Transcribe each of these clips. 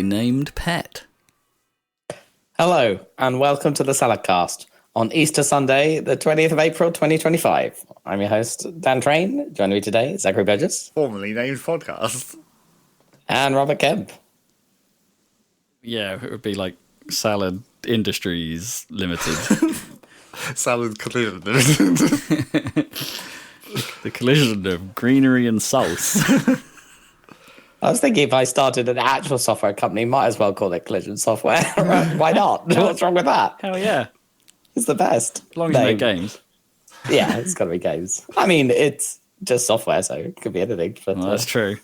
named pet. Hello, and welcome to the Saladcast on Easter Sunday, the 20th of April, 2025. I'm your host, Dan Train. Joining me today, Zachary Burgess. Formerly named Podcast. And Robert Kemp. Yeah, it would be like Salad Industries Limited. Salad Collision Limited. The collision of greenery and sauce. I was thinking if I started an actual software company, might as well call it Collision Software. Why not? What's wrong with that? Hell yeah. It's the best. As long as you make games. Yeah, it's got to be games. I mean, it's just software, so it could be anything. But, Well, that's true.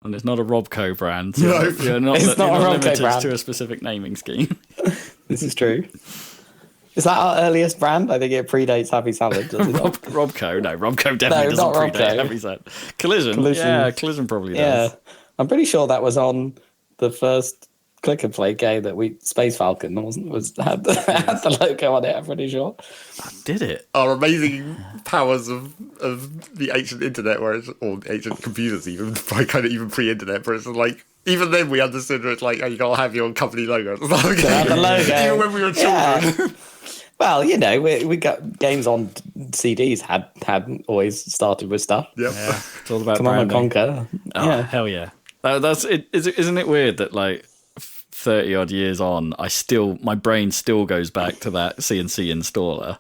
And it's not a Robco brand. So No. you're not, It's not a Robco limited brand. to a specific naming scheme. This is true. Is that our earliest brand? I think it predates Happy Salad. Does it not? Robco? No, Robco definitely No, not doesn't predate Robco. Happy Salad. Collision? Yeah, Collision probably does. Yeah, I'm pretty sure that was on the first click and play game that Space Falcon had the logo on it. I'm pretty sure. Did it? Our amazing powers of the ancient internet, or ancient computers, even pre-internet, where it's like, even then we understood where it's like, oh, you gotta have your company logo. Have the logo. Even when we were children. Yeah. Well, you know, we got games on CDs had always started with stuff. Yep. Yeah, it's all about Come on and branding. conquer. Oh, Yeah. hell yeah. That's it. Isn't it weird that like 30 odd years on, my brain still goes back to that CNC installer.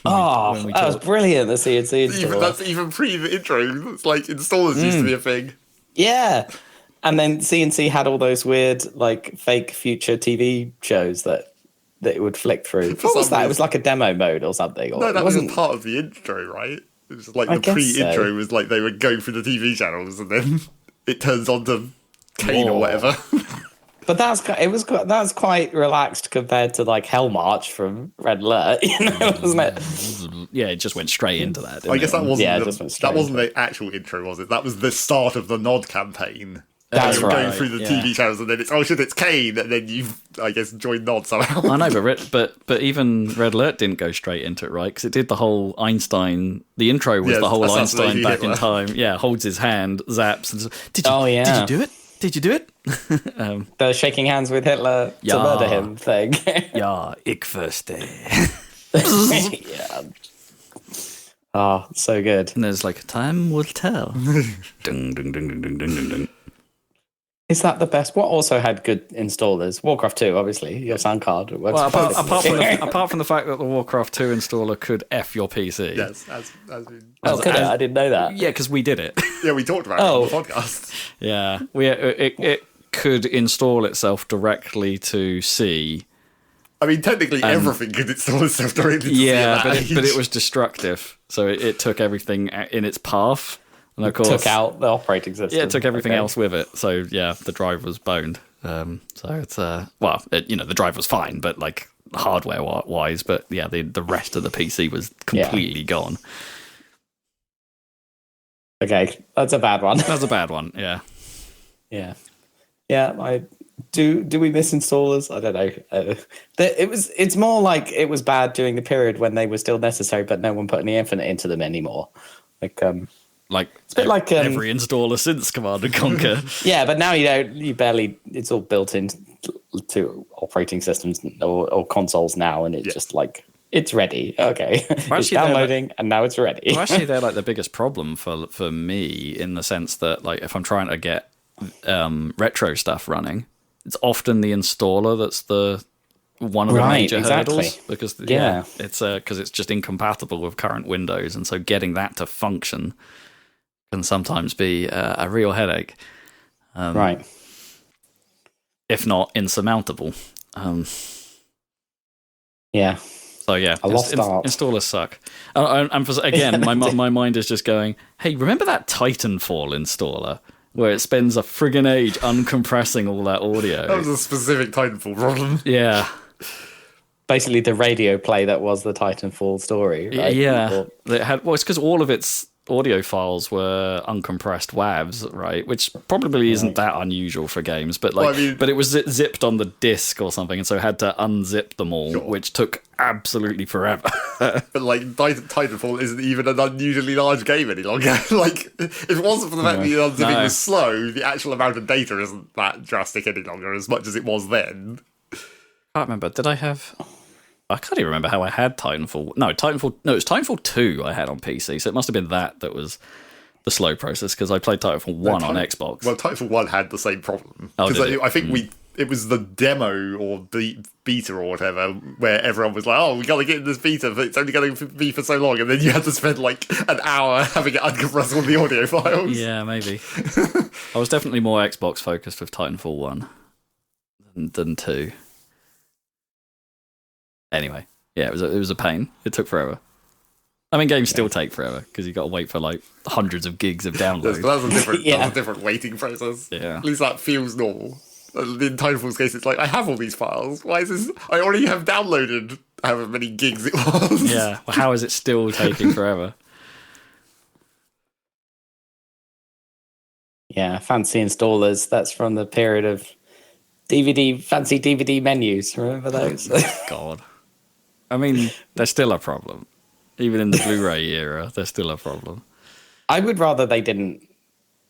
Oh, that was brilliant. The CNC installer. That's even pre the intro. It's like installers used to be a thing. Yeah. And then CNC had all those weird, like, fake future TV shows that it would flick through. What was that? reason. It was like a demo mode or something. Or No, that it wasn't part of the intro, right? It was like I the guess pre-intro so. was like they were going through the TV channels, and then it turns on to Kane or whatever. But that's quite relaxed compared to like Hell March from Red Alert, you know, wasn't it? Yeah, it just went straight into that. I guess that wasn't Yeah, it just went straight that wasn't the actual intro, was it? That was the start of the Nod campaign. That's You were going right, through the yeah. TV channels, and then it's Kane, and then you, I guess, joined Nod somehow. I know, but even Red Alert didn't go straight into it, right? Because it did the whole Einstein. The intro was Yes, the whole assassinating Einstein back in Hitler. time. Yeah, holds his hand, zaps. And did you? Oh, yeah. Did you do it? Did you do it? The shaking hands with Hitler Yeah. to murder him thing. Yeah, ich verstehe. Yeah. Oh, so good. And there's like time will tell. Ding, ding, ding, ding, ding, ding, ding, ding. Is that the best? What also had good installers? Warcraft 2, obviously. Your sound card. It works Well, perfectly. apart from the fact that the Warcraft 2 installer could F your PC. Yes, as in, Oh, could it? I didn't know that. Yeah, because we did it. yeah, we talked about Oh. it on the podcast. Yeah, it could install itself directly to C. I mean, technically, everything could install itself directly to Yeah, see but it was destructive. So it took everything in its path, and of course, Took out the operating system. yeah, it took everything Okay. else with it. So yeah, the drive was boned. So it's the drive was fine, but like hardware wise, but yeah, the rest of the PC was completely gone. Okay, that's a bad one. That's a bad one. Yeah. Yeah. I do we miss installers? I don't know. It's more like it was bad during the period when they were still necessary, but no one put any effort into them anymore. Like It's a bit like every installer since Command and Conquer. yeah, but now you barely. It's all built into operating systems or consoles now, and it's just like it's ready. Okay, it's actually, downloading, and now it's ready. Well, actually, they're like the biggest problem for me in the sense that like if I'm trying to get retro stuff running, it's often the installer that's one of the major hurdles because it's because it's just incompatible with current Windows, and so getting that to function can sometimes be a real headache. Right. If not insurmountable. Yeah. So yeah, A lost art. installers suck. And again, my mind is just going, hey, remember that Titanfall installer where it spends a friggin' age uncompressing all that audio? That was a specific Titanfall problem. Yeah. Basically, the radio play that was the Titanfall story. Right? Yeah. It's because all of its audio files were uncompressed WAVs, right? Which probably isn't that unusual for games, but but it was zipped on the disc or something, and so I had to unzip them all, which took absolutely forever. But like Titanfall isn't even an unusually large game any longer. Like, if it wasn't for the fact that the unzipping was slow, the actual amount of data isn't that drastic any longer, as much as it was then. I can't remember. Did I have? I can't even remember how I had Titanfall. No, it was Titanfall 2 I had on PC, so it must have been that was the slow process, because I played Titanfall 1 on Xbox. Well, Titanfall 1 had the same problem. I think it was the demo or the beta or whatever, where everyone was like, oh, we got to get in this beta, but it's only going to be for so long, and then you had to spend like an hour having it uncompress all the audio files. Yeah, maybe. I was definitely more Xbox focused with Titanfall 1 than 2. Anyway, yeah, it was a pain. It took forever. I mean, games still take forever because you got to wait for like hundreds of gigs of downloads. That's a different waiting process. Yeah, at least that feels normal. In Titanfall's case, it's like, I have all these files. Why is this? I already have downloaded however many gigs it was. Yeah, well, how is it still taking forever? Yeah, fancy installers. That's from the period of fancy DVD menus. Remember those? God. I mean, they're still a problem. Even in the Blu-ray era, they're still a problem. I would rather they didn't.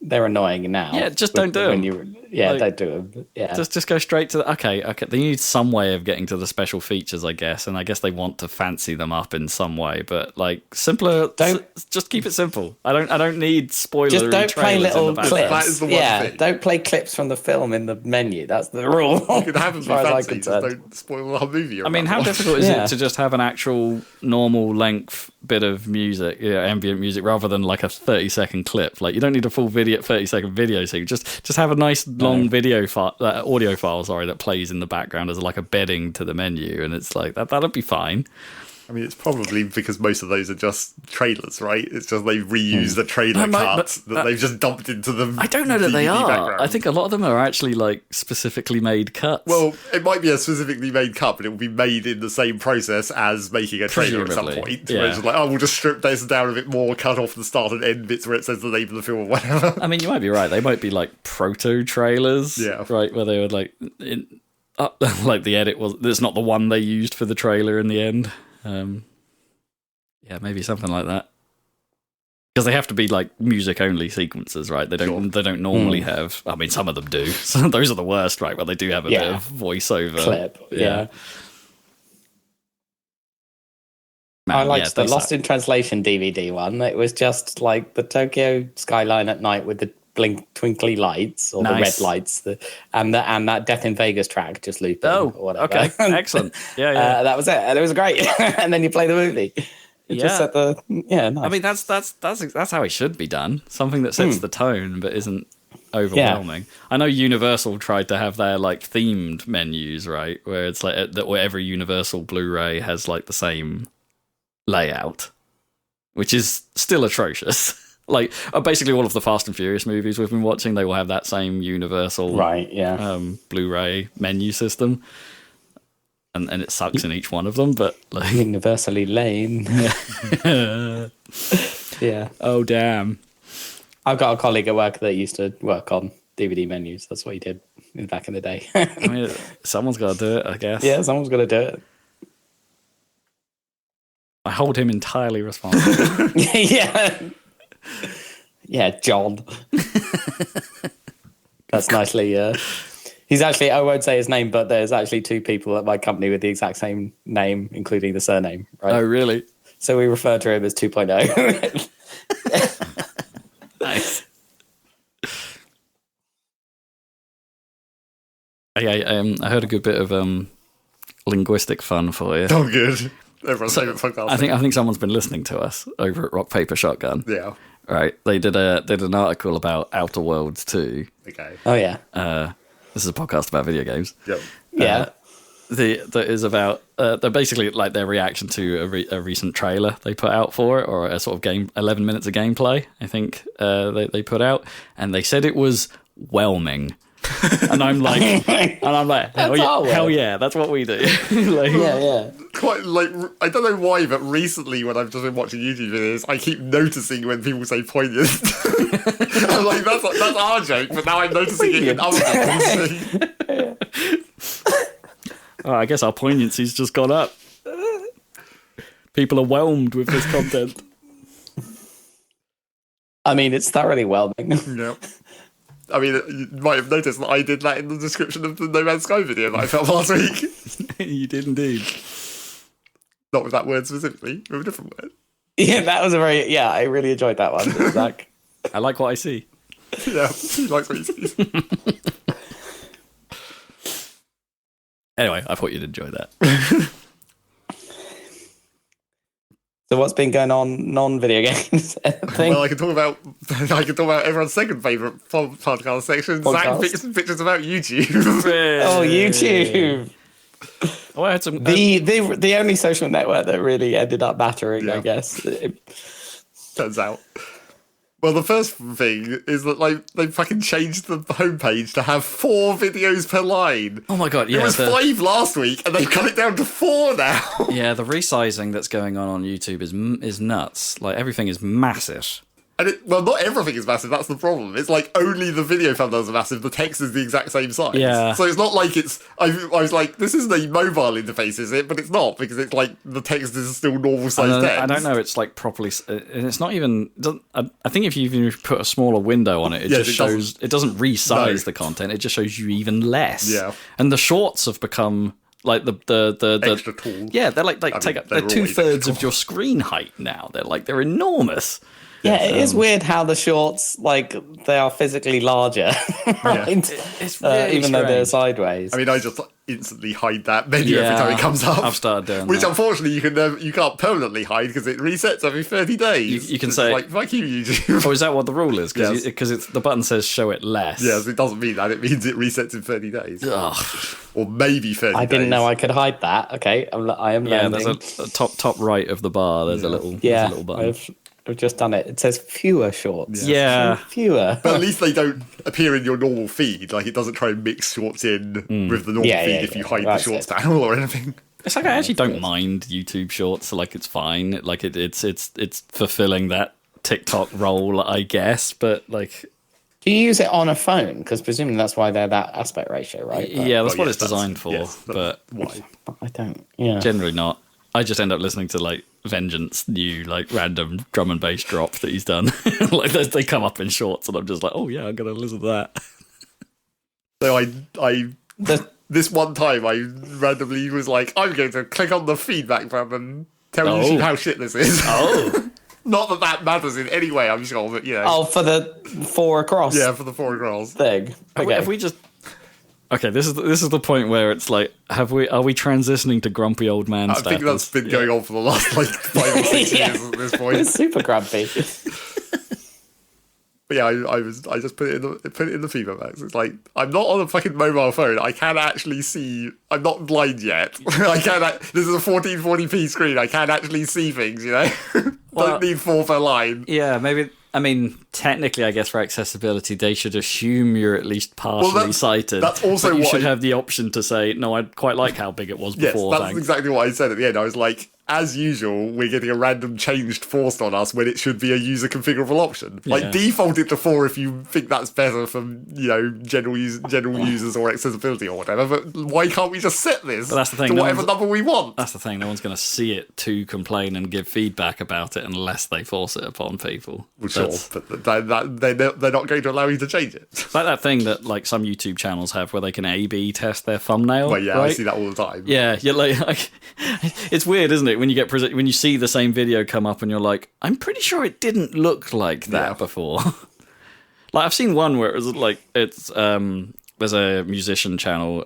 They're annoying now. Yeah, just don't do them. Don't do them. Yeah, just go straight to the... Okay. They need some way of getting to the special features, I guess, and I guess they want to fancy them up in some way. But like simpler, just keep it simple. I don't need spoilers. Just don't play little clips. That is the one thing. Don't play clips from the film in the menu. That's the rule. You can have them be fancy, just don't spoil the whole movie. I mean, how difficult is it to just have an actual normal length bit of music, ambient music, rather than like a 30-second clip? Like, you don't need a full 30-second video, so you just have a nice long audio file, that plays in the background as like a bedding to the menu, and it's like that'll be fine. I mean, it's probably because most of those are just trailers, right? It's just they've reused the trailer cuts that they've just dumped into them. I don't know that they are. Background. I think a lot of them are actually like specifically made cuts. Well, it might be a specifically made cut, but it will be made in the same process as making a trailer at some point. Yeah. Where it's like, we'll just strip this down a bit more, cut off the start and end bits where it says the name of the film or whatever. I mean, you might be right. They might be like proto trailers, right? Where they would like, like the edit was. It's not the one they used for the trailer in the end. Yeah, maybe something like that. Because they have to be like music only sequences, right? They don't normally have. I mean, some of them do. So those are the worst, right? Where they do have a bit of voiceover clip. Yeah. Man, I liked the Lost in Translation DVD one. It was just like the Tokyo skyline at night with the twinkly lights or the red lights, and that Death in Vegas track just looping. Oh, or whatever. Okay, excellent. Yeah. That was it, and it was great. And then you play the movie. Just set nice. I mean, that's how it should be done. Something that sets the tone but isn't overwhelming. I know Universal tried to have their like themed menus, right, where it's like that where every Universal Blu-ray has like the same layout, which is still atrocious. Like, basically all of the Fast and Furious movies we've been watching, they will have that same Universal Blu-ray menu system. And it sucks in each one of them, but like... Universally lame. Yeah. Oh, damn. I've got a colleague at work that used to work on DVD menus. That's what he did back in the day. I mean, someone's got to do it, I guess. Yeah, someone's got to do it. I hold him entirely responsible. Yeah, John. That's nicely... He's actually, I won't say his name, but there's actually two people at my company with the exact same name, including the surname. Right? Oh, really? So we refer to him as 2.0. Nice. I heard a good bit of linguistic fun for you. Oh, good. Everyone's favourite podcast. I think someone's been listening to us over at Rock Paper Shotgun. Yeah. Right. They did an article about Outer Worlds 2. Okay. Oh, yeah. This is a podcast about video games. Yep. Yeah. That is about they're basically like their reaction to a recent trailer they put out for it, or a sort of 11 minutes of gameplay. I think they put out, and they said it was whelming. And I'm like, hell yeah, that's what we do. Like, yeah. quite like, I don't know why, but recently when I've just been watching YouTube videos, I keep noticing when people say poignant. I'm like, that's our joke, but now I'm noticing it in other people's. Oh, I guess our poignancy's just gone up. People are whelmed with this content. I mean, it's thoroughly whelming. Yep. I mean, you might have noticed that I did that in the description of the No Man's Sky video that I filmed last week. You did indeed. Not with that word specifically, with a different word. Yeah, that was I really enjoyed that one. Zach. I like what I see. Yeah, he likes what he sees. Anyway, I thought you'd enjoy that. So what's been going on non-video games? Well, I can talk about everyone's second favourite podcast section. Zach picks pictures about YouTube. Oh, YouTube! Oh, I had some the only social network that really ended up mattering, I guess. Turns out. Well, the first thing is that like they fucking changed the homepage to have 4 videos per line. Oh my god! Yeah, it was 5 last week, and they've cut it down to 4 now. Yeah, the resizing that's going on YouTube is nuts. Like everything is massive. And not everything is massive. That's the problem. It's like only the video thumbnails are massive. The text is the exact same size. Yeah. So it's not like it's. I was like, this isn't a mobile interface, is it? But it's not because it's like the text is still normal size text. I don't know. It's like properly, and it's not even. I think if you even put a smaller window on it, it just shows. It doesn't resize the content. It just shows you even less. Yeah. And the shorts have become like the extra tall. Yeah, they're like they're 2/3 of your screen height now. They're enormous. Yeah, it is weird how the shorts, like, they are physically larger, right? It's really even though they're sideways. I mean, I just instantly hide that menu every time it comes up. I've started doing which, that. Unfortunately, you can't permanently hide because it resets every 30 days. You can say, like, fuck you, YouTube. Oh, is that what the rule is? Because the button says show it less. Yes, it doesn't mean that. It means it resets in 30 days. Ugh. Or maybe 30 days. I didn't know I could hide that. Okay, I am learning. Yeah, there's a top right of the bar. There's a little button. I've just done it. It says fewer shorts. Yeah. Fewer. But at least they don't appear in your normal feed. Like, it doesn't try and mix shorts in with the normal feed if you hide the shorts down or anything. It's like I actually don't mind YouTube Shorts. Like, it's fine. Like, it's fulfilling that TikTok role, I guess. But like, do you use it on a phone? Because presumably that's why they're that aspect ratio, right? Yeah, that's what it's designed for. Yes, but why? I don't. Yeah. Generally not. I just end up listening to like Vengeance new like random drum and bass drop that he's done. Like they come up in shorts, and I'm just like, oh yeah, I'm gonna listen to that. So this one time I randomly was like, I'm going to click on the feedback button and tell YouTube how shit this is. Oh. Not that matters in any way, I'm sure, but yeah. Oh, for the 4 across. Yeah, for the 4 across thing. Okay. If we just. Okay, this is the point where it's like, are we transitioning to grumpy old man status? I think that's been going on for the last like 5 or 6 years at this point. It's super grumpy. But yeah, I just put it in the feedback box. It's like, I'm not on a fucking mobile phone. I can actually see. I'm not blind yet. This is a 1440p screen. I can actually see things. You know, don't need 4 per line. Yeah, maybe. I mean, technically, I guess for accessibility, they should assume you're at least partially sighted. That's also but you should have the option to say, no, I quite like how big it was before. Yes, that's exactly what I said at the end. I was like, as usual, we're getting a random changed forced on us when it should be a user configurable option. Like, default it to 4 if you think that's better for, general users or accessibility or whatever. But why can't we just set this to whatever number we want? That's the thing. No one's going to see it to complain and give feedback about it unless they force it upon people. Well, sure, but they're not going to allow you to change it. It's like that thing that like some YouTube channels have where they can A/B test their thumbnail. Well, yeah, right? I see that all the time. Yeah, you're like it's weird, isn't it? When you get when you see the same video come up and you're like, I'm pretty sure it didn't look like that before. Like I've seen one where it was like there's a musician channel,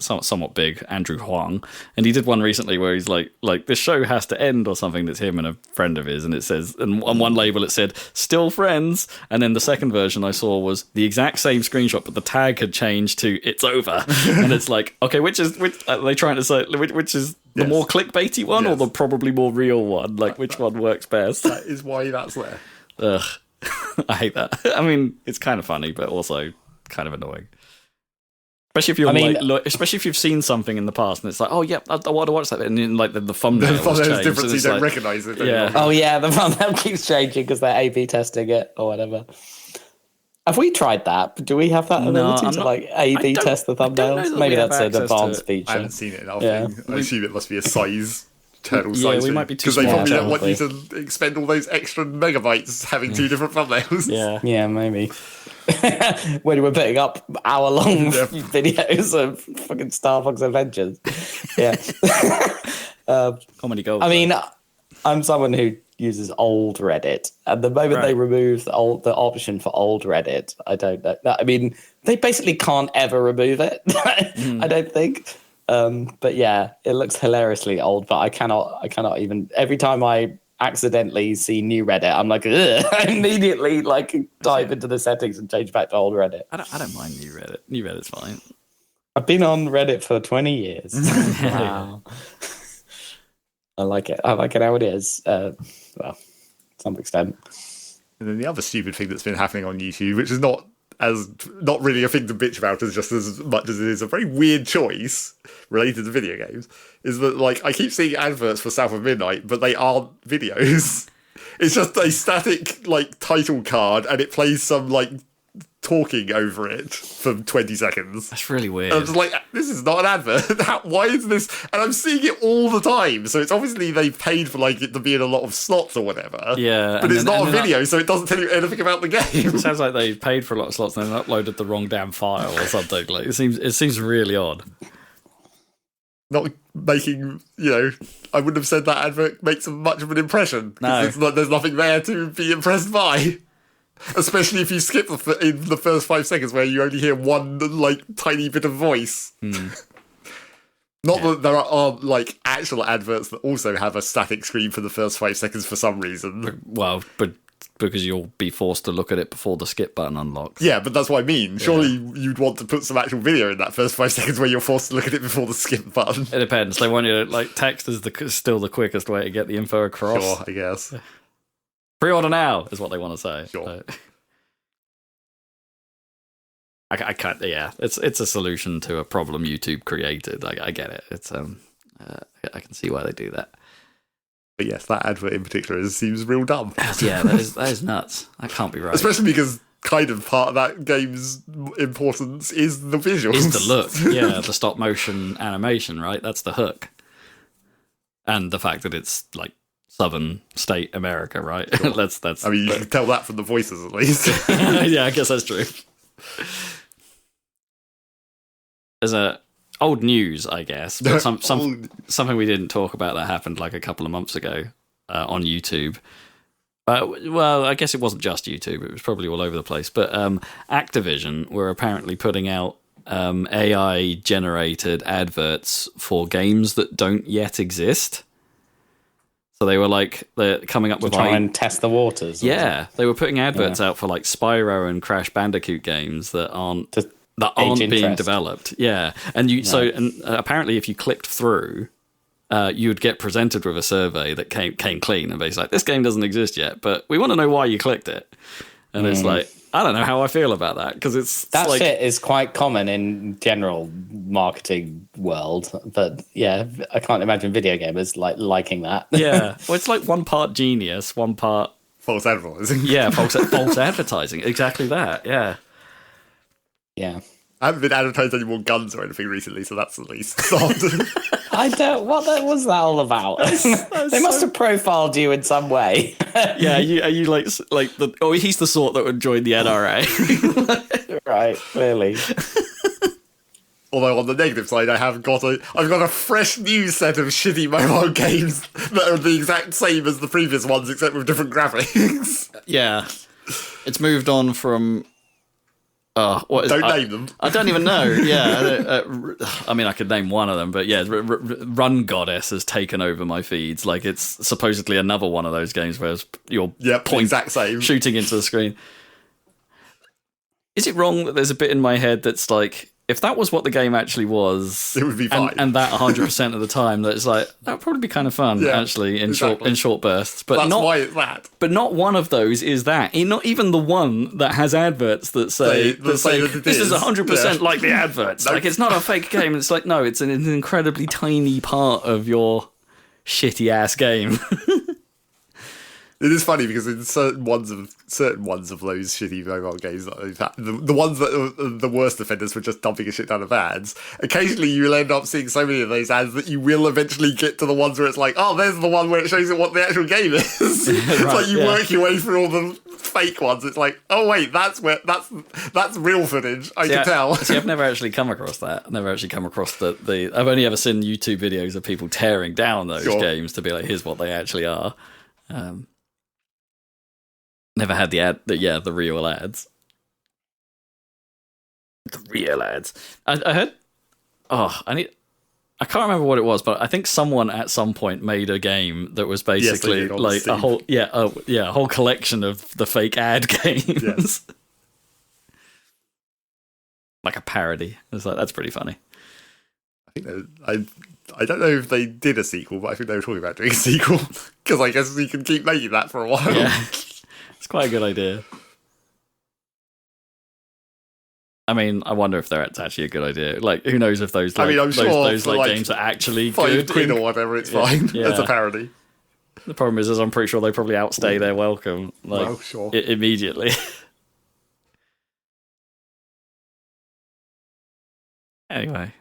somewhat big, Andrew Huang, and he did one recently where he's like this show has to end or something. That's him and a friend of his, and it says, and on one label it said still friends, and then the second version I saw was the exact same screenshot, but the tag had changed to it's over, and it's like, okay, which are they trying to say? Which is the more clickbaity one or the probably more real one? Like which one works best? That is why that's there. Ugh, I hate that. I mean, it's kind of funny, but also kind of annoying. Especially if you're especially if you've seen something in the past and it's like, oh yeah, I want to watch that bit, and then like the thumbnail is different, so you don't recognise it. Yeah. Oh yeah, the thumbnail keeps changing because they're A/B testing it or whatever. Have we tried that? Do we have that ability to like A/B test the thumbnails? Maybe that's an advanced feature. I haven't seen it in our thing. I assume it must be a size. Turtle size. Yeah, we might be too small. Because they probably don't want you to expend all those extra megabytes having two different thumbnails. Yeah, maybe. When we're putting up hour-long videos of fucking Star Fox Adventures. Yeah. Comedy gold. I mean, I'm someone who uses old Reddit, and the moment they remove the option for old Reddit, I don't know. I mean, they basically can't ever remove it. I don't think. But yeah, it looks hilariously old. But I cannot even. Every time I accidentally see new Reddit, I'm like, ugh, I immediately like dive into the settings and change back to old Reddit. I don't mind new Reddit. New Reddit's fine. I've been on Reddit for 20 years. Wow. I like it. I like it how it is. Well, to some extent. And then the other stupid thing that's been happening on YouTube, which is not really a thing to bitch about as much as it is a very weird choice related to video games, is that like I keep seeing adverts for South of Midnight, but they aren't videos. It's just a static like title card, and it plays some like talking over it for 20 seconds. That's really weird. And I'm just like, this is not an advert. Why is this? And I'm seeing it all the time. So it's obviously they've paid for like it to be in a lot of slots or whatever. Yeah. But it's not a video, so it doesn't tell you anything about the game. It sounds like they paid for a lot of slots and then uploaded the wrong damn file or something. Like it seems really odd. Not making, I wouldn't have said that advert makes much of an impression. No. There's nothing there to be impressed by. Especially if you skip in the first 5 seconds where you only hear one like tiny bit of voice. Not that there are like actual adverts that also have a static screen for the first 5 seconds for some reason. Well, but because you'll be forced to look at it before the skip button unlocks. Yeah, but that's what I mean. Surely you'd want to put some actual video in that first 5 seconds where you're forced to look at it before the skip button. It depends. They want you to like text is still the quickest way to get the info across. Sure, I guess. Pre-order now is what they want to say. Sure. I can't. Yeah, it's a solution to a problem YouTube created. I get it. It's I can see why they do that. But yes, that advert in particular seems real dumb. Yeah, that is nuts. That can't be right. Especially because kind of part of that game's importance is the visuals. Is the look. Yeah, the stop motion animation, right? That's the hook. And the fact that it's like Southern state America, right? Sure. that's. I mean, you can tell that from the voices at least. Yeah, I guess that's true. There's a old news, I guess, but something we didn't talk about that happened like a couple of months ago on YouTube. Well, I guess it wasn't just YouTube; it was probably all over the place. But Activision were apparently putting out AI-generated adverts for games that don't yet exist. So they were they're coming up with try and test the waters. Yeah, they were putting adverts out for like Spyro and Crash Bandicoot games that aren't being developed. Yeah, and apparently if you clicked through, you would get presented with a survey that came clean and basically like, this game doesn't exist yet, but we want to know why you clicked it. And it's like, I don't know how I feel about that because shit is quite common in general marketing world, but yeah, I can't imagine video gamers liking that. Yeah, well, it's like one part genius, one part false advertising. Yeah, false advertising. Exactly that. Yeah. Yeah. I haven't been advertised any more guns or anything recently, so that's at least solved. I don't. What was that all about? They must have profiled you in some way. Yeah, are you like the? Oh, he's the sort that would join the NRA. Right, clearly. Although on the negative side, I've got a fresh new set of shitty mobile games that are the exact same as the previous ones, except with different graphics. Yeah, it's moved on from. Name them. I don't even know. Yeah, I mean, I could name one of them, but yeah, Run Goddess has taken over my feeds. Like it's supposedly another one of those games where you're exact same shooting into the screen. Is it wrong that there's a bit in my head that's like if that was what the game actually was, it would be fine. And that 100% of the time, that it's like that would probably be kind of fun actually in short bursts. But that's not why it's that. But not one of those is that. Not even the one that has adverts that say this is 100% like the adverts. Like it's not a fake game. It's like no, it's an incredibly tiny part of your shitty ass game. It is funny because in certain ones of those shitty mobile games that they've had, the ones that are the worst offenders for just dumping a shit ton of ads, occasionally you will end up seeing so many of those ads that you will eventually get to the ones where it's like, oh, there's the one where it shows you what the actual game is. It's like you work your way through all the fake ones. It's like, oh wait, that's real footage. I can tell. See, I've never actually come across that. I've never actually come across the. I've only ever seen YouTube videos of people tearing down those games to be like, here's what they actually are. Never had the real ads. The real ads. I heard. I can't remember what it was, but I think someone at some point made a game that was basically like a whole a whole collection of the fake ad games. Yes. Like a parody. It's like that's pretty funny. I think I don't know if they did a sequel, but I think they were talking about doing a sequel because I guess you can keep making that for a while. Yeah. It's quite a good idea. I mean, I wonder if it's actually a good idea. Like, who knows if those? Like, I'm sure those games are actually good. £5 or whatever. It's fine. Yeah. It's a parody. The problem is I'm pretty sure they probably outstay their welcome. Like, well, sure. Immediately. Anyway,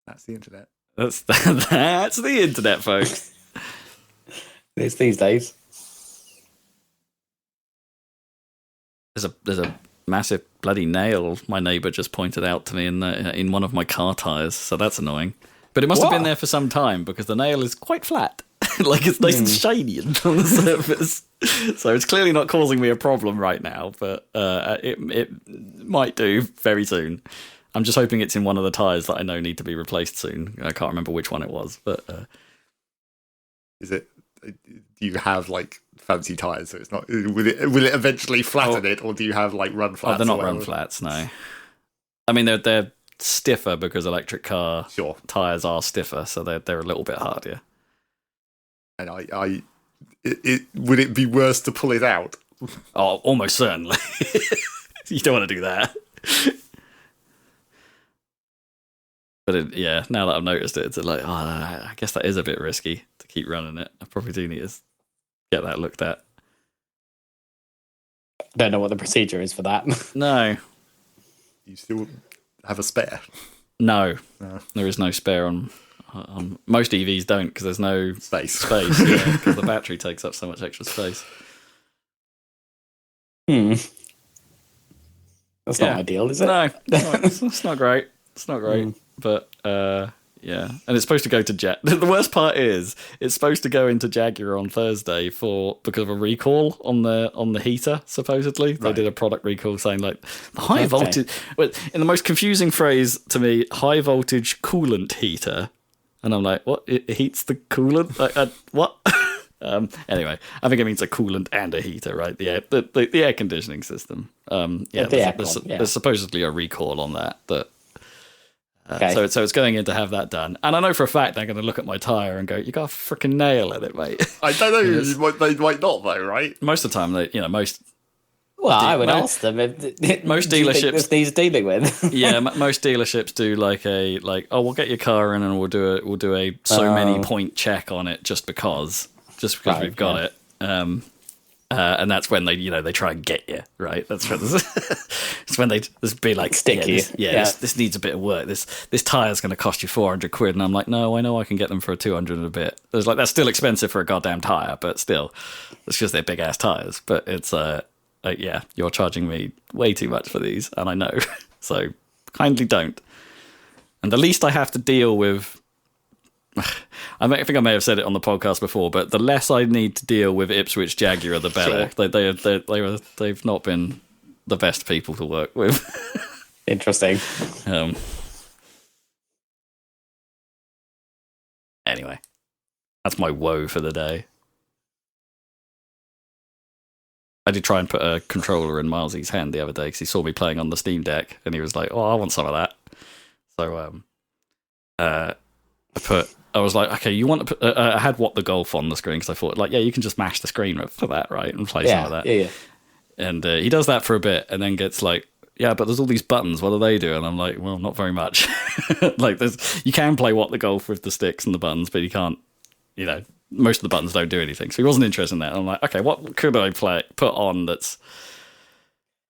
that's the internet. That's the internet, folks. It's these days. There's a massive bloody nail my neighbour just pointed out to me in one of my car tyres, so that's annoying. But it must have been there for some time because the nail is quite flat. Like it's nice and shiny on the surface. So it's clearly not causing me a problem right now, but it might do very soon. I'm just hoping it's in one of the tyres that I know need to be replaced soon. I can't remember which one it was, but is it? Do you have like fancy tyres, so it's not? Will it eventually flatten it, or do you have like run flats? Oh, they're not run flats, no. I mean, they're stiffer because electric car tyres are stiffer, so they're a little bit harder. And would it be worse to pull it out? Oh, almost certainly. You don't want to do that. But now that I've noticed it, it's like, I guess that is a bit risky to keep running it. I probably do need to get that looked at. Don't know what the procedure is for that. No. You still have a spare? No. There is no spare on most EVs don't because there's no space. Because the battery takes up so much extra space. That's not ideal, is it? No, it's not great. It's not great, but yeah. And it's supposed to go to the worst part is it's supposed to go into Jaguar on Thursday because of a recall on the heater. Supposedly, they did a product recall saying like the high voltage. Well, in the most confusing phrase to me, high voltage coolant heater, and I'm like, what? It heats the coolant? Like, what? Anyway, I think it means a coolant and a heater, right? The air conditioning system. There's supposedly a recall on that. So it's going in to have that done, and I know for a fact they're going to look at my tyre and go, "You got a freaking nail in it, mate." I don't know. They might not, though, right? Most of the time, most. Well, I would ask them if most dealerships this needs dealing with. Yeah, most dealerships do we'll get your car in and we'll do a so many point check on it just because we've got it. And that's when they try and get you, right? That's when it's when they just be like sticky. This needs a bit of work. This tire's going to cost you £400, and I'm like, no, I know I can get them for $200 and a bit. It's like that's still expensive for a goddamn tire, but still, it's because they're big ass tires. But it's you're charging me way too much for these, and I know, so kindly don't. And the least I have to deal with. I think I may have said it on the podcast before, but the less I need to deal with Ipswich Jaguar, the better. Sure. They've not been the best people to work with. Interesting. Anyway, that's my woe for the day. I did try and put a controller in Miles's hand the other day because he saw me playing on the Steam Deck, and he was like, "Oh, I want some of that." So I was like, okay, you want to put, I had What the Golf on the screen because I thought, like, yeah, you can just mash the screen for that, right, and play some of that. Yeah. And he does that for a bit, and then gets like, yeah, but there's all these buttons. What do they do? And I'm like, well, not very much. Like, you can play What the Golf with the sticks and the buttons, but you can't. Most of the buttons don't do anything. So he wasn't interested in that. And I'm like, okay, what could I put on that's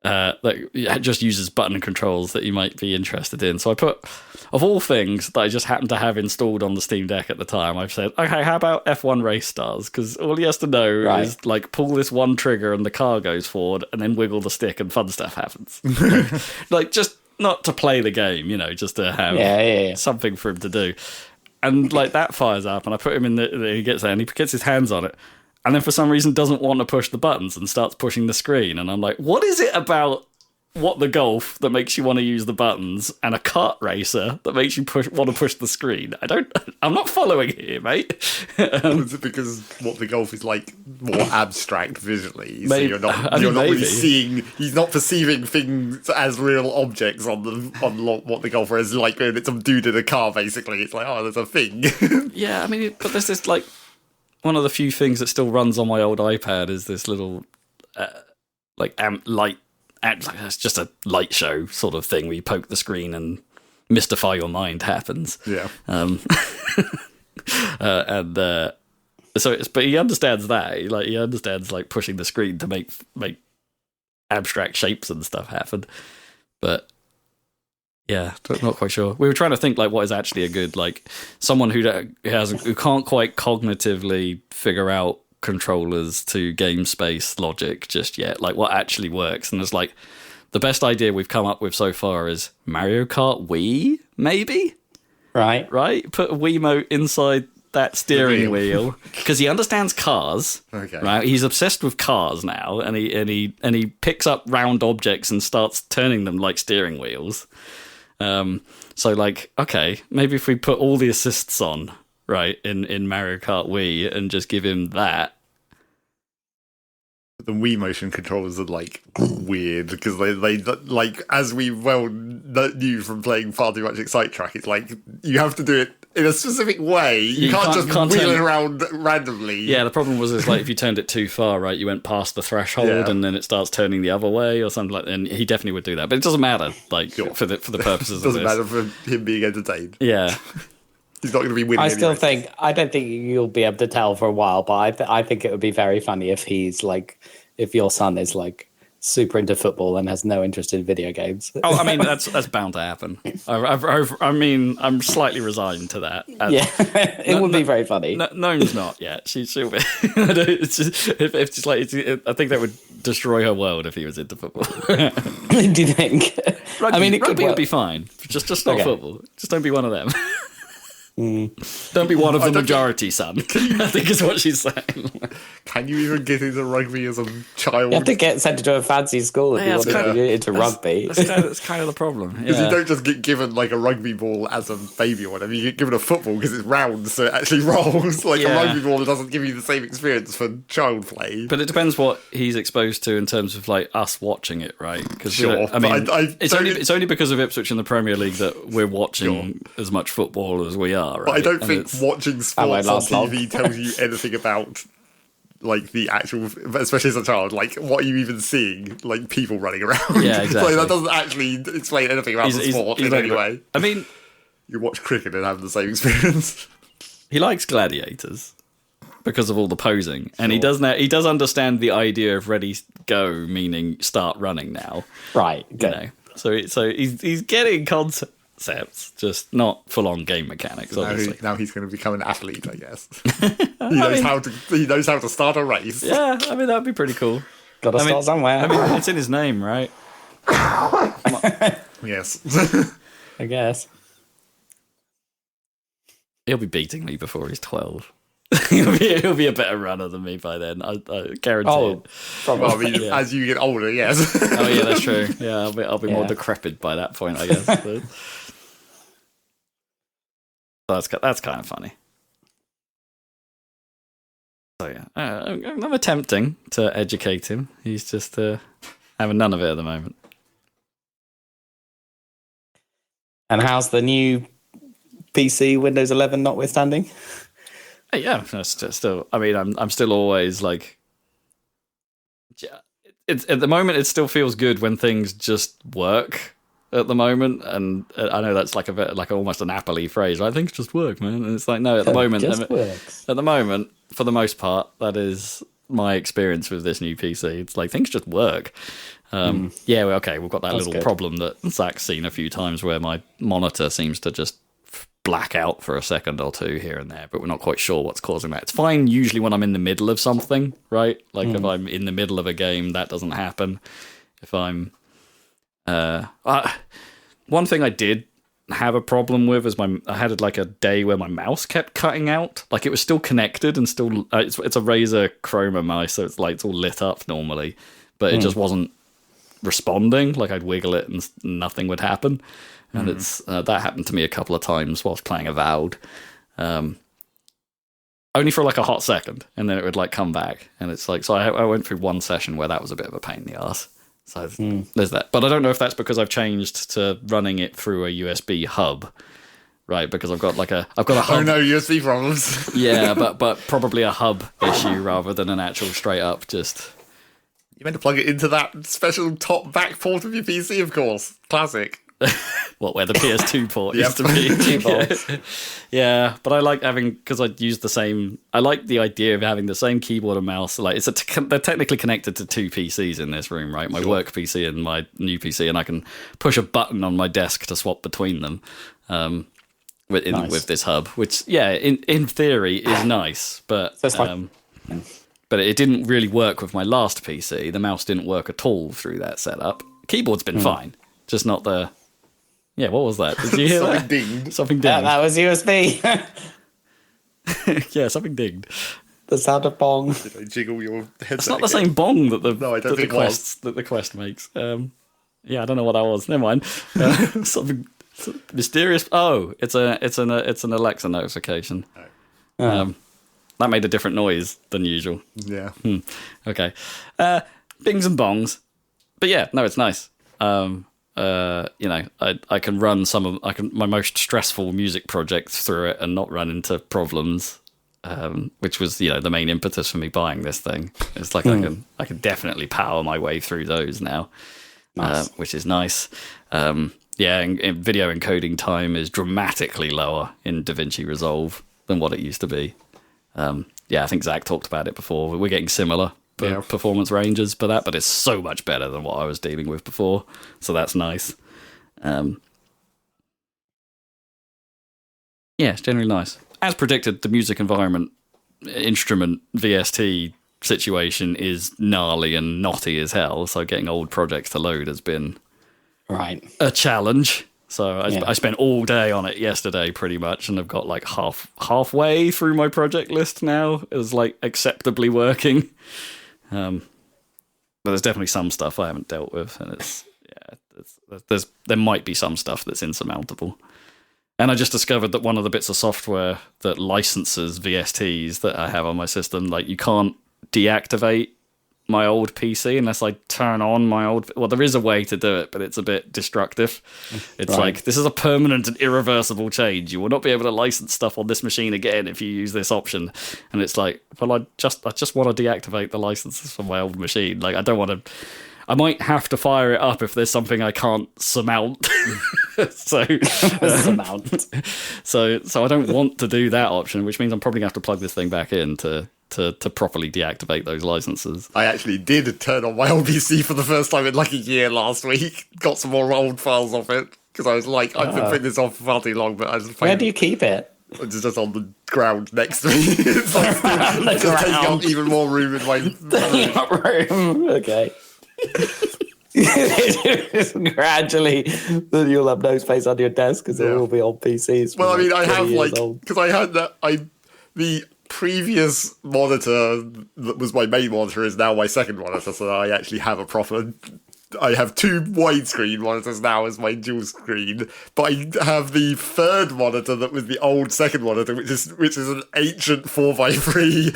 that just uses button controls that you might be interested in? So I put, of all things that I just happened to have installed on the Steam Deck at the time, I've said, okay, how about F1 Race Stars? Because all he has to know is like pull this one trigger and the car goes forward, and then wiggle the stick and fun stuff happens. Like, just not to play the game, just to have something for him to do. And like that fires up, and I put him in he gets there and he gets his hands on it, and then for some reason doesn't want to push the buttons and starts pushing the screen. And I'm like, what is it about What the Golf that makes you want to use the buttons, and a kart racer that makes you want to push the screen? I'm not following here, mate. Because What the Golf is like more abstract visually, so maybe, you're not really seeing. He's not perceiving things as real objects on What the Golf, whereas like when it's some dude in a car, basically, it's like, oh, there's a thing. Yeah, I mean, but there's this like one of the few things that still runs on my old iPad is this little light. It's just a light show sort of thing where you poke the screen and mystify your mind happens. Yeah. But he understands that. He understands like pushing the screen to make abstract shapes and stuff happen. But yeah, not quite sure. We were trying to think like what is actually a good, like, someone who can't quite cognitively figure out controllers to game space logic just yet, like what actually works. And it's like the best idea we've come up with so far is Mario Kart Wii, maybe, right, put a Wiimote inside that steering wheel, because he understands cars. Okay, right, he's obsessed with cars now, and he picks up round objects and starts turning them like steering wheels. So like, okay, maybe if we put all the assists on right in Mario Kart Wii and just give him that. The Wii motion controllers are like weird because they like, as we well knew from playing far too much Excite Track, it's like you have to do it in a specific way. You can't just wheel it around randomly. Yeah, the problem was like if you turned it too far, right, you went past the threshold and then it starts turning the other way or something like that. And he definitely would do that, but it doesn't matter. Like for the purposes of this, doesn't matter for him being entertained. Yeah. He's not going to be winning. I don't think you'll be able to tell for a while, but I think it would be very funny if if your son is like super into football and has no interest in video games. Oh, I mean, that's bound to happen. I'm slightly resigned to that. It would be very funny. Noam's not yet. She'll be. It's just like I think that would destroy her world if he was into football. Do you think? Rugby would be fine. Just not football. Just don't be one of them. Don't be one of the majority, son. I think is what she's saying. Can you even get into rugby as a child? You have to get sent to a fancy school if you want to get into rugby. That's kind of the problem. Because you don't just get given like a rugby ball as a baby or whatever. You get given a football because it's round, so it actually rolls. Like a rugby ball doesn't give you the same experience for child play. But it depends what he's exposed to in terms of like us watching it, right? Because sure, it's only because of Ipswich in the Premier League that we're watching as much football as we are. Right? But I don't think watching sports on TV tells you anything about like the actual, especially as a child, like what are you even seeing? Like people running around. Yeah, exactly. Like that doesn't actually explain anything about the sport in any way. I mean, you watch cricket and have the same experience. He likes gladiators because of all the posing, and he does understand the idea of ready go, meaning start running now. Right. Good. So he's getting concepts, just not full-on game mechanics. Obviously, now he's going to become an athlete, I guess. He knows how to start a race. Yeah, I mean that'd be pretty cool. Got to start somewhere. I mean, it's in his name, right? Yes, I guess he'll be beating me before he's 12. he'll be a better runner than me by then. I guarantee it. Probably. As you get older, yes. Oh yeah, that's true. Yeah, I'll be more decrepit by that point, I guess. That's kind of funny. So yeah, I'm attempting to educate him. He's just having none of it at the moment. And how's the new PC, Windows 11 notwithstanding? Yeah, still. I mean, I'm still always like. It's at the moment. It still feels good when things just work. At the moment, and I know that's like a bit like almost an Apple-y phrase. Right? Things just work, man. And it's like no, at the moment, works. At the moment, for the most part, that is my experience with this new PC. It's like things just work. Yeah, well, okay, we've got that little problem that Zach's seen a few times where my monitor seems to just black out for a second or two here and there, but we're not quite sure what's causing that. It's fine usually when I'm in the middle of something, right? Like if I'm in the middle of a game, that doesn't happen. If I'm one thing I did have a problem with is I had like a day where my mouse kept cutting out. Like it was still connected and still it's a Razer Chroma mouse, so it's like it's all lit up normally, but it just wasn't responding. Like I'd wiggle it and nothing would happen, and it's that happened to me a couple of times whilst playing Avowed. Only for like a hot second, and then it would like come back, and it's like so. I went through one session where that was a bit of a pain in the ass. So there's that. But I don't know if that's because I've changed to running it through a USB hub, right? Because I've got a hub. Oh no, USB problems. Yeah, but probably a hub issue rather than an actual straight up just. You meant to plug it into that special top back port of your PC, of course. Classic. What, where the PS2 port used to be? Yeah, but I like having, because I use the same, I like the idea of having the same keyboard and mouse. Like they're technically connected to two PCs in this room, right? My work PC and my new PC, and I can push a button on my desk to swap between them with this hub, which, yeah, in theory is nice, but... So it's but it didn't really work with my last PC. The mouse didn't work at all through that setup. Keyboard's been fine, just not the... Yeah, what was that? Did you hear Something that? dinged. Something dinged. That was USB. Yeah, something dinged. The sound of bong. Did I jiggle your headset? It's not the same bong that the Quest makes. Yeah, I don't know what that was. Never mind. Something mysterious. Oh, it's an Alexa notification. That made a different noise than usual. Yeah. Okay. Bings and bongs. But yeah, no, it's nice. I can run my most stressful music projects through it and not run into problems, which was, the main impetus for me buying this thing. It's like I can definitely power my way through those now, which is nice. And video encoding time is dramatically lower in DaVinci Resolve than what it used to be. I think Zach talked about it before. We're getting similar performance ranges for that, but it's so much better than what I was dealing with before, so that's nice. It's generally nice. As predicted, the music environment instrument VST situation is gnarly and knotty as hell, so getting old projects to load has been a challenge. So I spent all day on it yesterday pretty much, and I've got like halfway through my project list now. It was like acceptably working. But there's definitely some stuff I haven't dealt with, and there might be some stuff that's insurmountable. And I just discovered that one of the bits of software that licenses VSTs that I have on my system, like you can't deactivate my old PC unless I turn on my old... Well, there is a way to do it, but it's a bit destructive. It's like, this is a permanent and irreversible change. You will not be able to license stuff on this machine again if you use this option. And it's like, well, I just want to deactivate the licenses from my old machine. Like, I don't want to... I might have to fire it up if there's something I can't surmount. So I don't want to do that option, which means I'm probably going to have to plug this thing back in to properly deactivate those licenses. I actually did turn on my old PC for the first time in like a year last week. Got some more old files off it because I was like, I've been putting this off for far too long. But where do you keep it? It's just on the ground next to me. It's like it's just taking up even more room in my room. Okay. Gradually, then you'll have no space on your desk because it will be on PCs. Well, I mean, I have like because I had the previous monitor that was my main monitor is now my second monitor, so I actually have a proper I have two widescreen monitors now as my dual screen, but I have the third monitor that was the old second monitor, which is an ancient 4x3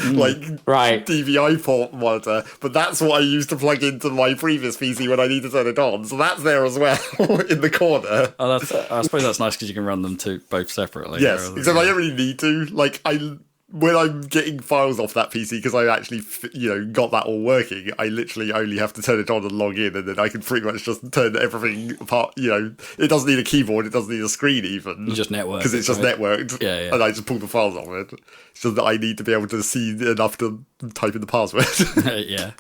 DVI port monitor. But that's what I used to plug into my previous PC when I need to turn it on. So that's there as well in the corner. Oh, I suppose that's nice because you can run them both separately. Yes, except I don't really need to. When I'm getting files off that PC, because I actually, got that all working, I literally only have to turn it on and log in, and then I can pretty much just turn everything apart. It doesn't need a keyboard, it doesn't need a screen even. You just network because it's just networked. Yeah. And I just pull the files off it. It's just that I need to be able to see enough to type in the password. Yeah.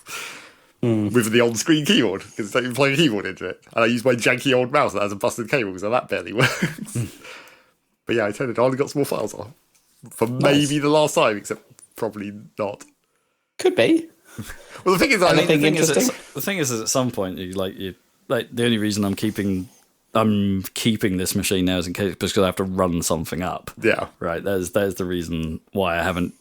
With the on-screen keyboard, because I can plug a keyboard into it. And I use my janky old mouse that has a busted cable, so that barely works. But yeah, I turned it on and got some more files off. For maybe the last time, except probably not. Could be. Well, the thing is, the thing is, at some point, the only reason I'm keeping this machine now is in case because I have to run something up. Yeah. Right. There's the reason why I haven't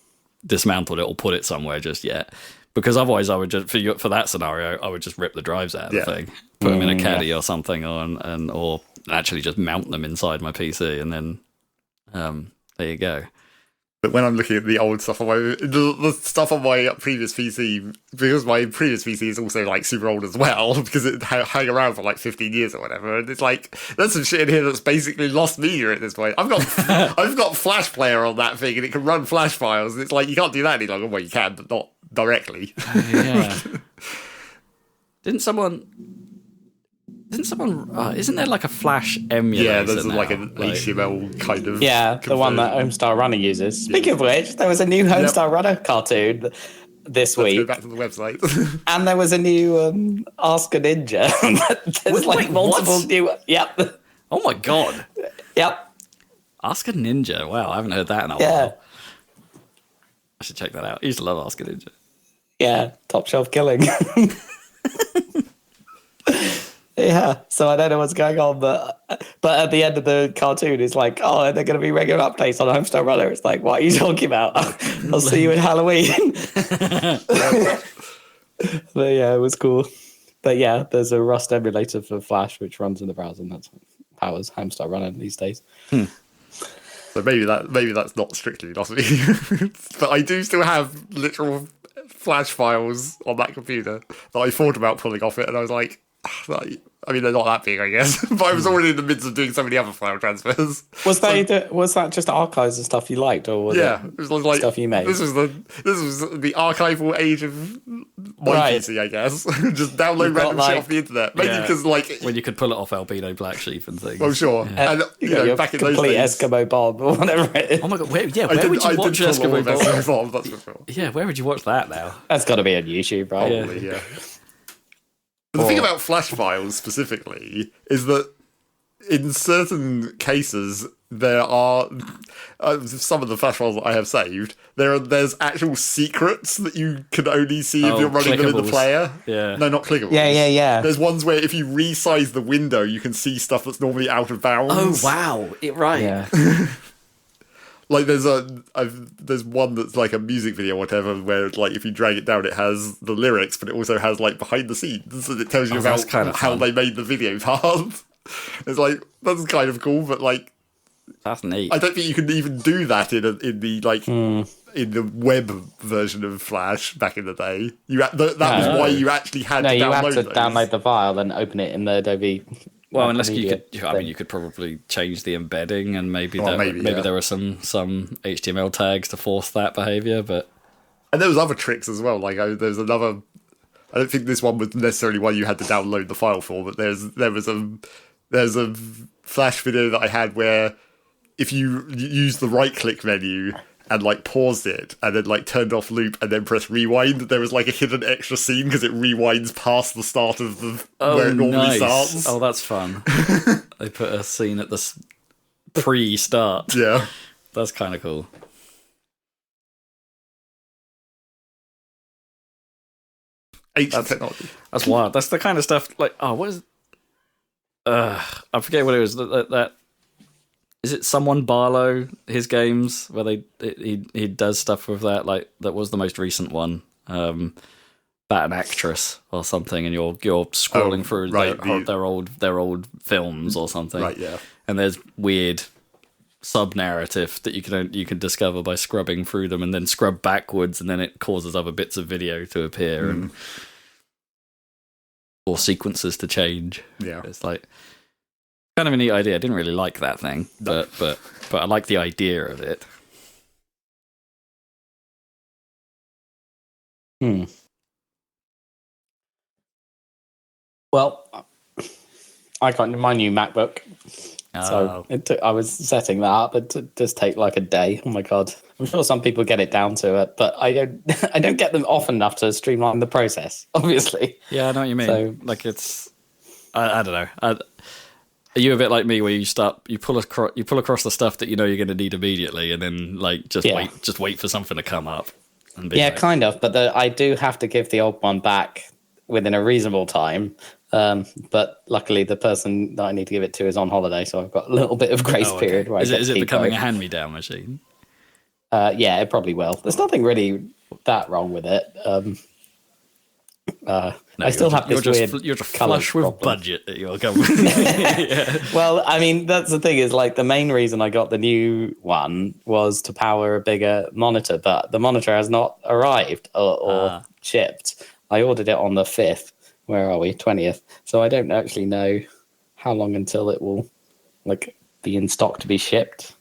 dismantled it or put it somewhere just yet. Because otherwise, I would just for that scenario, I would just rip the drives out of the thing, put them in a caddy or something, or actually just mount them inside my PC, and then there you go. But when I'm looking at the old stuff the stuff on my previous PC, because my previous PC is also super old as well, because it hung around for 15 years or whatever, and it's there's some shit in here that's basically lost media at this point. I've got Flash Player on that thing, and it can run Flash files. And it's you can't do that any longer. Well, you can, but not directly. Yeah. Didn't someone? Isn't there a Flash emulator? Yeah, there's now? an HTML kind of. Yeah, the one that Homestar Runner uses. Speaking of which, there was a new Homestar Runner cartoon this week. Let's go back to the website. And there was a new Ask a Ninja. There's multiple what? new. Yep. Oh my god. Yep. Ask a Ninja. Wow, I haven't heard that in a while. I should check that out. I used to love Ask a Ninja. Yeah, top shelf killing. Yeah, so I don't know what's going on, but at the end of the cartoon, it's they're going to be regular updates on Homestar Runner. It's what are you talking about? I'll see you in Halloween. But yeah, it was cool. But yeah, there's a Rust emulator for Flash, which runs in the browser, and that's what powers Homestar Runner these days. So maybe that's not strictly lost me. But I do still have literal Flash files on that computer that I thought about pulling off it, and I was they're not that big, I guess. But I was already in the midst of doing so many other file transfers. Was that just archives and stuff you liked, or was it was stuff you made? This was the archival age of my PC, I guess. Just download random shit off the internet. Maybe because when you could pull it off Albino Black Sheep and things. Well, sure. Yeah. And back in those days, Eskimo Bob or whatever it is. Oh my god! Where would you watch Eskimo Bob? That's for sure. Yeah, where would you watch that now? That's got to be on YouTube, right? Probably, yeah. But the thing about Flash files specifically is that in certain cases there are some of the Flash files that I have saved. There's actual secrets that you can only see if you're running them in the player. Yeah, no, not clickables. Yeah. There's ones where if you resize the window, you can see stuff that's normally out of bounds. Oh wow! Right. Yeah. There's one that's a music video or whatever where if you drag it down it has the lyrics, but it also has behind the scenes and it tells you about how they made the video part. It's that's kind of cool, but that's neat. I don't think you can even do that in the web version of Flash back in the day. That was why you actually had to download you had to those. download the file and open it in the Adobe. Well, unless you could, you could probably change the embedding, and maybe there were some HTML tags to force that behavior. But and there was other tricks as well. There's another. I don't think this one was necessarily one you had to download the file for, but there's a Flash video that I had where if you use the right click menu and paused it and then turned off loop and then press rewind, there was a hidden extra scene because it rewinds past the start of where it normally starts. Oh, that's fun. They put a scene at the pre-start. Yeah. That's kind of cool. Technology. That's wild. That's the kind of stuff what is I forget what it was. That is it someone Barlow, his games, where he does stuff with that, that was the most recent one. about an actress or something, and you're scrolling through their old films or something. Right, yeah. And there's weird sub-narrative that you can discover by scrubbing through them, and then scrub backwards, and then it causes other bits of video to appear and or sequences to change. Yeah. It's like kind of a neat idea. I didn't really like that thing, but I like the idea of it. Well, I got my new MacBook. So I was setting that up. It does take like a day. Oh my god! I'm sure some people get it down to it, but I don't. I don't get them often enough to streamline the process. Obviously. Yeah, I know what you mean. So, like it's, I don't know. Are you a bit like me, where you pull across the stuff that you know you're going to need immediately, and then like just wait for something to come up? And be kind of. But I do have to give the old one back within a reasonable time. But luckily, the person that I need to give it to is on holiday, so I've got a little bit of grace period. Where is it becoming a hand-me-down machine? Yeah, it probably will. There's nothing really that wrong with it. I still have this weird. You're just flush with problem. Budget that you're going with. Yeah. Well, I mean, that's the thing is like the main reason I got the new one was to power a bigger monitor, but the monitor has not arrived or shipped. I ordered it on the 5th. Where are we? 20th. So I don't actually know how long until it will be in stock to be shipped.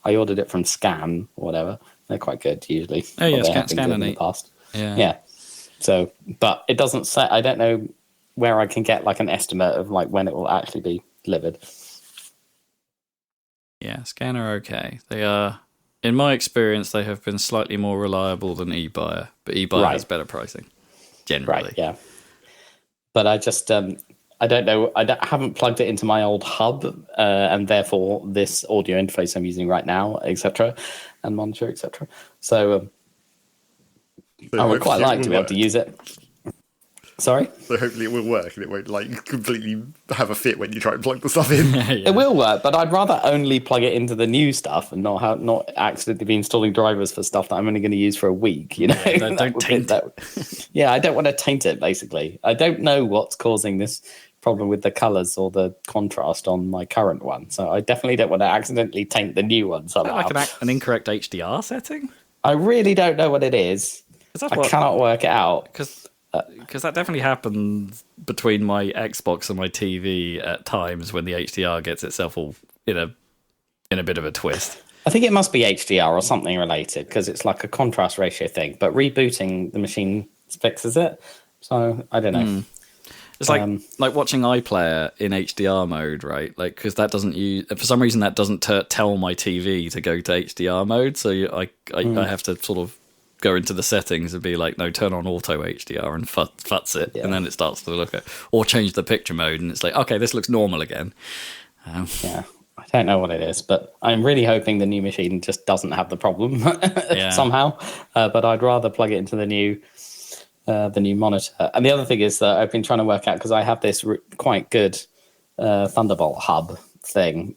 I ordered it from Scan or whatever. They're quite good usually. Oh yeah, Scan in the past. Yeah. So, but it doesn't say. I don't know where I can get like an estimate of like when it will actually be delivered. Yeah, Scan are okay. They are, in my experience, they have been slightly more reliable than eBuyer, but eBuyer has better pricing generally. Right. Yeah. But I just, I don't know. I haven't plugged it into my old hub, and therefore this audio interface I'm using right now, etc., and monitor, etc. So I would quite like to be able to use it. Sorry? So hopefully it will work and it won't like completely have a fit when you try and plug the stuff in. Yeah. It will work, but I'd rather only plug it into the new stuff and not accidentally be installing drivers for stuff that I'm only going to use for a week. You know, don't taint it. Yeah, I don't want to taint it. Basically, I don't know what's causing this problem with the colors or the contrast on my current one, so I definitely don't want to accidentally taint the new one somehow. Like an incorrect HDR setting? I really don't know what it is. I cannot work it out because that definitely happens between my Xbox and my TV at times when the HDR gets itself all in a bit of a twist. I think it must be HDR or something related because it's like a contrast ratio thing. But rebooting the machine fixes it, so I don't know. It's like watching iPlayer in HDR mode, right? Like because that doesn't use for some reason that doesn't tell my TV to go to HDR mode, so I have to sort of go into the settings and be like, no, turn on auto HDR and futs it, and then it starts to look at, or change the picture mode, and it's like, okay, this looks normal again. Yeah, I don't know what it is, but I'm really hoping the new machine just doesn't have the problem somehow. But I'd rather plug it into the new monitor. And the other thing is that I've been trying to work out because I have this quite good Thunderbolt hub thing.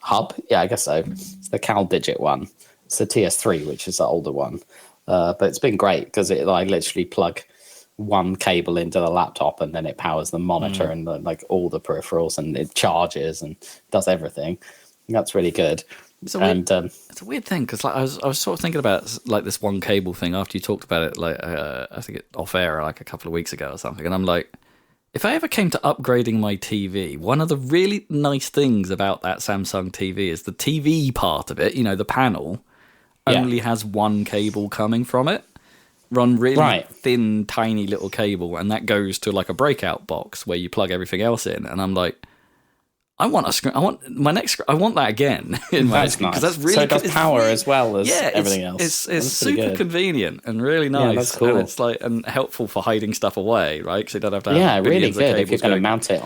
Hub? Yeah, I guess so. It's the Cal Digit one. It's the TS3, which is the older one. But it's been great because I literally plug one cable into the laptop and then it powers the monitor and like all the peripherals and it charges and does everything. That's really good. It's a weird thing because like I was sort of thinking about like this one cable thing after you talked about it like I think off air like a couple of weeks ago or something, and I'm like, if I ever came to upgrading my TV, one of the really nice things about that Samsung TV is the TV part of it, the panel only has one cable coming from it, run really thin, tiny little cable, and that goes to like a breakout box where you plug everything else in. And I'm like, I want a screen. I want my next screen. I want that again in my screen because that's really so it does power as well as everything else. It's super convenient and really nice. Yeah, that's cool. And it's and helpful for hiding stuff away, right? Because you don't have to have really good if you're going to mount it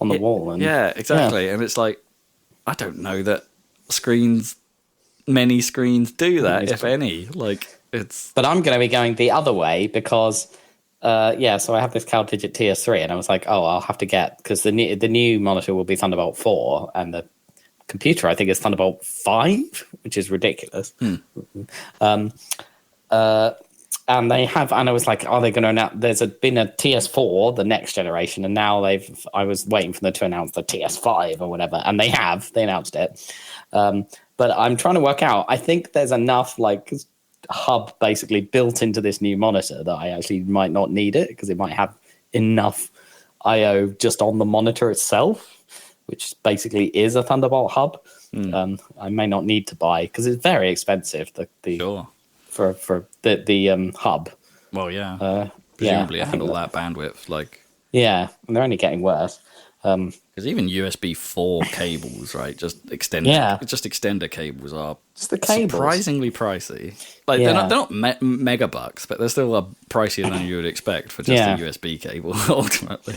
on the wall. And, exactly. And it's like, I don't know that many screens do that, if any. But I'm going to be going the other way because, so I have this Cal Digit TS3, and I was like, I'll have to get because the new monitor will be Thunderbolt 4, and the computer I think is Thunderbolt 5, which is ridiculous. And And they have, and I was like, are they going to announce? Been a TS4, the next generation, and now I was waiting for them to announce the TS5 or whatever, and they announced it. But I'm trying to work out, I think there's enough like hub basically built into this new monitor that I actually might not need it, because it might have enough IO just on the monitor itself, which basically is a Thunderbolt hub. I may not need to buy, because it's very expensive. Sure. For the hub. Well, yeah. Presumably I handle that bandwidth, like. Yeah, and they're only getting worse. Because even USB 4 cables, right? Just extender cables are just the cables. Surprisingly pricey. Like they're not mega bucks, but they're still pricier than you would expect for just a USB cable ultimately.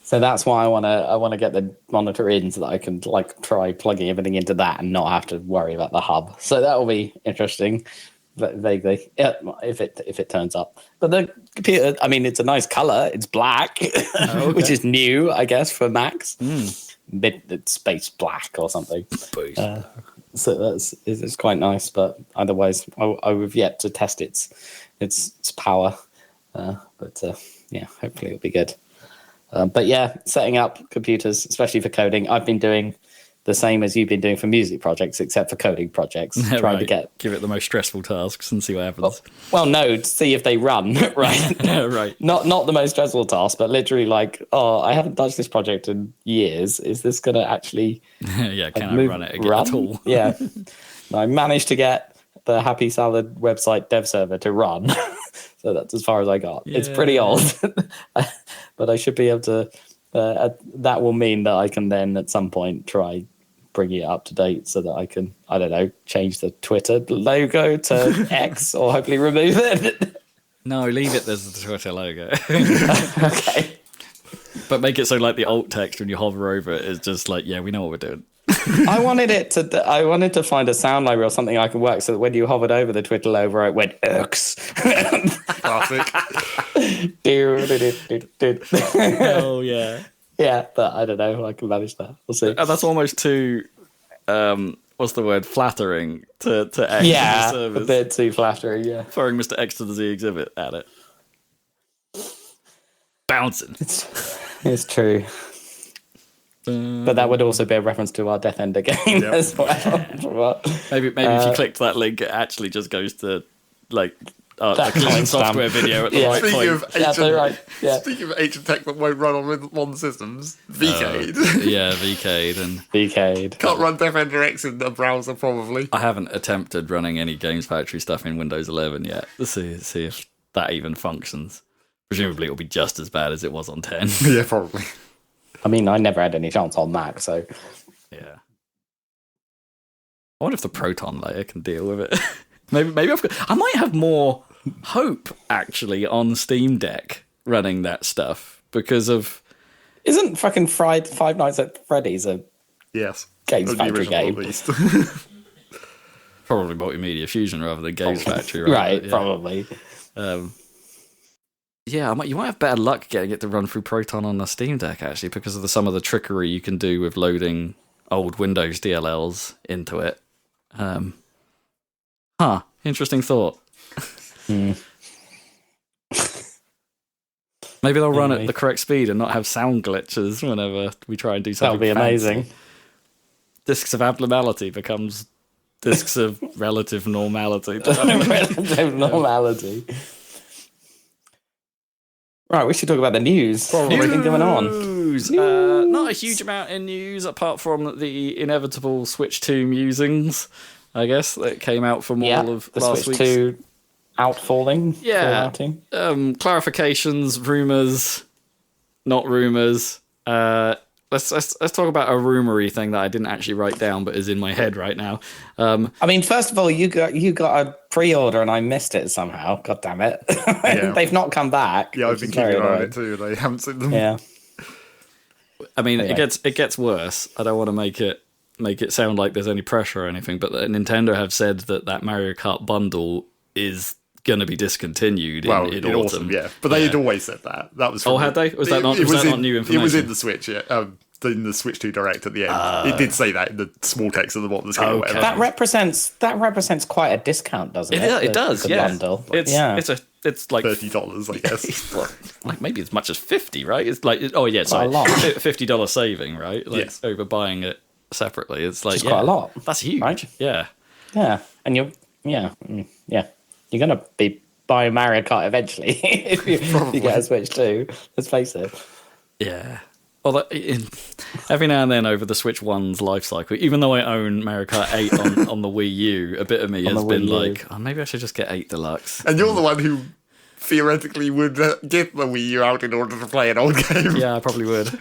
So that's why I want to get the monitor in, so that I can like try plugging everything into that and not have to worry about the hub. So that will be interesting. Vaguely, if it turns up. But the computer, I mean, it's a nice color. It's black, which is new, I guess, for Macs. It's space black or something. So it's quite nice. But otherwise, I have yet to test its power. But hopefully it'll be good. But yeah, setting up computers, especially for coding, I've been doing the same as you've been doing for music projects, except for coding projects. Trying to give it the most stressful tasks and see what happens. Well, no, to see if they run, right? Right. Not the most stressful task, but literally like, I haven't touched this project in years. Is this going to actually? Can I run it again at all? Yeah. I managed to get the Happy Salad website dev server to run, so that's as far as I got. Yeah. It's pretty old, but I should be able to. That will mean that I can then at some point try bringing it up to date, so that I can, I don't know, change the Twitter logo to X, or hopefully remove it. No, leave it as the Twitter logo. Okay. But make it so like the alt text when you hover over it is just like, yeah, we know what we're doing. I wanted to find a sound library or something I could work, so that when you hovered over the Twitter logo, it went X. Classic. Oh yeah. Yeah, but I don't know. I can manage that. We'll see. That's almost too, what's the word? Flattering to X. Yeah, a bit too flattering. Yeah. Throwing Mr. X to the Z exhibit at it. Bouncing. It's true. But that would also be a reference to our Death Ender game as well. Maybe if you clicked that link, it actually just goes to like a clean software video at the right point. Speaking of ancient tech that won't run on modern systems, Vcade. Vcade and Vcade. Can't run Death Ender X in the browser, probably. I haven't attempted running any Games Factory stuff in Windows 11 yet. Let's see if that even functions. Presumably it'll be just as bad as it was on 10. Yeah, probably. I mean, I never had any chance on Mac, so... Yeah. I wonder if the Proton layer can deal with it. maybe I might have more hope, actually, on Steam Deck running that stuff, because of... Isn't fucking Five Nights at Freddy's a Games Factory game? At least. Probably Multimedia Fusion rather than Games Factory. Right, probably. Yeah, you might have better luck getting it to run through Proton on the Steam Deck, actually, because of some of the trickery you can do with loading old Windows DLLs into it. Interesting thought. Maybe they'll run at the correct speed and not have sound glitches whenever we try and do something. That'll be amazing. Discs of abnormality becomes discs of relative normality. Relative normality. Right, we should talk about the news. What's been going on? News. Not a huge amount in news, apart from the inevitable Switch 2 musings, I guess, that came out from all of the last Switch week's. 2 outfalling. Yeah. Clarifications, rumours, not rumours. Let's talk about a rumory thing that I didn't actually write down, but is in my head right now. I mean, first of all, you got a pre-order and I missed it somehow. God damn it! They've not come back. Yeah, I've been keeping an eye on it too, and I haven't seen them. Yeah. I mean, it gets worse. I don't want to make it sound like there's any pressure or anything, but Nintendo have said that Mario Kart bundle is going to be discontinued in autumn. Yeah, but they had always said that. That was. Had they? Was that not new information? It was in the Switch. Yeah. In the Switch 2 Direct at the end, it did say that in the small text at the bottom of the screen. Okay. That represents quite a discount, doesn't it? It does. Yeah, bundle. It's it's like $30, I guess. well, like maybe as much as 50, right? It's like it's a lot. $50 saving, right? Like Yes. over buying it separately. It's like quite a lot. That's huge, right? Yeah. Yeah, and you're gonna be buying Mario Kart eventually if you get a Switch too. Let's face it. Yeah. Although every now and then over the Switch 1's life cycle, even though I own Mario Kart 8 on the Wii U, a bit of me has been like, oh, maybe I should just get 8 Deluxe. And you're the one who theoretically would get the Wii U out in order to play an old game. Yeah, I probably would.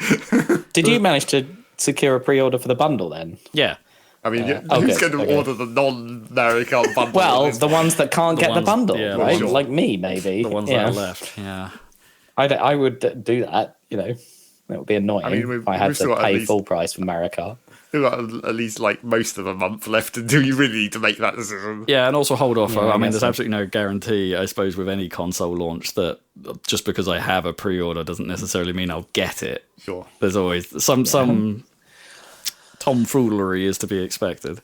Did you manage to secure a pre-order for the bundle then? Yeah. I mean, who's going to order the non-Mario Kart bundle? Well, the ones that can't get the bundle, right? sure. Like me, maybe. The ones that are left, yeah. I would do that, It would be annoying if I had to pay full price for Mario Kart. You've got at least like most of a month left until you really need to make that decision. Yeah, and also hold off. Yeah, I mean, there's so. absolutely no guarantee, I suppose, with any console launch that just because I have a pre-order doesn't necessarily mean I'll get it. Sure. There's always some tomfoolery is to be expected.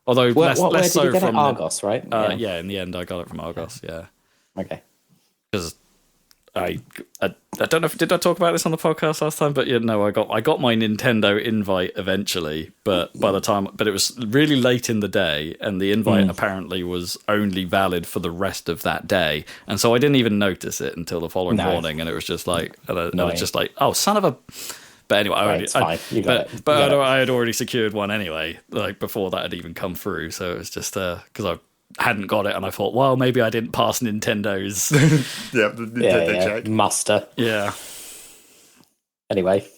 Although less where did so you get from it? Argos, right? Yeah, in the end I got it from Argos, yeah. Okay. Because I don't know if did I talk about this on the podcast last time, but I got my Nintendo invite eventually, but it was really late in the day, and the invite apparently was only valid for the rest of that day, and so I didn't even notice it until the following morning, and it was just like, I was just like, oh, son of a. But anyway, I had already secured one anyway, like before that had even come through, so it was just because I hadn't got it, and I thought, well, maybe I didn't pass Nintendo's the Nintendo check. Muster. Yeah. Anyway,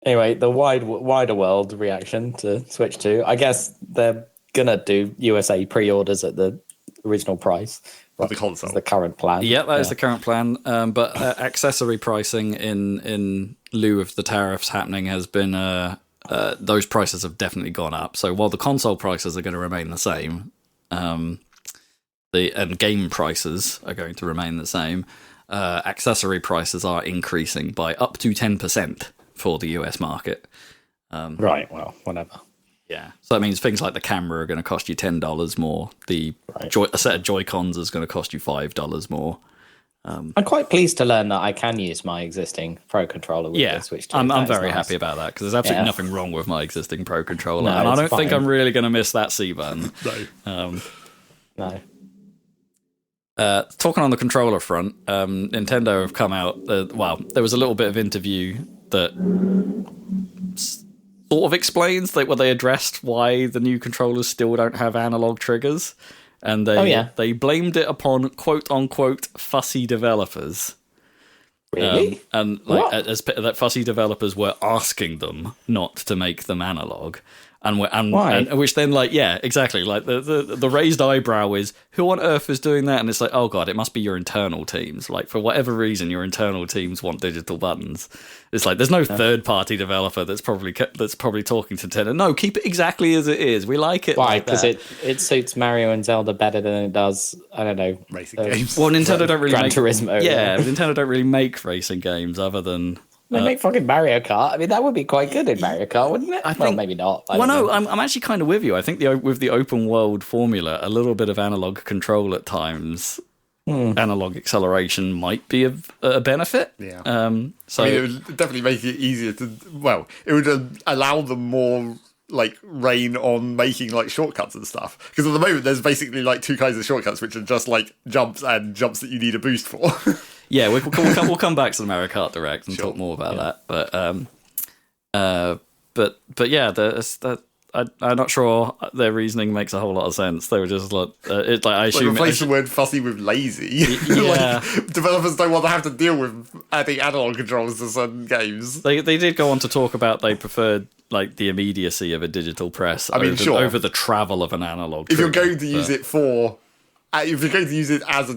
the wider world reaction to Switch 2. I guess they're gonna do USA pre-orders at the original price. The console. That's the current plan. Yeah, that is the current plan. But accessory pricing in lieu of the tariffs happening has been those prices have definitely gone up. So while the console prices are going to remain the same, and game prices are going to remain the same, accessory prices are increasing by up to 10% for the US market. Right. Well, whatever. Yeah. So that means things like the camera are going to cost you $10 more. A set of Joy-Cons is going to cost you $5 more. I'm quite pleased to learn that I can use my existing Pro controller with the Switch 2. I'm very happy about that, because there's absolutely nothing wrong with my existing Pro controller, and I don't think I'm really going to miss that C button. No. Talking on the controller front, Nintendo have come out. There was a little bit of interview that sort of explains where they addressed why the new controllers still don't have analog triggers, and they blamed it upon quote unquote fussy developers. Really? And that fussy developers were asking them not to make them analog. And which then, exactly. Like the raised eyebrow is, who on earth is doing that? And it's like, oh god, it must be your internal teams. Like, for whatever reason, your internal teams want digital buttons. It's like there's no third party developer that's probably talking to Nintendo. No, keep it exactly as it is. We like it. Why? Because it suits Mario and Zelda better than it does, I don't know, racing games. Well, Nintendo don't really Gran make Turismo. Yeah, Nintendo don't really make racing games other than. They make fucking Mario Kart. I mean, that would be quite good in Mario Kart, wouldn't it? Well, maybe not. I'm actually kind of with you. I think with the open world formula, a little bit of analog control at times, analog acceleration might be a benefit. Yeah. So it would definitely make it easier to. Well, it would allow them more reign on making shortcuts and stuff. Because at the moment, there's basically two kinds of shortcuts, which are just jumps and jumps that you need a boost for. Yeah, we'll come back to the Mario Kart Direct and talk more about that. But yeah, I'm not sure their reasoning makes a whole lot of sense. They were just I assume replace the word fussy with lazy. Yeah. Developers don't want to have to deal with adding analog controls to certain games. They did go on to talk about they preferred the immediacy of a digital press over the travel of an analog. If you're going to use it for. If you're going to use it as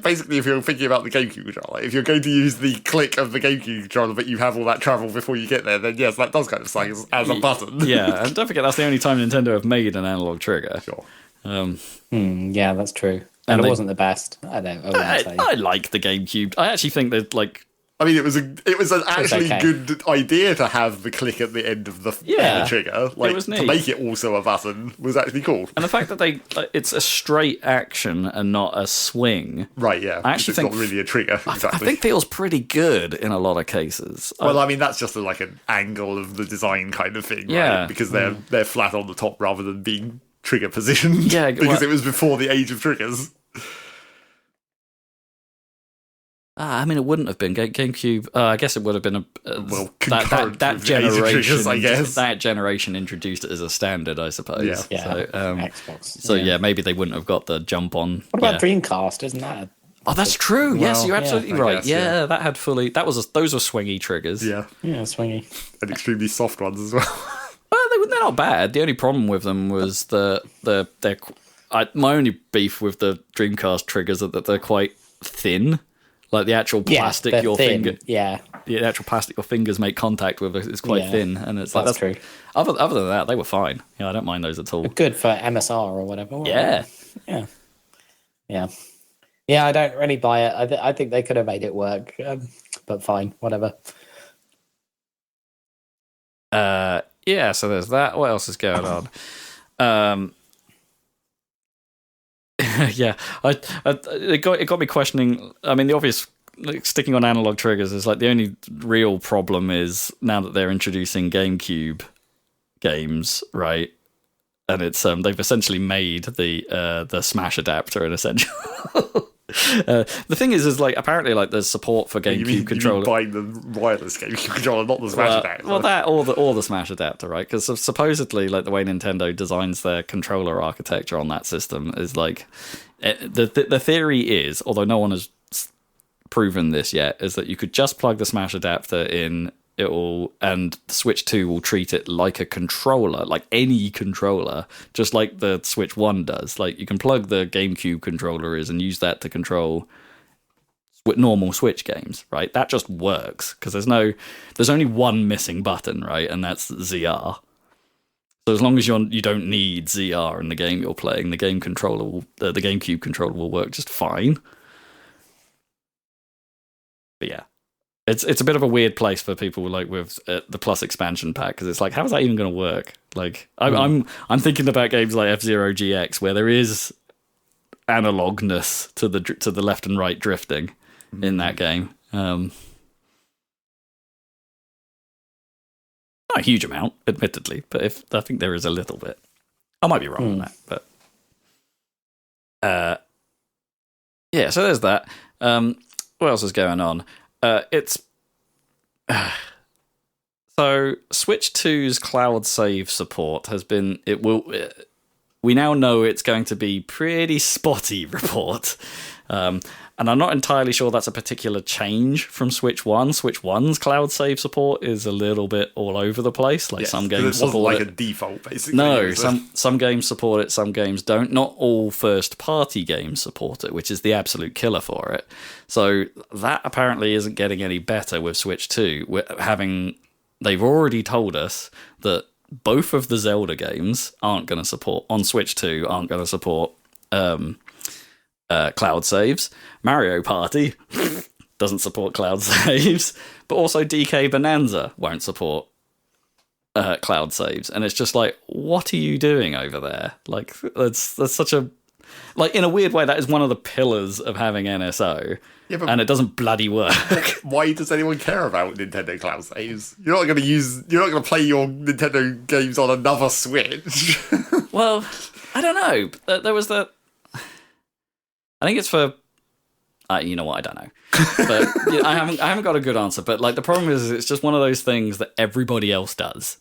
basically, if you're thinking about the GameCube controller, if you're going to use the click of the GameCube controller, but you have all that travel before you get there, then yes, that does kind of suck as a button. Yeah, and don't forget that's the only time Nintendo have made an analog trigger. Sure. Yeah, that's true. And it wasn't the best. I like the GameCube. I actually think that I mean, it was an actually okay. good idea to have the click at the end of the trigger. Like, it was neat. To make it also a button was actually cool. And the fact that it's a straight action and not a swing. Right, yeah. I actually think it's not really a trigger, exactly. I think feels pretty good in a lot of cases. Well, I mean, that's just like an angle of the design kind of thing, Yeah. right? Because they're flat on the top rather than being trigger positioned. Yeah, because it was before the age of triggers. I mean, it wouldn't have been GameCube. I guess it would have been that generation. Triggers, I guess that generation introduced it as a standard, I suppose. Yeah. Xbox. So maybe they wouldn't have got the jump on. What about Dreamcast? Isn't that? Oh, that's true. Well, yes, you're absolutely right. Guess, that had fully. Those were swingy triggers. Yeah, swingy, and extremely soft ones as well. Well, they're not bad. The only problem with them was my only beef with the Dreamcast triggers are that they're quite thin. Like the actual plastic the actual plastic your fingers make contact with is quite thin, and it's that's true. Other than that, they were fine. Yeah, I don't mind those at all. Good for MSR or whatever. Yeah. I don't really buy it. I think they could have made it work, but fine, whatever. Yeah. So there's that. What else is going on? Yeah, it got me questioning. I mean, the obvious sticking on analog triggers is like the only real problem is now that they're introducing GameCube games, right? And it's they've essentially made the Smash adapter an essential. The thing is like apparently like there's support for GameCube controller. You mean buying the wireless GameCube controller, not the Smash adapter. Well, that or the Smash adapter, right? Because supposedly, like the way Nintendo designs their controller architecture on that system is like the theory is, although no one has proven this yet, is that you could just plug the Smash adapter in. And the Switch 2 will treat it like a controller, like any controller, just like the Switch 1 does. Like you can plug the GameCube controller and use that to control normal Switch games, right? That just works because there's only one missing button, right? And that's ZR. So as long as you don't need ZR in the game you're playing, the GameCube controller will work just fine. But yeah. It's a bit of a weird place for people like with the Plus expansion pack because it's like, how is that even going to work? Like, I'm thinking about games like F-Zero GX where there is analogness to the left and right drifting in that game. Not a huge amount, admittedly, but I think there is a little bit. I might be wrong on that, but yeah. So there's that. What else is going on? So Switch 2's cloud save support has been we now know it's going to be pretty spotty report. And I'm not entirely sure that's a particular change from Switch 1. Switch 1's cloud save support is a little bit all over the place. Like some games support like a default, basically. No, some games support it, some games don't. Not all first-party games support it, which is the absolute killer for it. So that apparently isn't getting any better with Switch 2. They've already told us that both of the Zelda games on Switch 2 aren't going to support cloud saves. Mario Party doesn't support cloud saves, but also DK Bonanza won't support cloud saves. And it's just like, what are you doing over there? Like, that's such a... Like, in a weird way, that is one of the pillars of having NSO, and it doesn't bloody work. Why does anyone care about Nintendo cloud saves? You're not going to play your Nintendo games on another Switch. Well, I don't know. There was the... I think it's for... you know what? I don't know. But I haven't got a good answer. But like the problem is, it's just one of those things that everybody else does,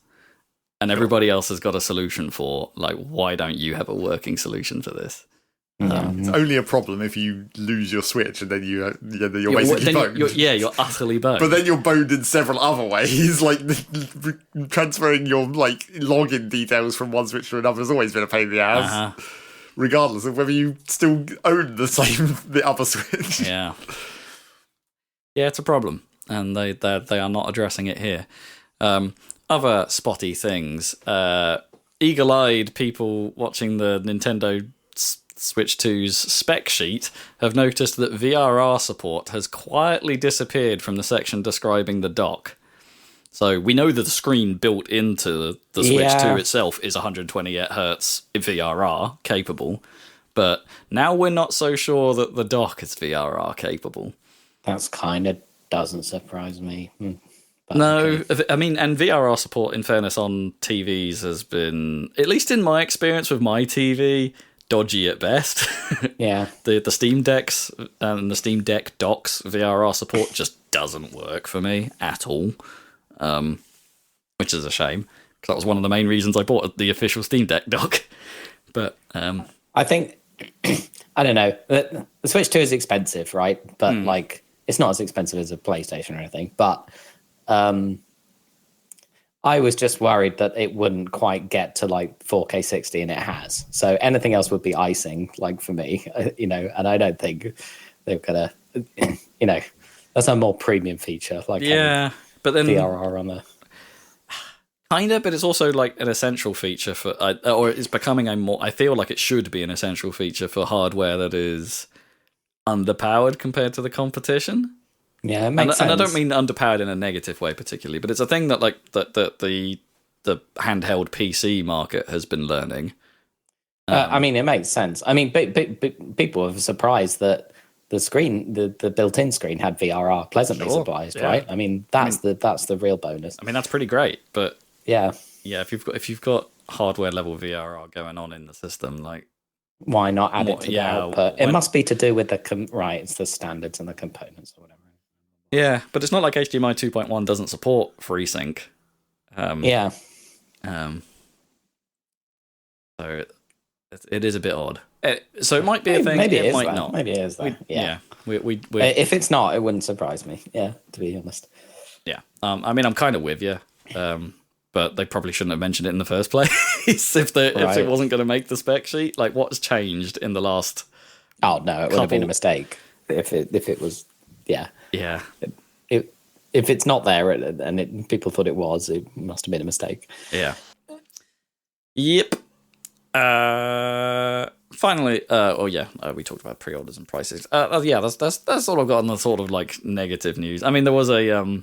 and everybody else has got a solution for. Like, why don't you have a working solution for this? It's only a problem if you lose your Switch and then you're basically boned. You're utterly boned. But then you're boned in several other ways. Like transferring your login details from one Switch to another has always been a pain in the ass. Regardless of whether you still own the other Switch. Yeah, it's a problem, and they are not addressing it here. Other spotty things, eagle-eyed people watching the Nintendo Switch 2's spec sheet have noticed that VRR support has quietly disappeared from the section describing the dock. So we know that the screen built into the Switch 2 itself is 128Hz VRR capable, but now we're not so sure that the dock is VRR capable. That's kind of doesn't surprise me. No, okay. I mean, and VRR support, in fairness, on TVs has been, at least in my experience with my TV, dodgy at best. Yeah. The Steam Decks and the Steam Deck docks VRR support just doesn't work for me at all, which is a shame, because that was one of the main reasons I bought the official Steam Deck dock. But I think, I don't know, the Switch 2 is expensive, right? But like, it's not as expensive as a PlayStation or anything, but I was just worried that it wouldn't quite get to like 4K 60, and it has. So anything else would be icing, like for me, and I don't think they're gonna, that's a more premium feature, like but then VRR on the kinda, but it's also like an essential feature for, or it's becoming I feel like it should be an essential feature for hardware that is underpowered compared to the competition. Yeah, it makes sense. And I don't mean underpowered in a negative way particularly, but it's a thing that like that the handheld PC market has been learning. I mean, it makes sense. I mean, people were surprised that the screen, the built-in screen, had VRR. Pleasantly surprised, right? I mean, that's the real bonus. I mean, that's pretty great, but yeah, if you've got hardware level VRR going on in the system, like, why not add it to the output? It must be to do with it's the standards and the components or whatever. Yeah, but it's not like HDMI 2.1 doesn't support FreeSync. So it is a bit odd. So it might be a thing. Maybe it might that. not. Maybe it is that. We if it's not, it wouldn't surprise me. Yeah, to be honest. Yeah. I mean, I'm kind of with you. But they probably shouldn't have mentioned it in the first place if it wasn't going to make the spec sheet. Like, what's changed in the last? Oh no, it would have been a mistake if it was. Yeah. Yeah. If it's not there and people thought it was, it must have been a mistake. Yeah. Yep. Finally, we talked about pre-orders and prices. That's all I've got on the sort of like negative news. I mean, there was a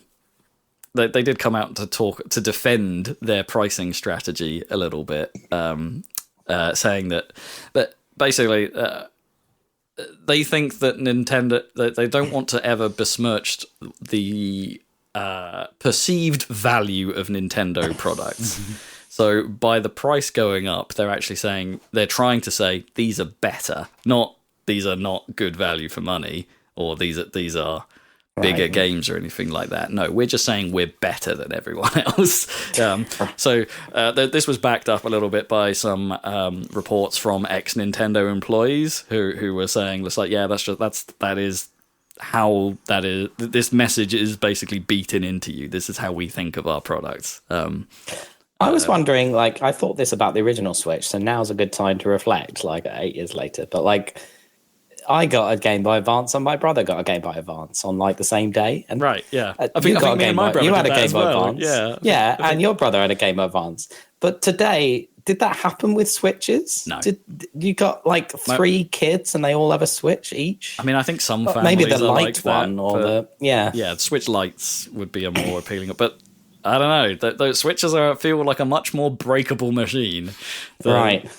they did come out to defend their pricing strategy a little bit, saying that basically. They think that Nintendo, that they don't want to ever besmirch the perceived value of Nintendo products. So by the price going up, they're trying to say these are better, not these are not good value for money, or these are bigger games or anything like that. No, we're just saying we're better than everyone else. So this was backed up a little bit by some reports from ex-Nintendo employees who were saying, "It's like, yeah, that is how that is. This message is basically beaten into you. This is how we think of our products." I was wondering, like, I thought this about the original Switch, so now's a good time to reflect, like 8 years later. But like, I got a Game Boy Advance and my brother got a Game Boy Advance on like the same day. And right, yeah. I think me and my brother you had a Game Boy Advance. Yeah, and your brother had a Game Boy Advance. But today, did that happen with Switches? No. You got like 3 kids and they all have a Switch each? I mean, I think some families maybe the light like one that, or the the Switch Lights would be a more appealing. But I don't know. Those Switches feel like a much more breakable machine. Right,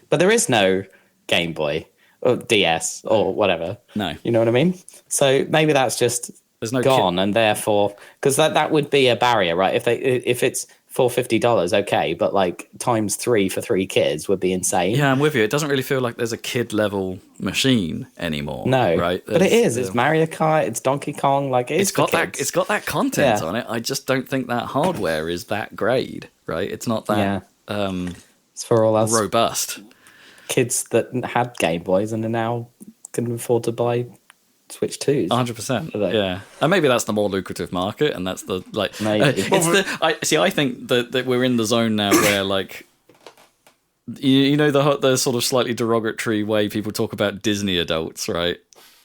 but there is no Game Boy. Or DS or whatever. No. You know what I mean? So maybe that's just gone, and therefore, because that would be a barrier, right? If it's $450, okay, but like times 3 for 3 kids would be insane. Yeah, I'm with you. It doesn't really feel like there's a kid level machine anymore. No, right? But it is. It's Mario Kart. It's Donkey Kong. Like it's got that content on it. I just don't think that hardware is that great. Right? It's not that. It's for all us robust kids that had Game Boys and are now can afford to buy Switch 2s. 100%. Yeah. And maybe that's the more lucrative market, and that's the like. Maybe. I think that we're in the zone now where like. You know the sort of slightly derogatory way people talk about Disney adults, right?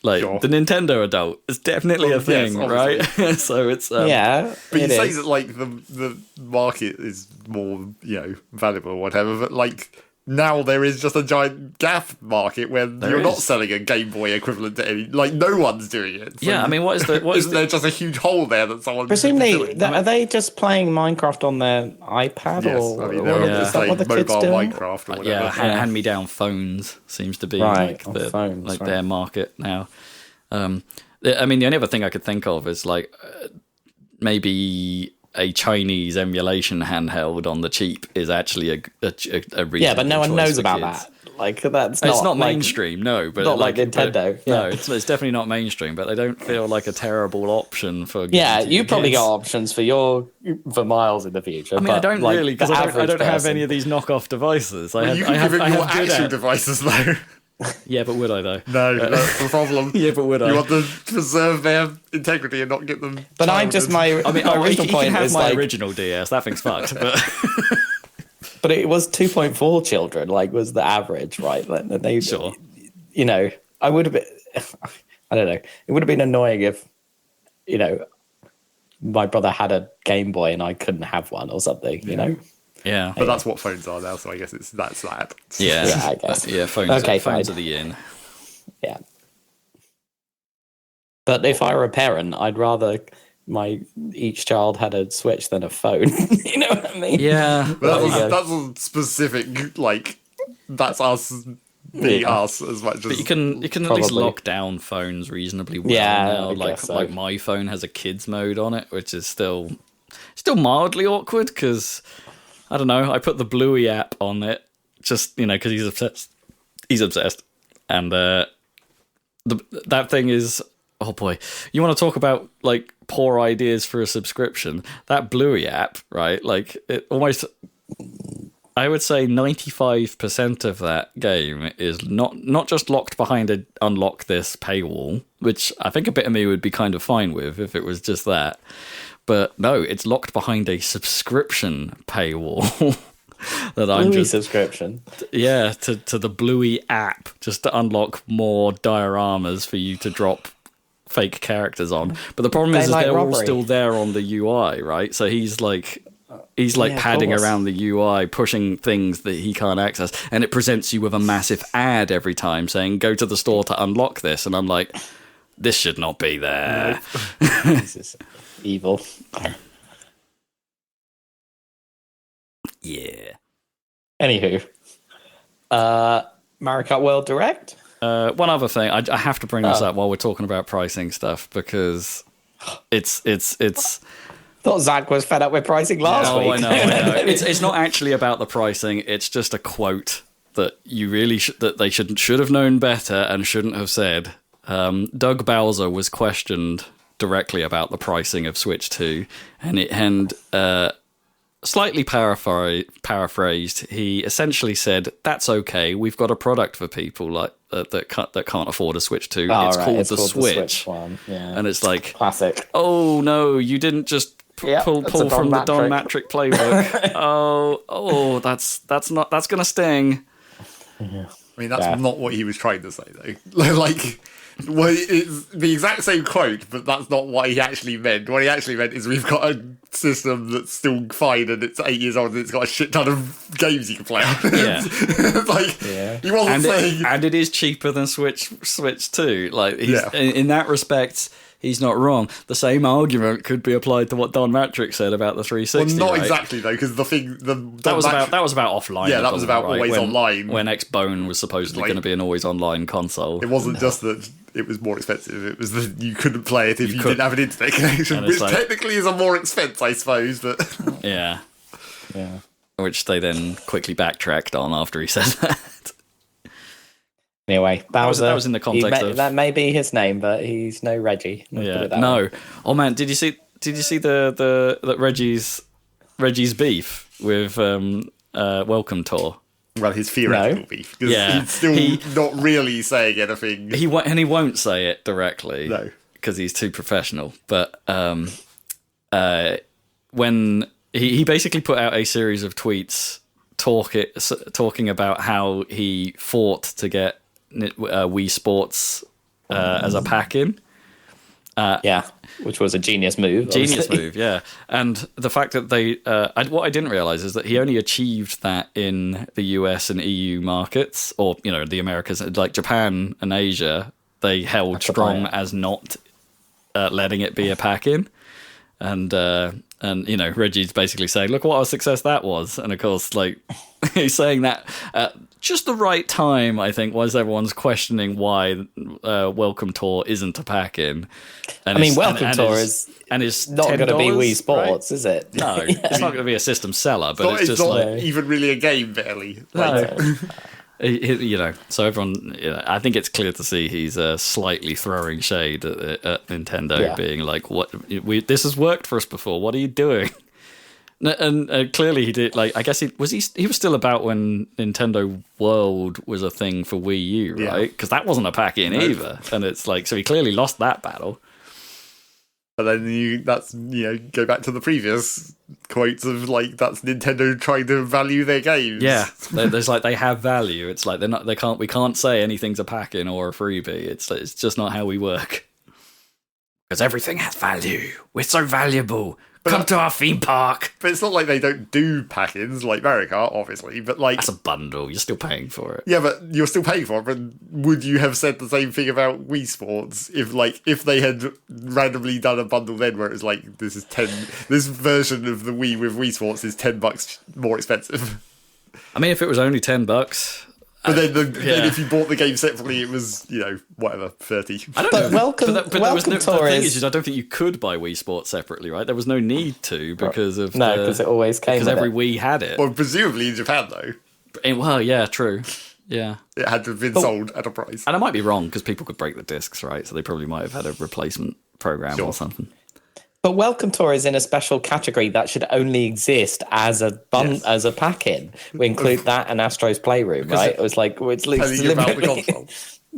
Like the Nintendo adult is definitely a thing, right? So it's but you say that like the market is more valuable or whatever, but like now there is just a giant gap market where you're not selling a Game Boy equivalent to any. Like, no one's doing it. So I mean, isn't there just a huge hole there that someone? Presumably, are they just playing Minecraft on their iPad? Yes, or, I mean, is that what the kids mobile do? Minecraft or whatever. Yeah, hand-me-down phones seems to be their market now. I mean, the only other thing I could think of is like maybe a Chinese emulation handheld on the cheap is actually a reasonable but no one knows about kids. that. Like that's it's not mainstream, no. But not like Nintendo. No, it's definitely not mainstream. But they don't feel like a terrible option for. You probably got options for Miles in the future. I mean, I don't really, because I don't have any of these knockoff devices. You can give him your actual devices though. Yeah, but would I though? No, that's the problem. Yeah, but would I? You want to preserve their integrity and not get them. But my original point can have is my original DS. That thing's fucked. But but it was 2.4 children. Like, was the average, right? Like, they sure. You know, I would have been. I don't know. It would have been annoying if, you know, my brother had a Game Boy and I couldn't have one or something. You know. Yeah, but that's what phones are now, so I guess that's that. Yeah, I guess. Yeah, phones are the in. Yeah. But if I were a parent, I'd rather each child had a Switch than a phone. You know what I mean? Yeah. But that's a specific, like, that's us being us as much as. But you can at least lock down phones reasonably well now. Like my phone has a kids mode on it, which is still mildly awkward because. I don't know. I put the Bluey app on it, just because he's obsessed. He's obsessed, and that thing is. Oh boy, you want to talk about like poor ideas for a subscription? That Bluey app, right? Like it almost. I would say 95% of that game is not just locked behind a unlock this paywall, which I think a bit of me would be kind of fine with if it was just that. But no, it's locked behind a subscription paywall. Bluey subscription. Yeah, to the Bluey app, just to unlock more dioramas for you to drop fake characters on. But the problem is they're all still there on the UI, right? So he's padding around the UI, pushing things that he can't access, and it presents you with a massive ad every time saying, go to the store to unlock this. And I'm like, this should not be there. This is evil. Yeah. Anywho, Mario Kart World Direct? One other thing, I have to bring this up while we're talking about pricing stuff, because it's thought Zach was fed up with pricing last week. I know. It's not actually about the pricing. It's just a quote that you really should have known better and shouldn't have said. Doug Bowser was questioned directly about the pricing of Switch 2, and slightly paraphrased, he essentially said, "That's okay. We've got a product for people like that can't afford a Switch 2. It's called the Switch one. Yeah. And it's like classic. Oh no, you didn't just pull from the Don Matrick playbook. oh, that's gonna sting." Yeah. I mean, that's not what he was trying to say, though. Well, it's the exact same quote, but that's not what he actually meant. What he actually meant is we've got a system that's still fine and it's 8 years old and it's got a shit ton of games you can play on. Yeah. He wasn't saying... And it is cheaper than Switch 2. Like, in that respect, he's not wrong. The same argument could be applied to what Don Matrick said about the 360. Well, not exactly, though, because the thing... That was about offline. Yeah, that was about always online. When Xbone was supposedly going to be an always online console. It wasn't just that it was more expensive, it was that you couldn't play it if you didn't have an internet connection, which technically is a more expense, I suppose, but... Yeah. Which they then quickly backtracked on after he said that. Anyway, that was in the context of... That may be his name, but he's no Reggie. No. Oh man, did you see the Reggie's beef with Welcome Tour? Well, his theoretical beef, because he's still not really saying anything. He won't say it directly, no, because he's too professional. But when he basically put out a series of tweets talking about how he fought to get Wii Sports as a pack in, Which was a genius move. Genius move, yeah. And the fact that they... what I didn't realise is that he only achieved that in the US and EU markets, or, the Americas, like Japan and Asia, they held strong as not letting it be a pack-in. And Reggie's basically saying, look what a success that was. And of course, like, he's saying that at just the right time, I think, was everyone's questioning why Welcome Tour isn't a pack-in. And Welcome Tour is not going to be Wii Sports, right? Is it? No, it's not going to be a system seller, but it's just not like... even really a game, barely. So everyone, I think it's clear to see he's slightly throwing shade at Nintendo, being like, "What? This has worked for us before. What are you doing?" And clearly he did. Like, I guess he was still about when Nintendo World was a thing for Wii U, right? Because that wasn't a pack-in either, and it's like, so he clearly lost that battle. But then go back to the previous quotes of like, that's Nintendo trying to value their games. Yeah, there's like, they have value. It's like we can't say anything's a pack-in or a freebie. It's just not how we work. Because everything has value. We're so valuable. Come to our theme park. But it's not like they don't do pack-ins like Mario Kart, obviously. But like, that's a bundle. You're still paying for it. Yeah, but you're still paying for it. But would you have said the same thing about Wii Sports if they had randomly done a bundle then where it was like, this version of the Wii with Wii Sports is $10 more expensive? I mean, if it was only $10. But then if you bought the game separately, it was, whatever, 30. I don't know. Welcome the thing is, I don't think you could buy Wii Sports separately, right? There was no need to because of... No, because it always came because every Wii had it. Well, presumably in Japan, though. Well, yeah, true. Yeah. It had to have been sold at a price. And I might be wrong, because people could break the discs, right? So they probably might have had a replacement program or something. But Welcome Tour is in a special category that should only exist as a as a pack-in. We include that and Astro's Playroom, right? It was like, it's telling you about the console.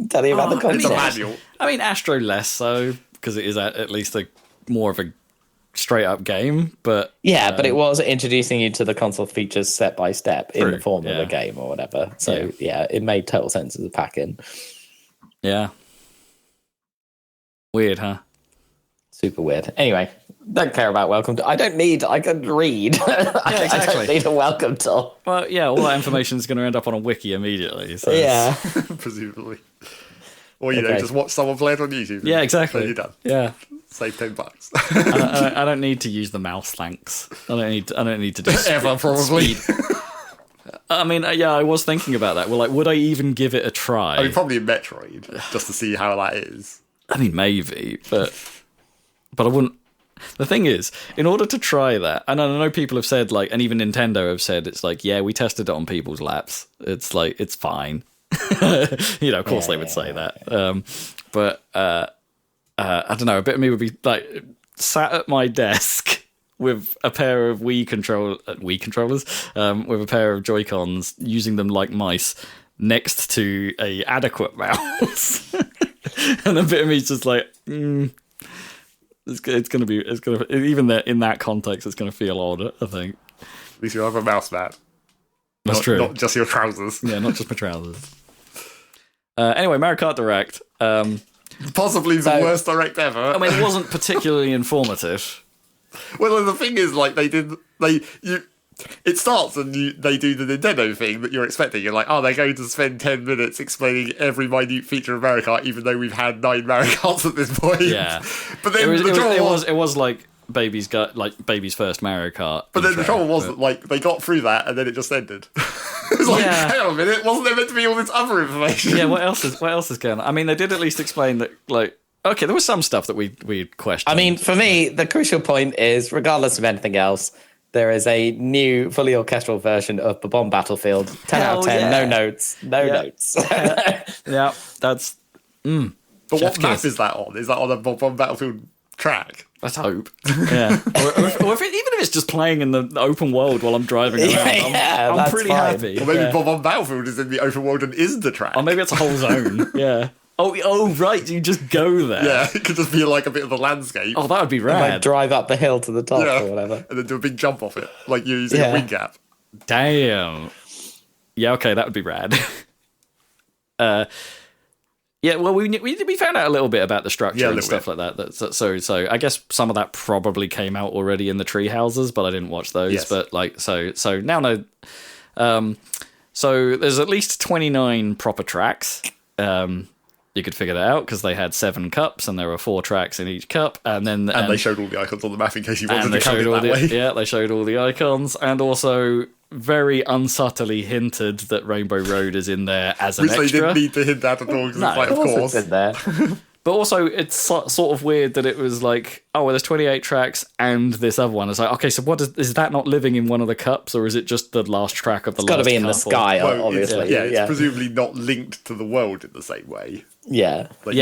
Telling you about the console. It's a manual. I mean, Astro less so, because it is at least more of a straight-up game. But but it was introducing you to the console features step by step in the form of a game or whatever. So it made total sense as a pack-in. Yeah. Weird, huh? Super weird. Anyway, don't care about Welcome Tour. I can read. I don't need a Welcome Tour. Well, yeah, all that information is going to end up on a wiki immediately. So yeah. Presumably. Or, just watch someone play it on YouTube. Yeah, exactly. Then you're done. Yeah. Save $10. I don't need to use the mouse, thanks. I don't need to do ever, probably. I mean, I was thinking about that. Well, like, would I even give it a try? I mean, probably in Metroid, just to see how that is. I mean, maybe, but I wouldn't. The thing is, in order to try that, and I know people have said, like, and even Nintendo have said, it's like, yeah, we tested it on people's laps. It's like, it's fine. Of course they would say that. But I don't know, a bit of me would be, like, sat at my desk with a pair of Wii controllers, with a pair of Joy-Cons, using them like mice, next to a adequate mouse. And a bit of me's just like, It's gonna even in that context, it's gonna feel odd, I think. At least you'll have a mouse mat. That's true. Not just your trousers. Yeah, not just my trousers. Anyway, Mario Kart Direct. Possibly the worst Direct ever. I mean, it wasn't particularly informative. Well, the thing is, like, it starts and they do the Nintendo thing that you're expecting. You're like, they're going to spend 10 minutes explaining every minute feature of Mario Kart, even though we've had 9 Mario Karts at this point. Yeah, but then it was like baby's first Mario Kart. But then the trouble was that, like, they got through that and then it just ended. It's like, hang on a minute, wasn't there meant to be all this other information? Yeah, what else is going on? I mean, they did at least explain that, like, okay, there was some stuff that we questioned. I mean, for me, the crucial point is, regardless of anything else, there is a new fully orchestral version of the Bomb Battlefield. 10 out of 10, no notes. Notes. Yeah, that's... But what map is that on? Is that on a Bomb Battlefield track? Let's hope. Yeah. or even if it's just playing in the open world while I'm driving around, I'm pretty happy. Or maybe Bomb Battlefield is in the open world and is the track. Or maybe it's a whole zone. Yeah. Oh, right, you just go there. Yeah, it could just be like a bit of a landscape. Oh, that would be rad. And, like, drive up the hill to the top or whatever. And then do a big jump off it, like you're using a wing gap. Damn. Yeah, okay, that would be rad. Yeah, well, we found out a little bit about the structure and stuff like that. So I guess some of that probably came out already in the tree houses, but I didn't watch those. Yes. But like, so now no. So there's at least 29 proper tracks. You could figure that out because they had 7 cups and there were 4 tracks in each cup, and they showed all the icons on the map in case you wanted to count it that way. Yeah, they showed all the icons, and also very unsubtly hinted that Rainbow Road is in there as an extra. Which they didn't need to hint that at all, because it's like, of course. It's in there. But also, it's sort of weird that it was like, oh, well, there's 28 tracks and this other one. It's like, okay, so is that not living in one of the cups, or is it just the last track of the last cup? It's got to be in the sky, obviously. It's presumably not linked to the world in the same way. Yeah. But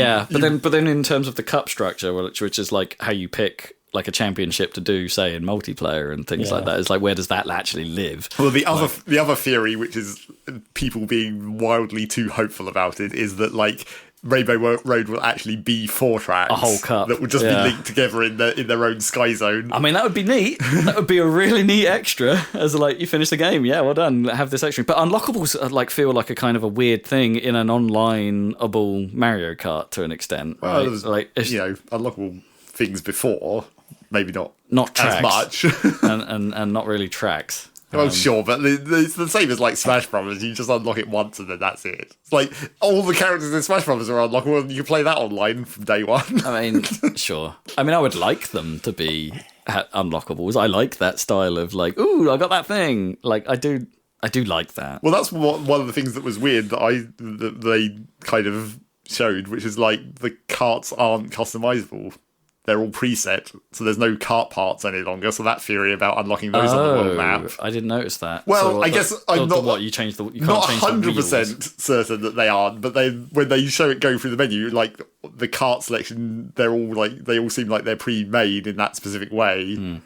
then in terms of the cup structure, which is like how you pick like a championship to do, say, in multiplayer and things like that, it's like, where does that actually live? Well, the other theory, which is people being wildly too hopeful about it, is that like Rainbow Road will actually be 4 tracks, a whole cup that will just be linked together in their own sky zone. I mean, that would be neat. That would be a really neat extra. As like, you finish the game, yeah, well done. Have this extra. But unlockables like feel like a kind of a weird thing in an online-able Mario Kart to an extent. Right? Well, there's like unlockable things before, maybe not tracks, as much, and not really tracks. Well, sure, but it's the same as like Smash Brothers. You just unlock it once and then that's it. It's like all the characters in Smash Brothers are unlockable, and you can play that online from day one. I mean, sure. I mean, I would like them to be unlockables. I like that style of like, ooh, I got that thing. Like, I do like that. Well, that's one of the things that was weird that they kind of showed, which is like the carts aren't customizable. They're all preset, so there's no cart parts any longer. So that theory about unlocking those on the world map, I didn't notice that. Well, I guess I'm not. What you change the? You not can't 100% certain that they aren't, but when they show it go through the menu, like the cart selection, they all seem like they're pre-made in that specific way.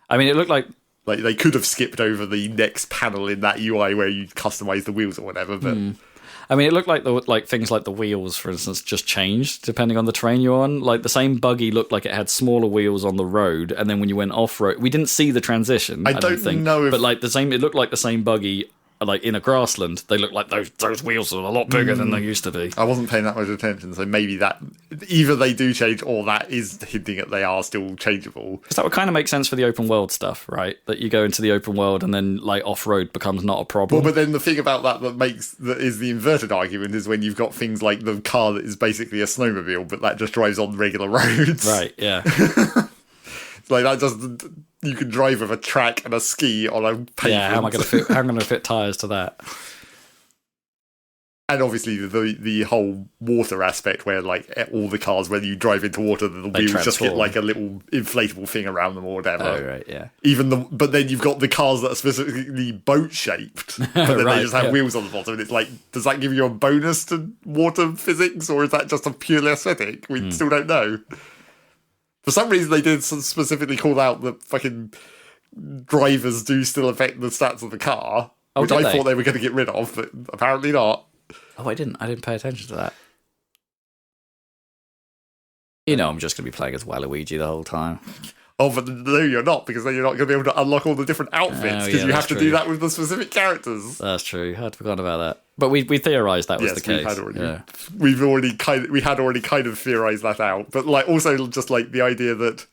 I mean, it looked like they could have skipped over the next panel in that UI where you customize the wheels or whatever, but. I mean, it looked like things like the wheels, for instance, just changed depending on the terrain you're on. Like the same buggy looked like it had smaller wheels on the road, and then when you went off road, we didn't see the transition. I don't think, but like it looked like the same buggy. Like in a grassland, they look like those wheels are a lot bigger than they used to be. I wasn't paying that much attention, so maybe that either they do change or that is hinting at they are still changeable. Because that would kind of make sense for the open world stuff, right? That you go into the open world and then like off road becomes not a problem. Well, but then the thing about that is the inverted argument is when you've got things like the car that is basically a snowmobile, but that just drives on regular roads. Right? Yeah. Like that just. You can drive with a track and a ski on a pavement. Yeah, how am I going to fit tyres to that? And obviously the whole water aspect where like all the cars, when you drive into water, the wheels just get like a little inflatable thing around them or whatever. Oh, right, yeah. But then you've got the cars that are specifically boat shaped, but then they just have wheels on the bottom. And it's like, does that give you a bonus to water physics, or is that just a purely aesthetic? We still don't know. For some reason, they did specifically call out that fucking drivers do still affect the stats of the car, which I thought they were going to get rid of, but apparently not. Oh, I didn't pay attention to that. You know, I'm just going to be playing as Waluigi the whole time. Oh, but no, you're not, because then you're not going to be able to unlock all the different outfits, because you have to do that with the specific characters. That's true. I'd forgotten about that. But we theorised that was the case. We had already kind of theorised that out. But like also just like the idea that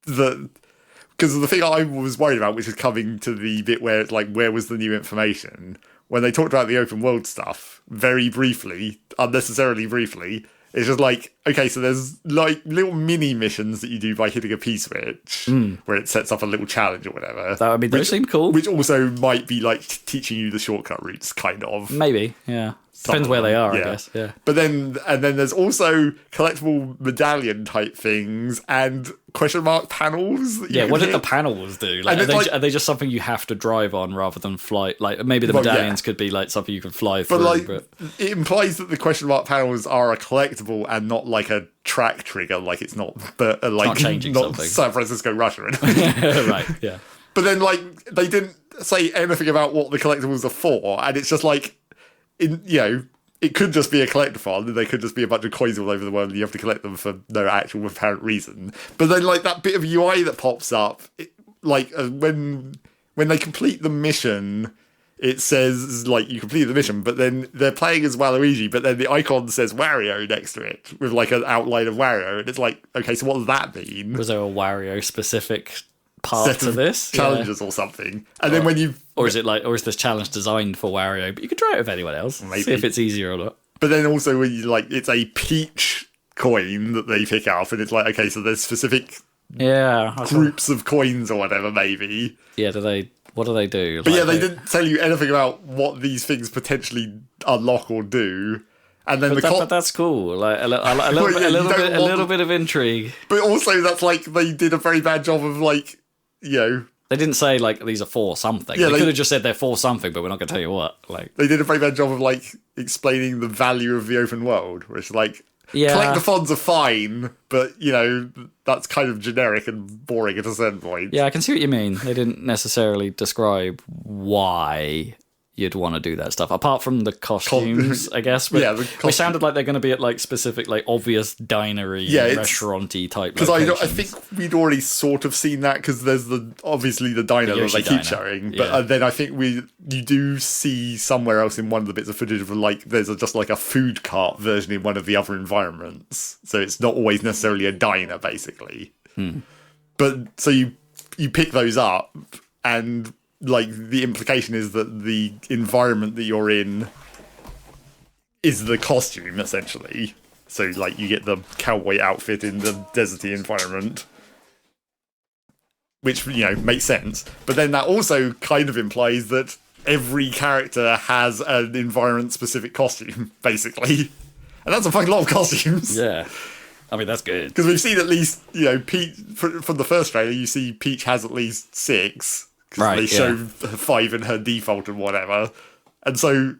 because the thing I was worried about, which is coming to the bit where it's like, where was the new information? When they talked about the open world stuff, very briefly, unnecessarily briefly, it's just like, okay, so there's like little mini missions that you do by hitting a P-switch, where it sets up a little challenge or whatever. Those seem cool. Which also might be like teaching you the shortcut routes, kind of. Maybe, yeah. Depends where they are, I guess. Yeah. But then there's also collectible medallion type things and question mark panels. Yeah, what did the panels do? Like, are they just something you have to drive on rather than fly? Like maybe the medallions could be like something you can fly through. But it implies that the question mark panels are a collectible and not like a track trigger. Like it's not, but like not changing not something. San Francisco Russia. Right. Yeah. But then like they didn't say anything about what the collectibles are for, and it's just like. It could just be a collectathon, and they could just be a bunch of coins all over the world, and you have to collect them for no actual apparent reason. But then, like, that bit of UI that pops up, when they complete the mission, it says like you completed the mission, but then they're playing as Waluigi, but then the icon says Wario next to it with like an outline of Wario, and it's like, okay, so what does that mean? Was there a Wario specific part to this challenges or something? And then when you, or is this challenge designed for Wario? But you could try it with anyone else. Maybe. See if it's easier or not. But then also when you like, it's a Peach coin that they pick up, and it's like, okay, so there's specific groups of coins or whatever, maybe. Yeah, what do they do? But they didn't tell you anything about what these things potentially unlock or do. And then but that's cool. Like a little bit of intrigue. But also that's like they did a very bad job of like, they didn't say like these are for something. They could have just said they're for something, but we're not going to tell you what. Like they did a very bad job of like explaining the value of the open world, which like collectathons are fine, but that's kind of generic and boring at a certain point. Yeah, I can see what you mean. They didn't necessarily describe why you'd want to do that stuff, apart from the costumes, I guess. But we sounded like they're going to be at like specific, like obvious dinery, restaurant-y type. Because I think we'd already sort of seen that because there's obviously the diner that they keep showing, but then I think you do see somewhere else in one of the bits of footage of like there's just like a food cart version in one of the other environments, so it's not always necessarily a diner, basically. But so you pick those up and. Like, the implication is that the environment that you're in is the costume, essentially. So, like, you get the cowboy outfit in the deserty environment. Which, makes sense. But then that also kind of implies that every character has an environment-specific costume, basically. And that's a fucking lot of costumes. Yeah. I mean, that's good. Because we've seen at least, Peach, from the first trailer, you see Peach has at least 6. Because they show 5 in her default and whatever. And so,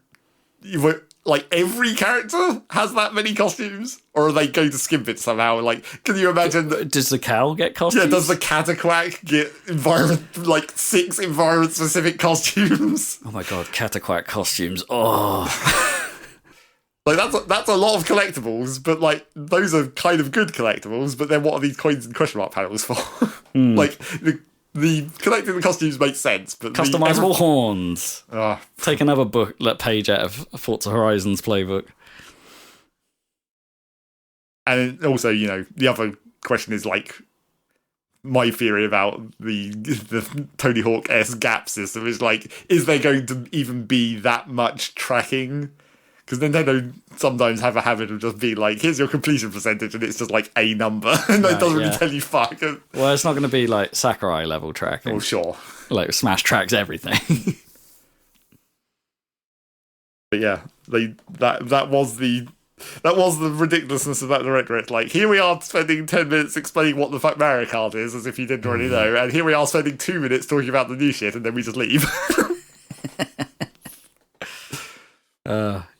like, every character has that many costumes? Or are they going to skimp it somehow? Like, can you imagine... Does the cow get costumes? Yeah, does the Cataquack get 6 environment-specific costumes? Oh my god, Cataquack costumes. Oh... Like, that's a lot of collectibles, but, like, those are kind of good collectibles, but then what are these coins and question mark panels for? Like, the collecting the costumes makes sense, but customizable horns. Take another page out of Forza Horizon's playbook. And also, the other question is like my theory about the Tony Hawk-esque gap system is like, is there going to even be that much tracking? Because Nintendo sometimes have a habit of just being like, here's your completion percentage, and it's just like a number, and it doesn't really tell you fuck. Well, it's not going to be like Sakurai level tracking. Oh, sure. Like Smash tracks everything. But yeah, that was the ridiculousness of that Direct. Like, here we are spending 10 minutes explaining what the fuck Mario Kart is, as if you didn't already know, and here we are spending 2 minutes talking about the new shit, and then we just leave.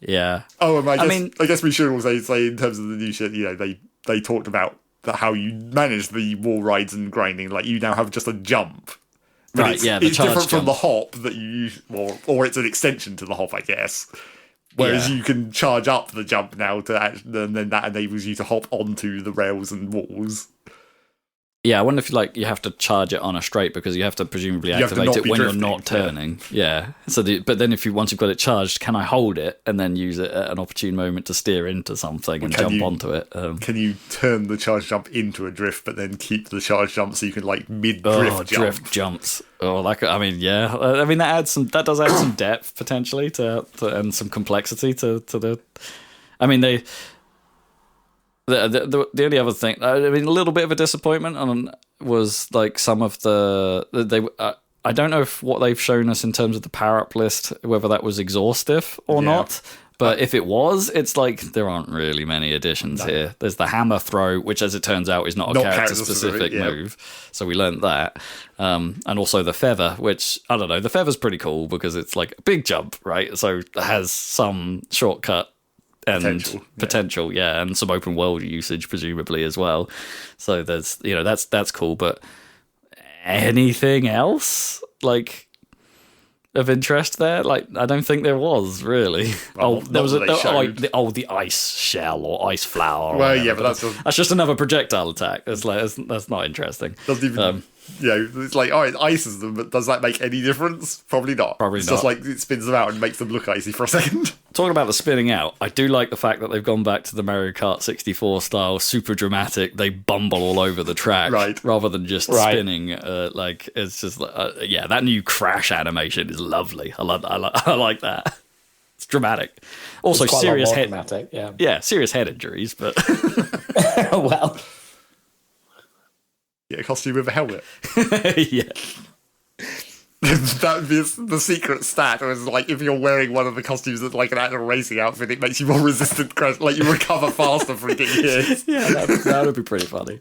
Yeah. Oh, and I guess we should also say in terms of the new shit, they talked about how you manage the wall rides and grinding. Like, you now have just a jump. But it's different from the hop that you use, or it's an extension to the hop, I guess. Whereas you can charge up the jump now and then that enables you to hop onto the rails and walls. Yeah, I wonder if you have to charge it on a straight because you have to presumably activate it when you're not turning. Yeah. So, but then once you've got it charged, can I hold it and then use it at an opportune moment to steer into something and jump onto it? Can you turn the charge jump into a drift, but then keep the charge jump so you can like mid-drift jump? Drift jumps. That does add some depth potentially to and some complexity to the. I mean they. The only other thing, a little bit of a disappointment was like some of I don't know if what they've shown us in terms of the power up list, whether that was exhaustive or not. But if it was, it's like there aren't really many additions here. There's the hammer throw, which, as it turns out, is not a character-specific move. So we learnt that. And also the feather, which, I don't know, the feather's pretty cool because it's like a big jump, right? So it has some shortcut and potential, and some open world usage presumably as well. So there's that's cool, but anything else like of interest there? Like, I don't think there was really. There was the ice shell or ice flower. Well, yeah, but that's just another projectile attack. That's not interesting. Doesn't even it's like, oh, it ices them, but does that make any difference? Probably not. Probably it's not. just like it spins them out and makes them look icy for a second. Talking about the spinning out, I do like the fact that they've gone back to the Mario Kart 64 style, super dramatic. They bumble all over the track, right, rather than just spinning. Like it's just, that new crash animation is lovely. I like that. It's dramatic. Also, it's serious head, dramatic, serious head injuries, but well. Yeah, a costume with a helmet. Yeah. That would be the secret stat. It was like, if you're wearing one of the costumes that's like an actual racing outfit, it makes you more resistant. Like, you recover faster from getting hit. Yeah, that would be pretty funny.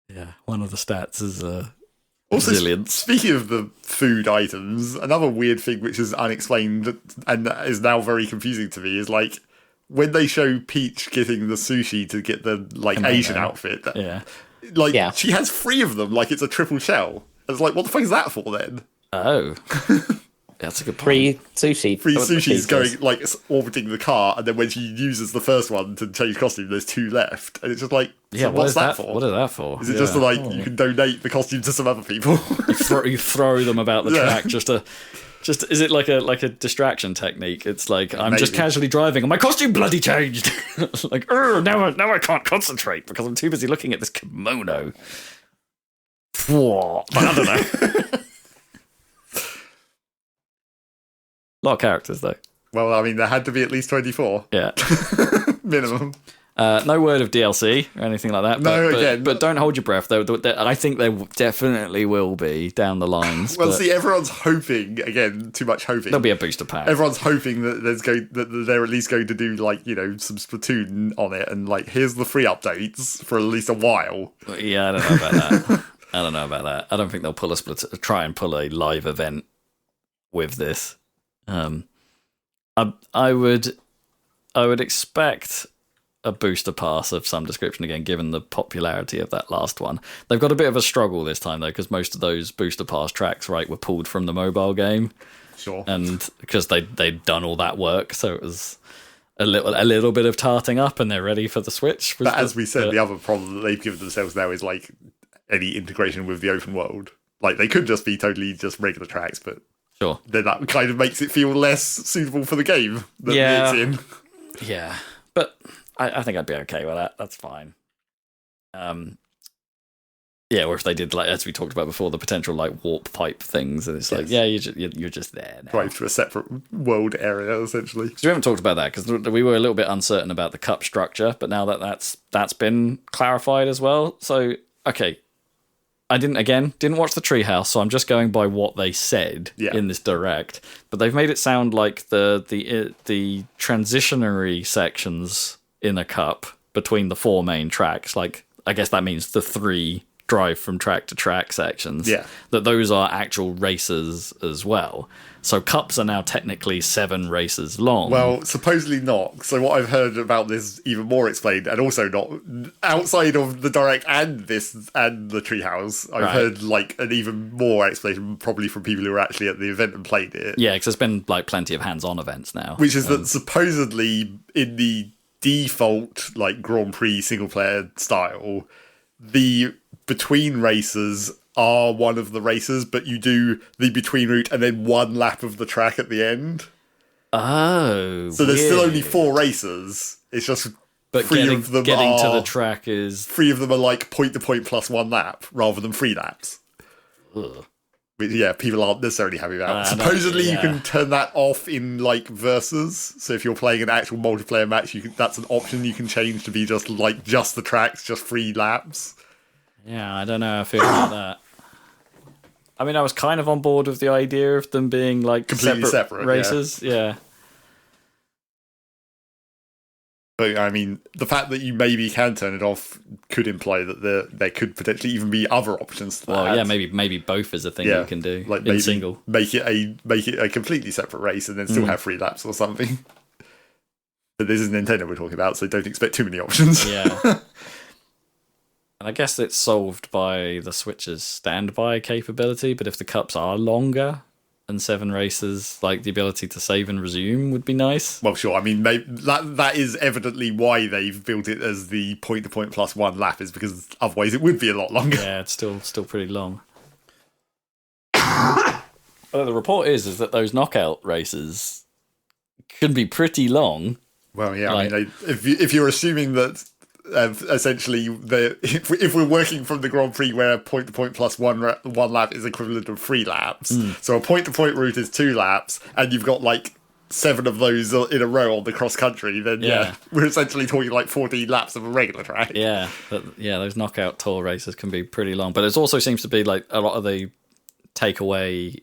Yeah, one of the stats is also, resilience. Speaking of the food items, another weird thing which is unexplained and is now very confusing to me is like, when they show Peach getting the sushi to get the Asian outfit, she has 3 of them, like it's a triple shell. It's like, what the fuck is that for then? Oh, that's a good point. Free sushi's going like orbiting the car, and then when she uses the first one to change costume, there's 2 left, and it's just like, what's that for? What is that for? Is it just you can donate the costume to some other people? you throw them about the track just to. Is it like a distraction technique? It's like, I'm just casually driving and my costume bloody changed. Like, now I can't concentrate because I'm too busy looking at this kimono. But I don't know. A lot of characters though. Well, I mean, there had to be at least 24. Yeah. Minimum. No word of DLC or anything like that. But don't hold your breath, though. I think there definitely will be down the lines. Well, see, everyone's hoping, again, too much hoping. There'll be a booster pack. Everyone's hoping that they're at least going to do, some Splatoon on it, and, here's the free updates for at least a while. Yeah, I don't know about that. I don't think they'll try and pull a live event with this. I would expect a booster pass of some description again, given the popularity of that last one. They've got a bit of a struggle this time though, because most of those booster pass tracks, were pulled from the mobile game. Sure. And because they'd done all that work, so it was a little bit of tarting up, and they're ready for the Switch. But as we said, the other problem that they've given themselves now is any integration with the open world. They could just be totally just regular tracks, but sure, then that kind of makes it feel less suitable for the game that it's in. Yeah, but I think I'd be okay with that. That's fine. Or if they did, as we talked about before, the potential warp pipe things, and it's you're just there now. Drive to a separate world area, essentially. Because we haven't talked about that, because we were a little bit uncertain about the cup structure, but now that's been clarified as well. So, okay, I didn't watch the Treehouse, so I'm just going by what they said in this direct. But they've made it sound like the transitionary sections in a cup between the 4 main tracks, I guess that means the 3 drive from track to track sections, that those are actual races as well. So cups are now technically 7 races long. Well, supposedly not. So what I've heard about this even more explained, and also not outside of the direct and this and the Treehouse, I've heard an even more explanation, probably from people who were actually at the event and played it. Yeah, because there's been plenty of hands-on events now, which is that supposedly in the default Grand Prix single player style, the between races are one of the races, but you do the between route and then 1 lap of the track at the end. Oh, so there's still only 4 races. It's just but 3 of them getting to the track is 3 of them are point to point plus 1 lap rather than 3 laps. Ugh. Which, people aren't necessarily happy about. Supposedly, you can turn that off in versus. So if you're playing an actual multiplayer match, that's an option you can change to be just just the tracks, just 3 laps. Yeah, I don't know how I feel about that. I mean, I was kind of on board with the idea of them being completely separate races. Yeah. But I mean, the fact that you maybe can turn it off could imply that there could potentially even be other options to that. Well, yeah, maybe both is a thing you can do. Maybe single, make it a completely separate race and then still have 3 laps or something. But this is Nintendo we're talking about, so don't expect too many options. Yeah. And I guess it's solved by the Switch's standby capability, but if the cups are longer, and 7 races, like the ability to save and resume would be nice. Well, sure. I mean, that is evidently why they've built it as the point-to-point plus 1 lap, is because otherwise it would be a lot longer. Yeah, it's still pretty long. Well, the report is that those knockout races can be pretty long. Well, yeah. I mean, if you're assuming that essentially if we're working from the Grand Prix where point-to-point plus one lap is equivalent of 3 laps, so a point-to-point route is 2 laps, and you've got like 7 of those in a row on the cross country, then we're essentially talking like 14 laps of a regular track. Yeah, those knockout tour races can be pretty long, but it also seems to be like a lot of the takeaway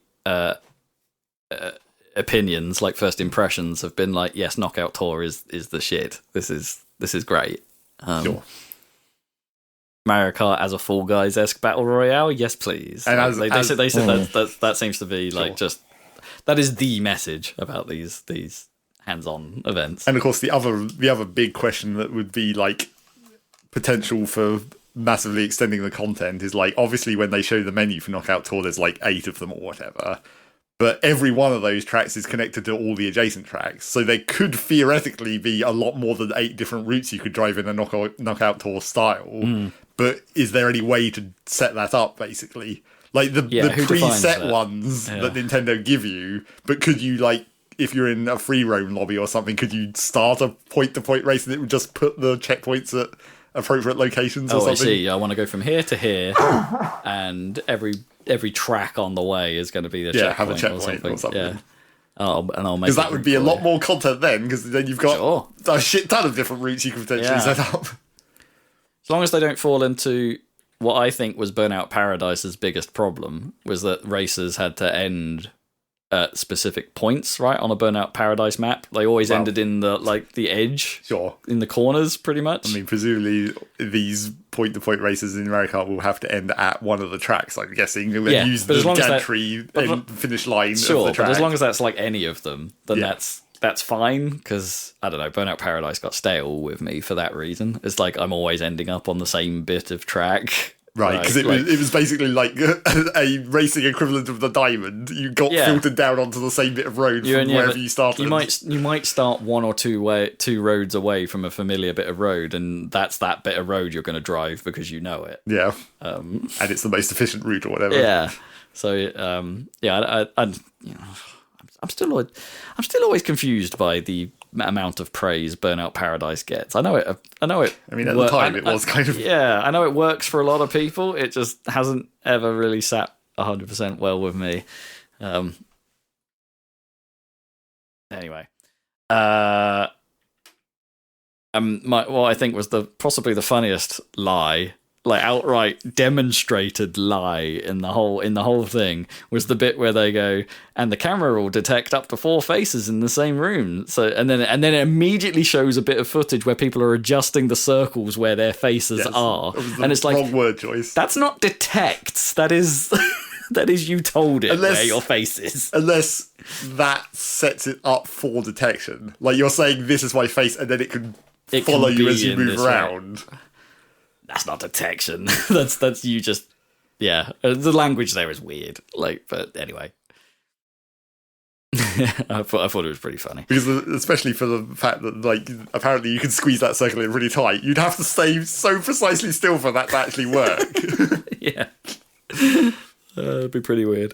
opinions, like first impressions, have been like, yes, knockout tour is the shit. This is great. Sure. Mario Kart as a Fall Guys-esque battle royale, yes, please. And they said that seems to be like just that is the message about these hands-on events. And of course, the other big question that would be like potential for massively extending the content is like, obviously when they show the menu for Knockout Tour, there's like 8 of them or whatever, but every one of those tracks is connected to all the adjacent tracks, so there could theoretically be a lot more than 8 different routes you could drive in a Knockout Tour style. But is there any way to set that up, basically? Like the preset ones that Nintendo give you, but could you, like, if you're in a free roam lobby or something, could you start a point-to-point race and it would just put the checkpoints at appropriate locations or something? I see. I want to go from here to here, and every track on the way is going to be the checkpoint. Have a checkpoint or something. Yeah. I'll make, because that would be a lot more content then, because then you've got a shit ton of different routes you could potentially set up. As long as they don't fall into what I think was Burnout Paradise's biggest problem, was that racers had to end at specific points, right, on a Burnout Paradise map. They always ended in the edge, in the corners, pretty much. I mean, presumably these point-to-point races in Mario Kart will have to end at one of the tracks, I'm guessing, and use the gantry finish line of the track. But as long as that's like any of them, then that's fine, because, I don't know, Burnout Paradise got stale with me for that reason. It's like I'm always ending up on the same bit of track. Right, because it was basically like a racing equivalent of the diamond. You got filtered down onto the same bit of road from wherever you started. You might start 1 or 2 roads away from a familiar bit of road, and that's that bit of road you're going to drive because you know it. Yeah, and it's the most efficient route or whatever. Yeah, so I'm still always confused by the amount of praise Burnout Paradise gets. I know it. I mean, at the time, it was kind of... Yeah, I know it works for a lot of people. It just hasn't ever really sat 100% well with me. Anyway. What I think was possibly the funniest lie, like outright demonstrated lie in the whole thing, was the bit where they go, and the camera will detect up to 4 faces in the same room. So and then it immediately shows a bit of footage where people are adjusting the circles where their faces are, and it's like, wrong word choice. That's not detects. That is that is you told it where your face is. Unless that sets it up for detection, like you're saying this is my face, and then it can follow you as you move around. Way. That's not detection. that's you just... Yeah. The language there is weird. Like, but anyway. I thought it was pretty funny. Because especially for the fact that, like, apparently you can squeeze that circle in really tight. You'd have to stay so precisely still for that to actually work. Yeah. It'd be pretty weird.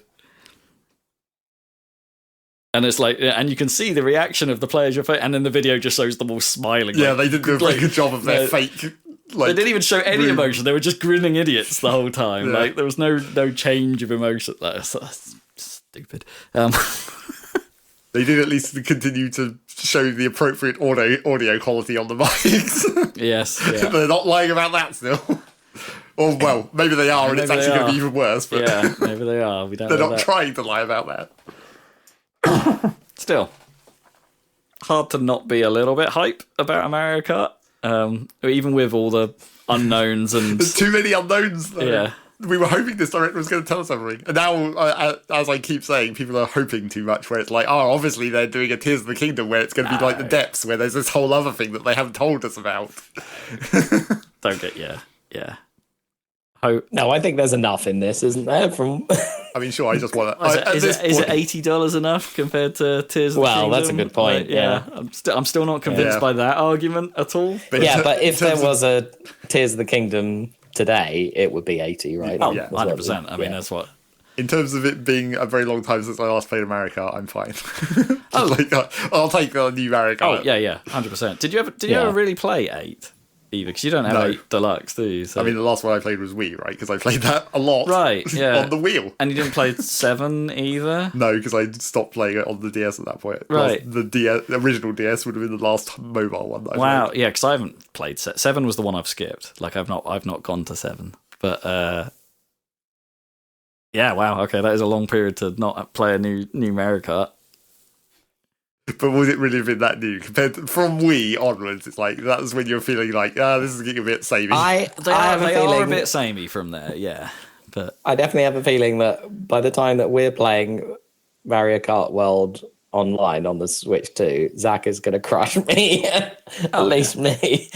And it's like, and you can see the reaction of the players, and then the video just shows them all smiling. Yeah, they didn't do a very good job of their fake... Like, they didn't even show any emotion. They were just grinning idiots the whole time. Yeah. Like, there was no change of emotion. That's stupid. They did at least continue to show the appropriate audio quality on the mics. Yes, yeah. They're not lying about that still. Or, well, maybe they are, and it's actually going to be even worse. But yeah, maybe they are. They're not trying to lie about that. Still, hard to not be a little bit hype about a Mario Kart. Even with all the unknowns and... There's too many unknowns, though. Yeah. We were hoping this director was going to tell us everything. And now, as I keep saying, people are hoping too much, where it's like, oh, obviously they're doing a Tears of the Kingdom, where it's going to be like the depths, where there's this whole other thing that they haven't told us about. Don't get... Yeah. No, I think there's enough in this, isn't there? From I mean, sure, I just want to. Is it $80 enough compared to Tears of the Kingdom? Well, that's a good point. I'm still not convinced by that argument at all. But if there was a Tears of the Kingdom today, it would be 80, right? Oh, yeah, 100%. I mean, that's what. In terms of it being a very long time since I last played Mario Kart, I'm fine. I'll take the new Mario Kart. Oh, yeah, 100%. Did you ever really play 8? Either, because you don't have 8 Deluxe, do you? So. I mean, the last one I played was Wii, right? Because I played that a lot, right? Yeah, on the wheel. And you didn't play 7 either. No, because I stopped playing it on the DS at that point. Right, the original DS would have been the last mobile one. That I played. Yeah, because I haven't played 7. Was the one I've skipped. Like I've not gone to 7, but yeah, wow, okay, that is a long period to not play a new Mario Kart. But would it really have been that new compared to, from Wii onwards? It's like that's when you're feeling like, this is getting a bit samey. They are a bit samey from there, yeah. But I definitely have a feeling that by the time that we're playing Mario Kart World online on the Switch 2, Zach is going to crush me, at least me.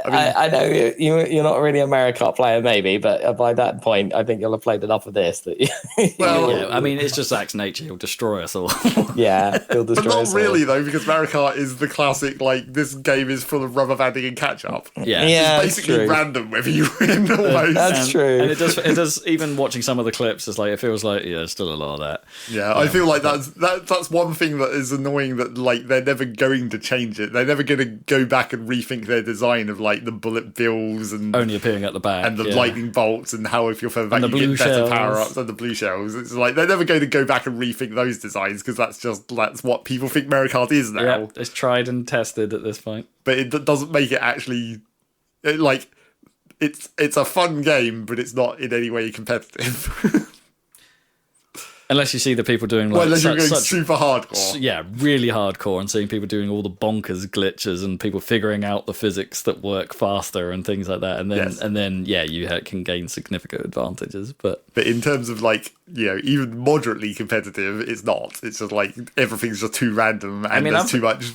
I know you're not really a Mario Kart player, maybe, but by that point, I think you'll have played enough of this. I mean, it's just Zach's nature. He'll destroy us all. Yeah, he'll destroy us all. But not really, though, because Mario Kart is the classic, like, this game is full of rubber banding and catch-up. Yeah, it's basically random whether you win, almost. That's true. And it does, even watching some of the clips, it's like, it feels like, there's still a lot of that. Yeah, I feel like that's one thing that is annoying, that, like, they're never going to change it. They're never going to go back and rethink their design of, like, the bullet bills and only appearing at the back, and the lightning bolts, and how if you're further back you get better power-ups, and the blue shells. It's like they're never going to go back and rethink those designs, because that's what people think Mario Kart is now. Yeah, it's tried and tested at this point. But it doesn't make it actually it's a fun game, but it's not in any way competitive. Unless you see the people doing like unless you're going super hardcore. Yeah, really hardcore, and seeing people doing all the bonkers glitches and people figuring out the physics that work faster and things like that, and then you can gain significant advantages. But in terms of even moderately competitive, it's not. It's just like everything's just too random, and there's too much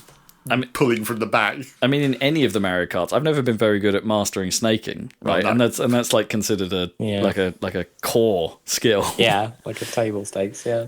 pulling from the back. I mean, in any of the Mario Karts, I've never been very good at mastering snaking, right? Oh, no. And that's like considered like a core skill. Yeah, like a table stakes. Yeah.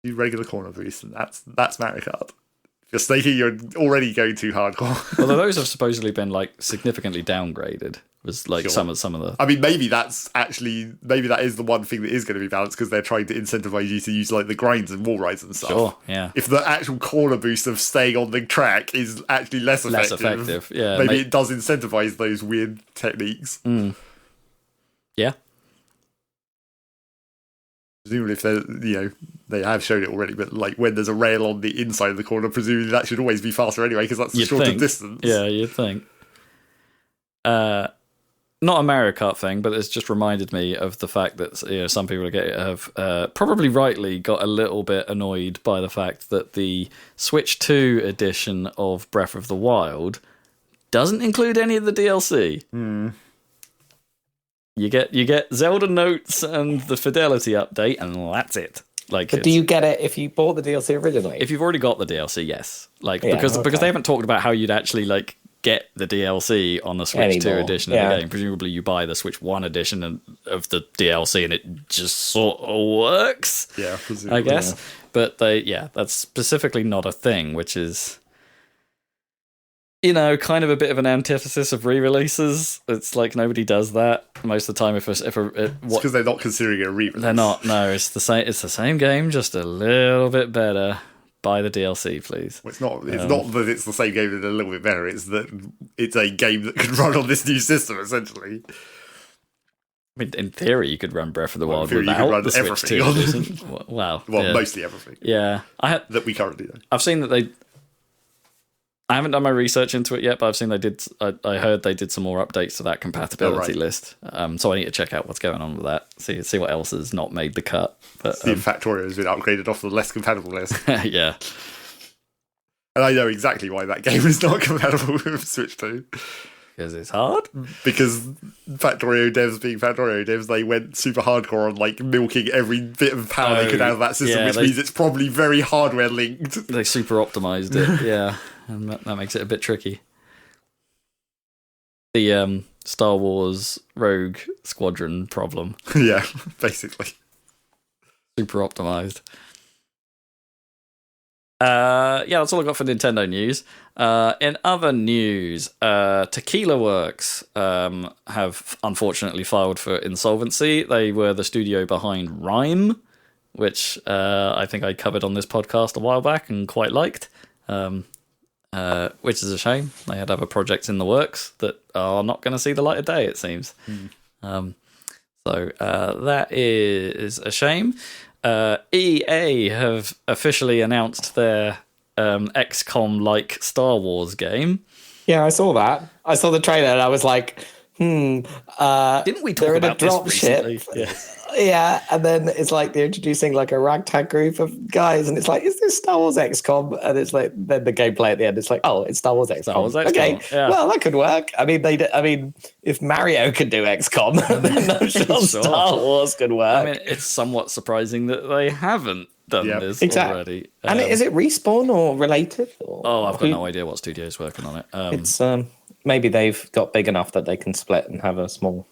Do regular corner boost, and that's Mario Kart. If you're snaking, you're already going too hardcore. Although those have supposedly been like significantly downgraded. Was like some of the. I mean, maybe that is the one thing that is going to be balanced, because they're trying to incentivize you to use like the grinds and wall rides and stuff. Sure, yeah. If the actual corner boost of staying on the track is actually less effective, yeah, maybe it does incentivize those weird techniques. Mm. Yeah. Presumably, if they have shown it already, but like when there's a rail on the inside of the corner, presumably that should always be faster anyway, because that's the shorter distance. Yeah, you'd think. Not a Mario Kart thing, but it's just reminded me of the fact that some people have probably rightly got a little bit annoyed by the fact that the Switch 2 edition of Breath of the Wild doesn't include any of the DLC. Mm. You get Zelda notes and the Fidelity update, and that's it. Like, but do you get it if you bought the DLC originally? If you've already got the DLC, yes. Because they haven't talked about how you'd actually get the DLC on the Switch 2 edition of the game. Presumably you buy the Switch 1 edition of the DLC and it just sort of works. Yeah, presumably, I guess. Yeah. But that's specifically not a thing, which is kind of a bit of an antithesis of re-releases. It's like nobody does that most of the time. It's because they're not considering it a re-release. They're not. No, it's the same. It's the same game, just a little bit better. Buy the DLC, please. Well, it's not that it's the same game, but a little bit better. It's that it's a game that can run on this new system, essentially. I mean, in theory, you could run Breath of the Wild without the Switch 2 edition. Well, mostly everything. Yeah, that we currently do. I've seen that I haven't done my research into it yet, but I've seen they did. I heard they did some more updates to that compatibility list. So I need to check out what's going on with that. See what else has not made the cut. But see if Factorio has been upgraded off the less compatible list. Yeah. And I know exactly why that game is not compatible with Switch 2. Because it's hard? Because Factorio devs being Factorio devs, they went super hardcore on milking every bit of power they could out of that system, which means it's probably very hardware linked. They super optimized it, yeah. And that makes it a bit tricky. The Star Wars Rogue Squadron problem. Yeah, basically. Super optimized. Yeah, that's all I got for Nintendo news. In other news, Tequila Works have unfortunately filed for insolvency. They were the studio behind Rhyme, which I think I covered on this podcast a while back and quite liked, which is a shame. They had other projects in the works that are not going to see the light of day, it seems. So that is a shame. EA have officially announced their XCOM-like Star Wars game. Yeah, I saw that. I saw the trailer and I was like, Didn't we talk about this recently? Yeah, and then it's like they're introducing like a ragtag group of guys, and it's like, is this Star Wars XCOM? And it's like, then the gameplay at the end, it's like, oh, it's Star Wars XCOM. Star Wars XCOM. Okay, yeah. well, that could work. I mean, if Mario could do XCOM, then I'm sure Star Wars could work. I mean, it's somewhat surprising that they haven't done this already. And is it Respawn or related? Or I've got no idea what studio's working on it. It's maybe they've got big enough that they can split and have a small,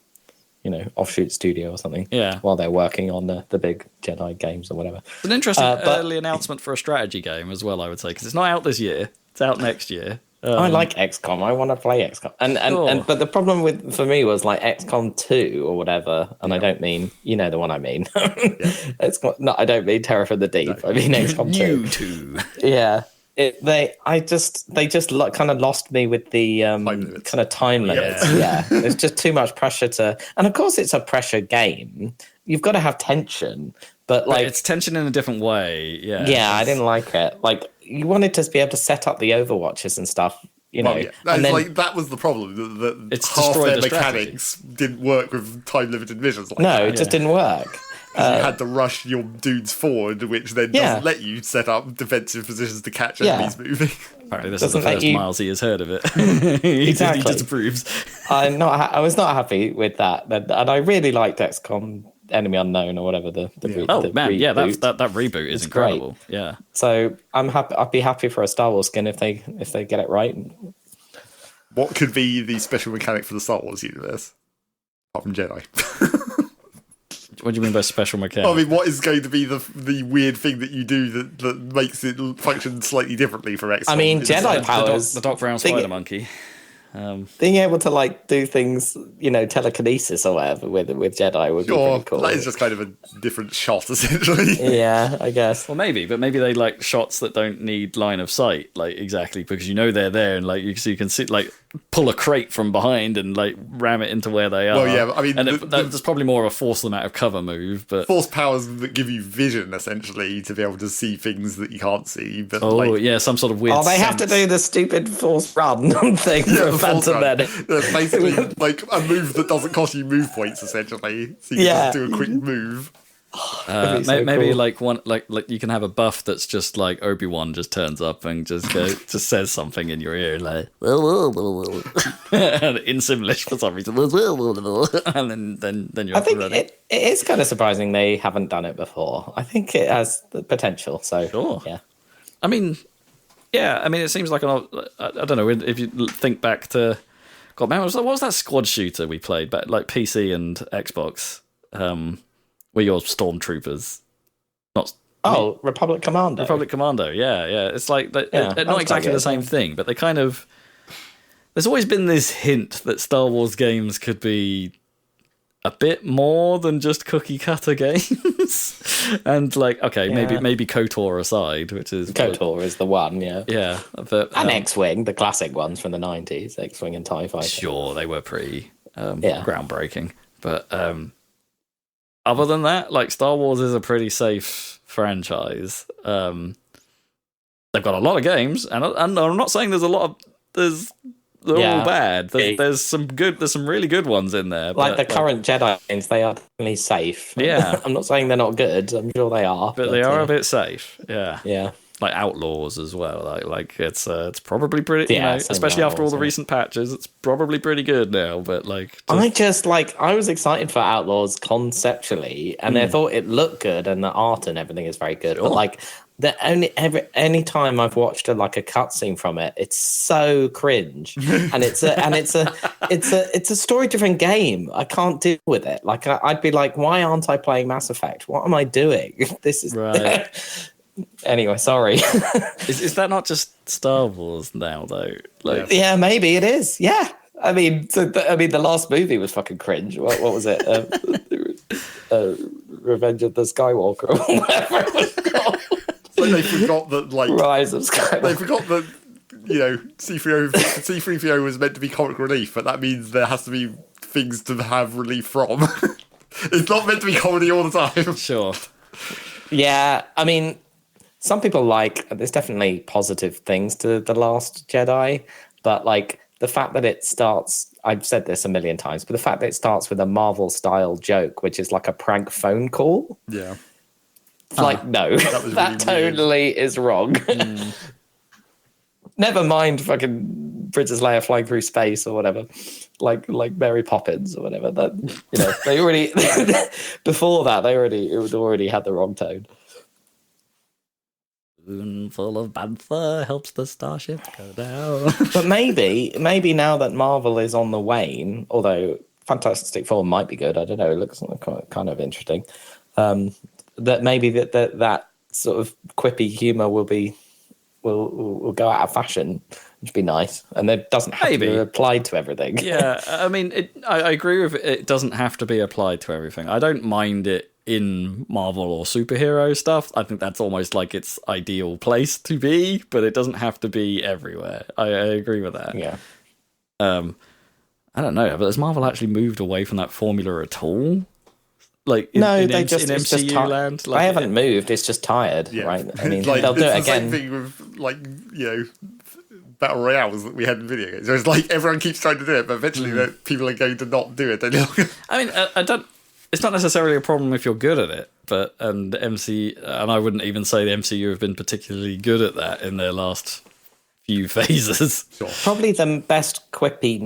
offshoot studio or something. Yeah. While they're working on the big Jedi games or whatever. It's an interesting early announcement for a strategy game as well, I would say, because it's not out this year. It's out next year. I like XCOM. I want to play XCOM. And but the problem for me was like XCOM 2 or whatever, and I don't mean the one I mean. I don't mean Terror from the Deep. I mean XCOM 2. You 2. Yeah. They just kind of lost me with the kind of time limits. Yeah, there's just too much pressure and of course it's a pressure game. You've got to have tension, but it's tension in a different way. Yeah, yeah, I didn't like it. Like you wanted to be able to set up the overwatches and stuff. That was the problem. That half their mechanics didn't work with time limited missions. It just didn't work. You had to rush your dudes forward, which then doesn't let you set up defensive positions to catch enemies moving. Apparently, this is the first Miles he has heard of it. Exactly. He disapproves. I was not happy with that, and I really liked XCOM Enemy Unknown or whatever the reboot. Yeah, that reboot is incredible. Great. Yeah. So I'm happy. I'd be happy for a Star Wars skin if they get it right. What could be the special mechanic for the Star Wars universe apart from Jedi? What do you mean by special mechanic? I mean, what is going to be the weird thing that you do that makes it function slightly differently for XCOM? I mean, Jedi powers. The Doc Brown spider monkey. Being able to do things, telekinesis or whatever with Jedi would be pretty cool. That is just kind of a different shot, essentially. Yeah, I guess. Well, maybe they like shots that don't need line of sight, exactly because they're there, and you can see pull a crate from behind and ram it into where they are. Well, yeah, I mean, there's probably more of a force them out of cover move, but force powers that give you vision essentially to be able to see things that you can't see. But some sort of weird. Oh, they have to do the stupid force run thing. Phantom Medic. That's basically a move that doesn't cost you move points, essentially. So you can just do a quick move. Maybe cool. You can have a buff that's just like Obi-Wan just turns up and just says something in your ear and in Simlish for some reason, and then you're. I think it is kind of surprising they haven't done it before. I think it has the potential. So sure. Yeah. I mean, it seems like I don't know if you think back to God, man, what was that squad shooter we played back PC and Xbox? Where you're stormtroopers, Republic Commando. Republic Commando, yeah. It's like they're not exactly the same thing, but they kind of. There's always been this hint that Star Wars games could be a bit more than just cookie cutter games, and maybe KOTOR aside, which is KOTOR is the one, yeah, but and X-Wing, the classic ones from the 90s, X-Wing and TIE Fighter. Sure, they were pretty groundbreaking, but. Other than that, Star Wars is a pretty safe franchise. They've got a lot of games, and I'm not saying there's a lot of they're all bad. There's some really good ones in there. The current Jedi games, they are definitely safe. Yeah, I'm not saying they're not good. I'm sure they are, but they are a bit safe. Yeah, yeah. Like Outlaws as well. It's probably pretty. Especially after all the recent patches, it's probably pretty good now. But I was excited for Outlaws conceptually, and I thought it looked good, and the art and everything is very good. But any time I've watched a cutscene from it, it's so cringe, and it's a story-driven game. I can't deal with it. Like I'd be like, why aren't I playing Mass Effect? What am I doing? This is right. Anyway, sorry. Is that not just Star Wars now though? Like, yeah, maybe it is. Yeah, I mean, the last movie was fucking cringe. What was it? Revenge of the Skywalker, or whatever it was called. Like they forgot that, Rise of Skywalker. They forgot that, C3PO was meant to be comic relief, but that means there has to be things to have relief from. It's not meant to be comedy all the time. Sure. Yeah, I mean, some people there's definitely positive things to The Last Jedi, but the fact that it starts, I've said this a million times, but the fact that it starts with a Marvel-style joke, which is like a prank phone call. Yeah. No, that totally is wrong. Never mind fucking Princess Leia flying through space or whatever, like Mary Poppins or whatever. That they already before that it already had the wrong tone. Spoonful of bantha helps the starship go down. But maybe now that Marvel is on the wane, although Fantastic Four might be good, I don't know. It looks kind of interesting. That maybe that sort of quippy humor will go out of fashion, which would be nice, and it doesn't have to be applied to everything. Yeah, I mean, I agree with it doesn't have to be applied to everything. I don't mind it in Marvel or superhero stuff. I think that's almost like its ideal place to be, but it doesn't have to be everywhere. I agree with that. Yeah. I don't know, but has Marvel actually moved away from that formula at all? In MCU land, they haven't moved. It's just tired, right? I mean, they'll do it again. Same thing with battle royales that we had in video games. So it's everyone keeps trying to do it, but eventually people are going to not do it. I mean, I don't. It's not necessarily a problem if you're good at it, but and I wouldn't even say the MCU have been particularly good at that in their last few phases. Sure. Probably the best quippy,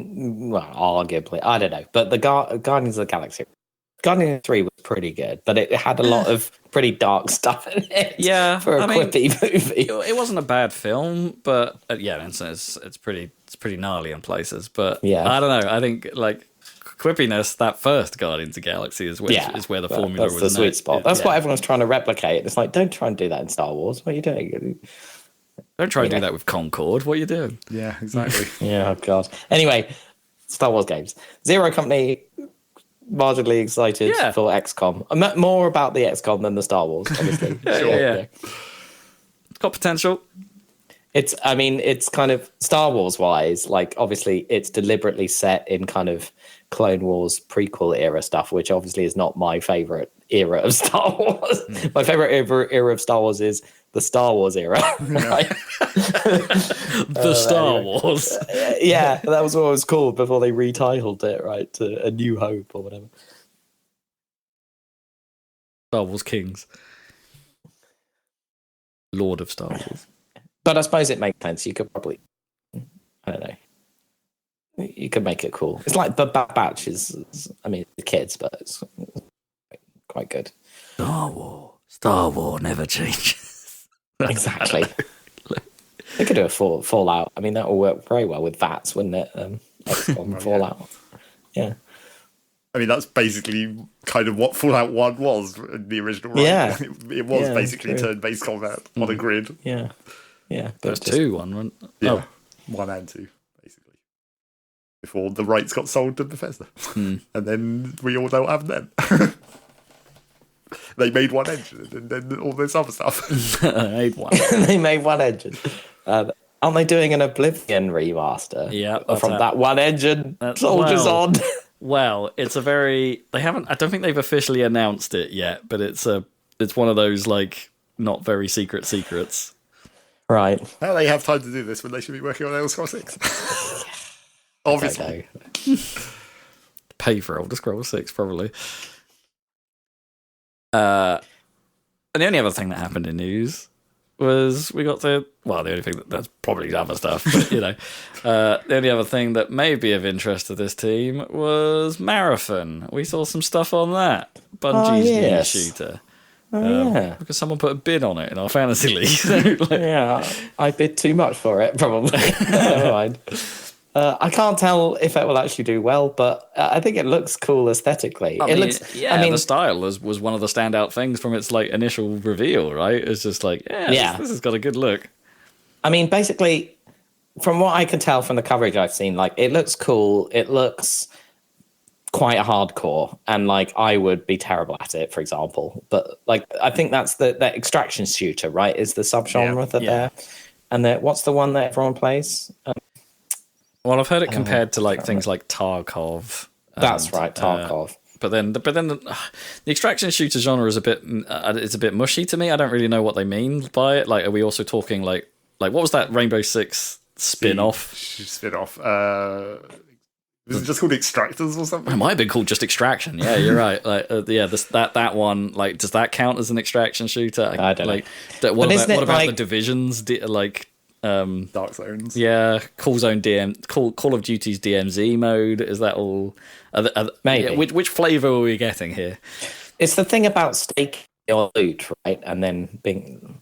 well, arguably, I don't know, but the Guardians of the Galaxy. Guardians 3 was pretty good, but it had a lot of pretty dark stuff in it. Yeah, for a quippy movie. It wasn't a bad film, but it's pretty gnarly in places. But yeah, I don't know. I think quippiness, that first Guardians of the Galaxy is where the formula was. That's the sweet spot. That's what everyone's trying to replicate. It's don't try and do that in Star Wars. What are you doing? Don't try and do that with Concorde. What are you doing? Yeah, exactly. Yeah, oh God. Anyway, Star Wars games. Zero Company. Marginally excited for XCOM. I'm more about the XCOM than the Star Wars, obviously. Yeah. It's got potential. It's kind of Star Wars wise, obviously it's deliberately set in kind of Clone Wars prequel era stuff, which obviously is not my favorite era of Star Wars. My favorite era of Star Wars is the Star Wars era. Right? The Star Wars. Yeah, that was what it was called before they retitled it, right, to A New Hope or whatever. Star Wars Kings. Lord of Star Wars. But I suppose it makes sense. You could probably, I don't know. You could make it cool. It's like the Bad Batch is the kids, but it's quite good. Star Wars never changes. Exactly. They could do a Fallout. I mean, that will work very well with VATS, wouldn't it? XCOM Fallout. Yeah. I mean, that's basically kind of what Fallout 1 was in the original, right? Yeah. It was basically turn-based combat on a grid. Yeah. Yeah. There's 2, one. Yeah. Oh. 1 and 2, basically. Before the rights got sold to Bethesda. And then we all know what happened then. They made one engine and then all this other stuff. They made one engine. Aren't they doing an Oblivion remaster? Yeah. From that one engine? Soldiers on. Well, it's they haven't, I don't think they've officially announced it yet, but it's one of those, not very secret secrets. Right. How do they have time to do this when they should be working on Elder Scrolls 6? Obviously. Pay for Elder Scrolls 6, probably. And the only other thing that happened in news was we got the only thing that's probably other stuff, but the only other thing that may be of interest to this team was Marathon. We saw some stuff on that. Bungie's new shooter. Yeah. Because someone put a bid on it in our fantasy league. So, Yeah, I bid too much for it, probably. Never mind. I can't tell if it will actually do well, but I think it looks cool aesthetically. The style was one of the standout things from its like initial reveal, right? It's just like, this has got a good look. I mean, basically, from what I can tell from the coverage I've seen, like it looks cool. It looks quite hardcore, and like I would be terrible at it, for example. But like I think that's the extraction shooter, right? Is the subgenre there, and what's the one that everyone plays? Well, I've heard it compared to like things like Tarkov. That's right, Tarkov. But then the extraction shooter genre is it's a bit mushy to me. I don't really know what they mean by it. Like, are we also talking like what was that Rainbow Six spin-off? Spin-off. Was it just called Extractors or something? It might have been called just Extraction. Yeah, you're right. Like, that one. Like, does that count as an extraction shooter? I don't know. What about the Divisions? Dark Zones. Yeah, Call of Duty's DMZ mode. Is that all? Maybe. Yeah, which flavor are we getting here? It's the thing about staking your loot, right? And then being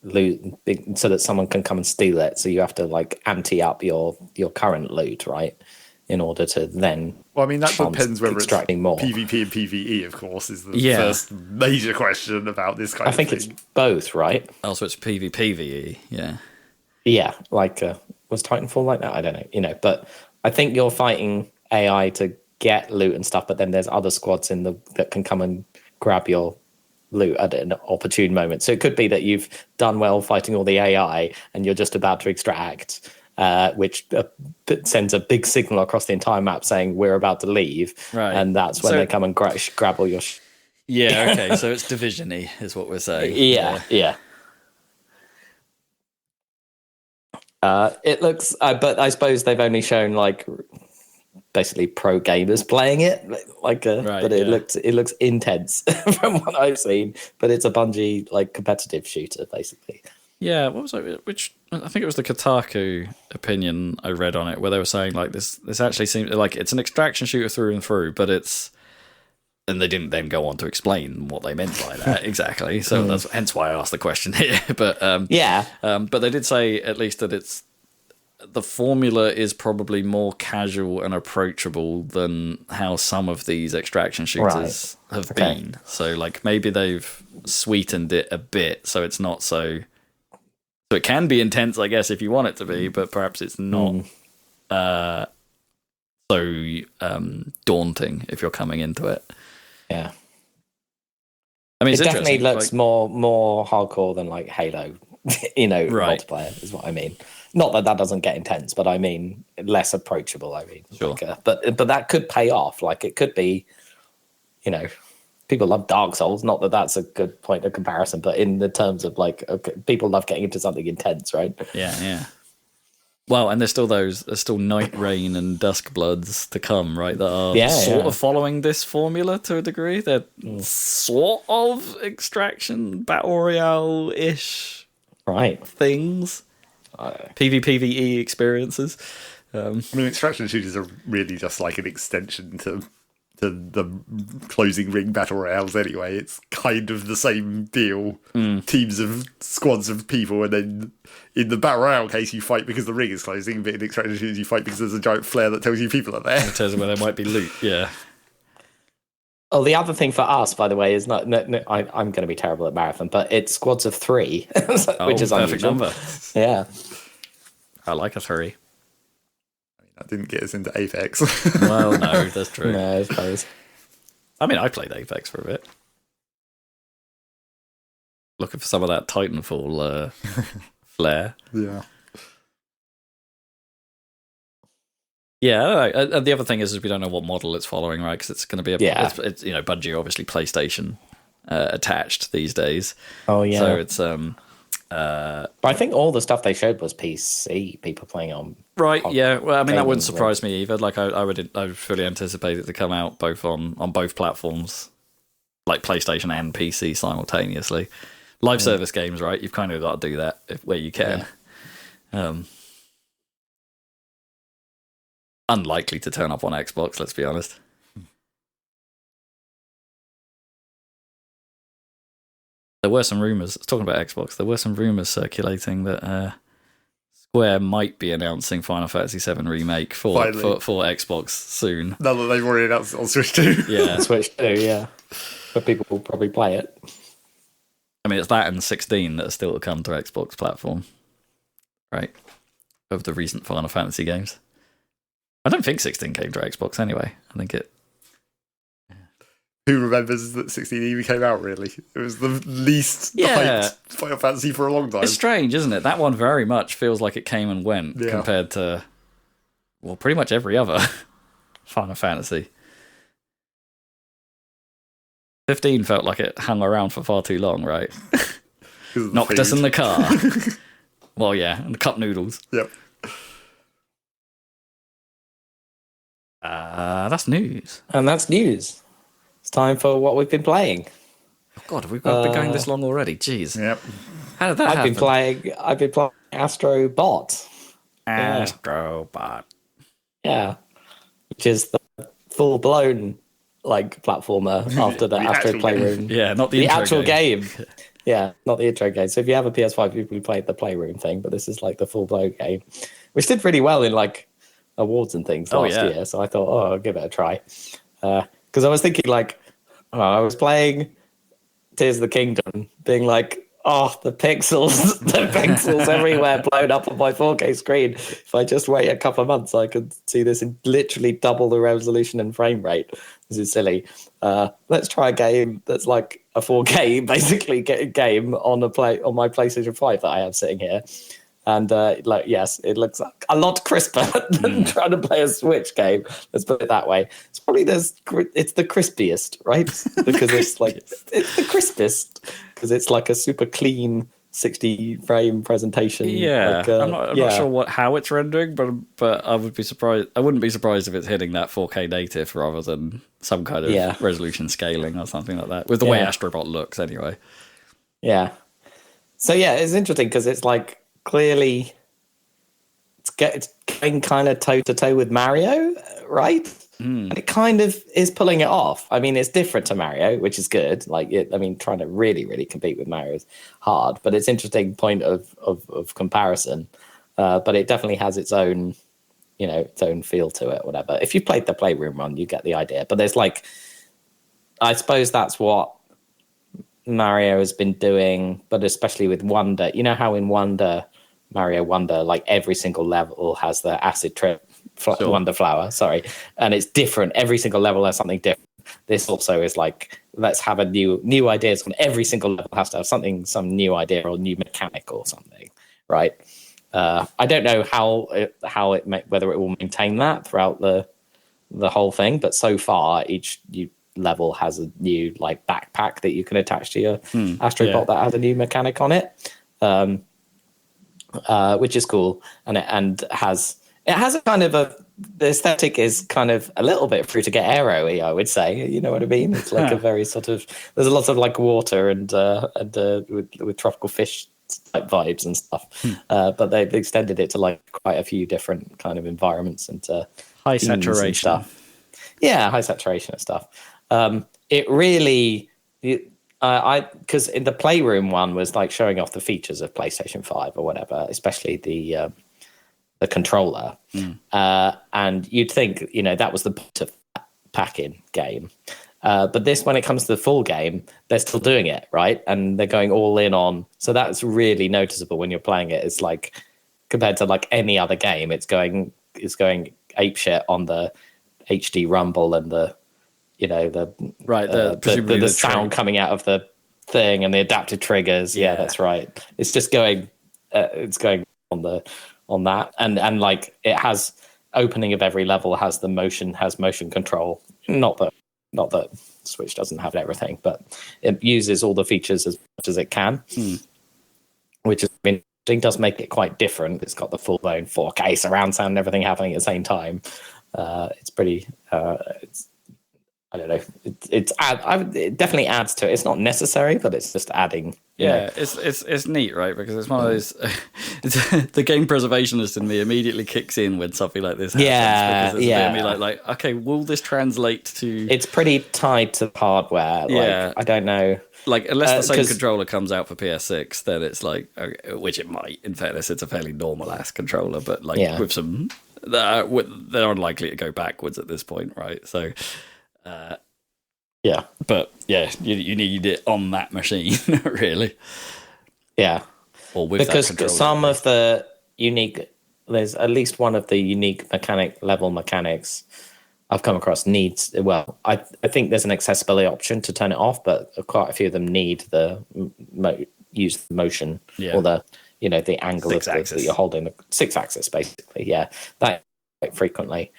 loot so that someone can come and steal it. So you have to like ante up your current loot, right? In order to then. Well, I mean, that depends whether it's more. PvP and PvE, of course, is the first major question about this kind of thing. I think it's both, right? Also, it's PvPvE, yeah. Yeah, like, was Titanfall like that? I don't know, but I think you're fighting AI to get loot and stuff, but then there's other squads that can come and grab your loot at an opportune moment. So it could be that you've done well fighting all the AI and you're just about to extract, which sends a big signal across the entire map saying we're about to leave. Right. And that's when they come and grab all your Yeah, okay, so it's Division-y is what we're saying. Yeah. It looks, but I suppose they've only shown like basically pro gamers playing it, but it looks intense from what I've seen. But it's a Bungie like competitive shooter, basically. Yeah, what was it? Which I think it was the Kotaku opinion I read on it, where they were saying like this actually seems like it's an extraction shooter through and through, but it's. And they didn't then go on to explain what they meant by that exactly. So that's hence why I asked the question here. But but they did say at least that the formula is probably more casual and approachable than how some of these extraction shooters have been. So like maybe they've sweetened it a bit, so it's not so. So it can be intense, I guess, if you want it to be, but perhaps it's not so daunting if you're coming into it. Yeah, I mean, it definitely looks more hardcore than like Halo, multiplayer is what I mean. Not that doesn't get intense, but I mean less approachable. I mean, sure. But that could pay off. Like it could be, people love Dark Souls. Not that that's a good point of comparison, but in the terms of like, people love getting into something intense, right? Yeah. Well, and there's still Night Rain and Dusk Bloods to come, right? That are sort of following this formula to a degree. They're sort of extraction battle royale-ish things, PvPvE experiences. I mean, extraction shooters are really just like an extension to the closing ring battle royales anyway. It's kind of the same deal. Teams of squads of people, and then in the battle royale case you fight because the ring is closing, but in extraction shooters you fight because there's a giant flare that tells you people are there. It tells you where there might be loot, yeah. Oh, the other thing for us, by the way, is I'm going to be terrible at marathon, but it's squads of 3, which is perfect unusual. Number. Yeah. I like a 3. That didn't get us into Apex. Well, no, that's true. No, I suppose. I mean, I played Apex for a bit. Looking for some of that Titanfall flair. Yeah. Yeah, I don't know. The other thing is we don't know what model it's following, right? Because it's going to be it's Bungie obviously PlayStation attached these days. Oh yeah. So it's but I think all the stuff they showed was PC. People playing on. Right. Yeah. Well, I mean that wouldn't surprise me either. Like I would fully anticipate it to come out both on both platforms, like PlayStation and PC simultaneously. Live service games, right? You've kind of got to do that where you can. Yeah. Unlikely to turn up on Xbox, let's be honest. there were some rumors. Talking about Xbox, there were some rumors circulating that Square might be announcing Final Fantasy VII Remake for Xbox soon. Now that they've already announced it on Switch 2. Yeah, Switch 2, yeah. But people will probably play it. I mean, it's that and 16 that are still to come to Xbox platform, right? Of the recent Final Fantasy games. I don't think 16 came to Xbox anyway. I think it... Who remembers that 16 even came out, really? It was the least hyped Final Fantasy for a long time. It's strange, isn't it? That one very much feels like it came and went compared to, well, pretty much every other Final Fantasy. 15 felt like it hung around for far too long, right? Knocked us in the car. Well, yeah, and the cup noodles. Yep. That's news. And that's news. It's time for what we've been playing. Oh God, have we been going this long already? Jeez. Yep. How did that happen? I've been playing Astro Bot. Astro Bot. Yeah. Which is the full-blown platformer after the Astro Playroom. Yeah, not the intro actual game. Yeah, not the intro game. So if you have a PS5, you probably played the Playroom thing, but this is like the full-blown game, which did pretty well in awards and things last year. So I thought, I'll give it a try. Because I was thinking I was playing Tears of the Kingdom, being like, the pixels everywhere blown up on my 4K screen. If I just wait a couple of months, I could see this in literally double the resolution and frame rate. This is silly. Let's try a game that's like a 4K basically game on my PlayStation 5 that I have sitting here. And yes, it looks a lot crisper than trying to play a Switch game. Let's put it that way. It's probably it's the crispiest, right? Because it's the crispest because it's like a super clean 60 frame presentation. Yeah, I'm not sure how it's rendering, but I would be surprised. I wouldn't be surprised if it's hitting that 4K native rather than some kind of resolution scaling or something like that. With the way Astro Bot looks, anyway. Yeah. So it's interesting because it's clearly it's going kind of toe to toe with Mario, right? And it kind of is pulling it off. I mean, it's different to Mario, which is good. Trying to really, really compete with Mario is hard, but it's interesting point of comparison. But it definitely has its own, its own feel to it, whatever. If you played the Playroom one, you get the idea. But there's I suppose that's what Mario has been doing, but especially with Wonder. You know how in Mario Wonder, every single level has the acid trip Wonder Flower, and it's different. Every single level has something different. This also is let's have a new ideas on every single level has to have some new idea or new mechanic or something, right? I don't know whether it will maintain that throughout the whole thing, but so far each level has a new backpack that you can attach to your Astro Bot that has a new mechanic on it. Which is cool, and it has a kind of the aesthetic is kind of a little bit Fruit to Get Aero-y, I would say. You know what I mean? It's a very sort of there's a lot of water and with tropical fish type vibes and stuff. But they've extended it to quite a few different kind of environments and high saturation stuff. Yeah, high saturation and stuff. It really. Because in the Playroom one was showing off the features of PlayStation 5 or whatever, especially the controller. And you'd think, that was the point of pack-in game. But this, when it comes to the full game, they're still doing it, right? And they're going all in on. So that's really noticeable when you're playing it. It's compared to any other game, it's going apeshit on the HD rumble and the the sound coming out of the thing and the adaptive triggers. Yeah, that's right. It's just going. It's going on that, and it has opening of every level has motion control. Not that Switch doesn't have everything, but it uses all the features as much as it can, which is interesting. Does make it quite different. It's got the full blown 4K surround sound and everything happening at the same time. It's pretty. I don't know. It definitely adds to it. It's not necessary, but it's just adding. Yeah, it's neat, right? Because it's one of those. The game preservationist in me immediately kicks in when something like this happens. Yeah, because it's a bit of me like, okay, will this translate to? It's pretty tied to the hardware. Like, I don't know. Like, unless the same controller comes out for PS6, then it's like, okay, which it might. In fairness, it's a fairly normal ass controller, but like with some, they're unlikely to go backwards at this point, right? So. But you need it on that machine, really. Yeah, or with because that some of the there's at least one of the unique mechanics I've come across needs. Well, I think there's an accessibility option to turn it off, but quite a few of them need the use the motion or the the angle that you're holding, the 6-axis basically. Yeah, that quite frequently.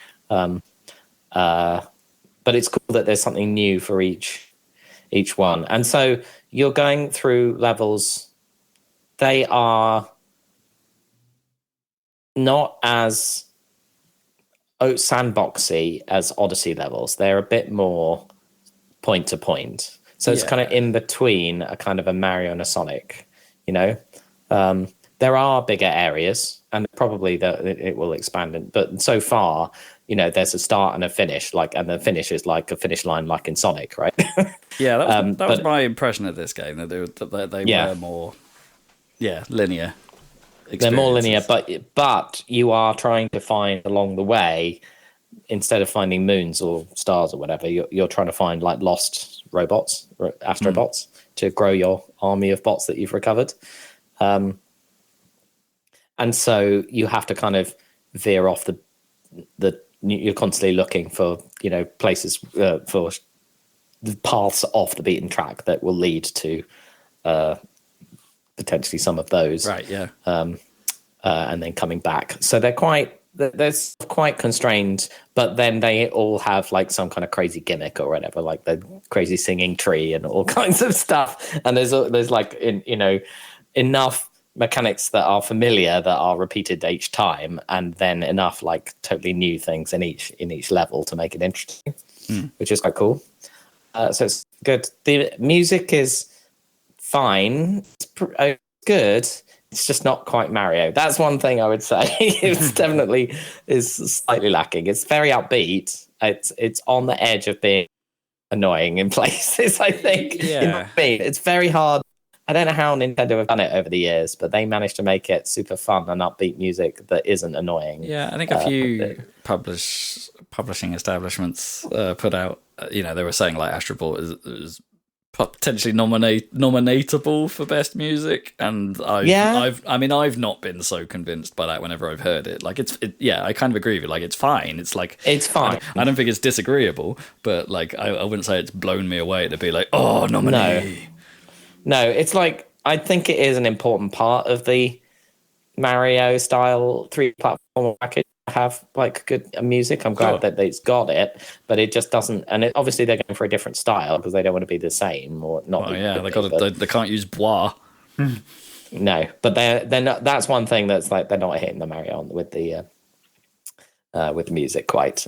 But it's cool that there's something new for each one. And so you're going through levels. They are not as sandboxy as Odyssey levels. They're a bit more point to point. So it's kind of in between a kind of a Mario and a Sonic, There are bigger areas, and probably that it will expand. But so far, there's a start and a finish, and the finish is like a finish line, like in Sonic, right? Yeah, that was my impression of this game. That they were more, linear. They're more linear, but you are trying to find along the way, instead of finding moons or stars or whatever, you're trying to find like lost robots, or Astro Bots, to grow your army of bots that you've recovered. And so you have to kind of veer off you're constantly looking for, places for the paths off the beaten track that will lead to potentially some of those. Right, yeah. And then coming back. So they're quite constrained, but then they all have like some kind of crazy gimmick or whatever, like the crazy singing tree and all kinds of stuff. And there's like, enough mechanics that are familiar that are repeated each time, and then enough like totally new things in each level to make it interesting, which is quite cool. So it's good. The music is fine. It's good. It's just not quite Mario. That's one thing I would say. It's definitely is slightly lacking. It's very upbeat. It's on the edge of being annoying in places, I think. Yeah. It's very hard. I don't know how Nintendo have done it over the years, but they managed to make it super fun and upbeat music that isn't annoying. Yeah, I think a few publishing establishments put out, they were saying like Astro Bot is potentially nominatable for best music, and I've not been so convinced by that whenever I've heard it. Like I kind of agree with you. Like it's fine. It's like it's fine. I don't think it's disagreeable, but like I wouldn't say it's blown me away to be like, oh, nominee. No, it's like, I think it is an important part of the Mario style 3-platform package to have like good music. I'm glad that it's got it, but it just doesn't. And obviously they're going for a different style because they don't want to be the same or not. They can't use bois. No, but they're not. That's one thing that's like they're not hitting the Mario on with the music quite,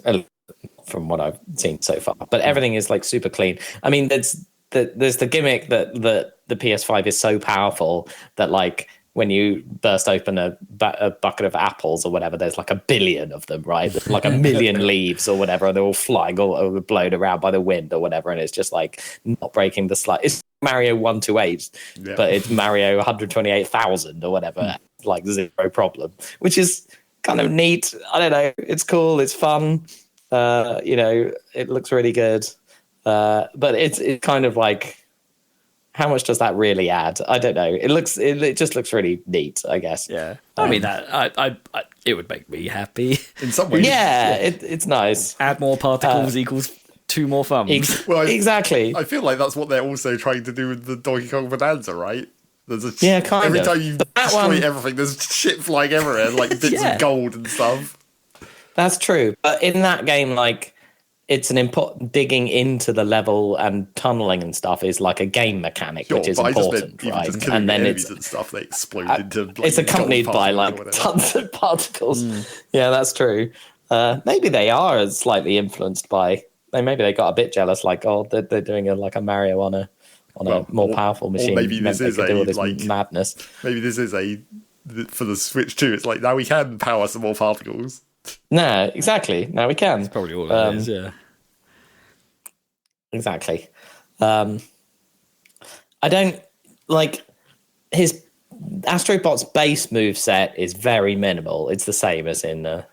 from what I've seen so far. But everything is like super clean. I mean, there's the gimmick that the PS5 is so powerful that like when you burst open a bucket of apples or whatever, there's like a billion of them, right? There's like a million leaves or whatever, and they're all flying or blown around by the wind or whatever, and it's just like not breaking the slide. It's Mario 128, but it's Mario 128,000 or whatever, like zero problem, which is kind of neat. I don't know. It's cool. It's fun. It looks really good. But it's kind of like, how much does that really add? I don't know. It just looks really neat, I guess. Yeah. I mean, that it would make me happy in some ways. Yeah, it's nice. Add more particles equals 2 more thumbs. Exactly. I feel like that's what they're also trying to do with the Donkey Kong Bonanza, right? Every time you destroy everything, there's shit flying everywhere, like bits of gold and stuff. That's true. But in that game, like, it's an important digging into the level and tunneling and stuff is like a game mechanic, which is important, right? And then it's and stuff they explode into. Like, it's accompanied by like tons of particles. Yeah, that's true. Maybe they are slightly influenced by maybe they got a bit jealous, like, oh, they're doing a Mario on a more powerful machine. Or maybe this is madness. Maybe this is for the Switch 2. It's like, now we can power some more particles. No, exactly. Now we can. That's probably all it is. Yeah. Exactly. I don't like his Astro Bot's base moveset is very minimal. It's the same as in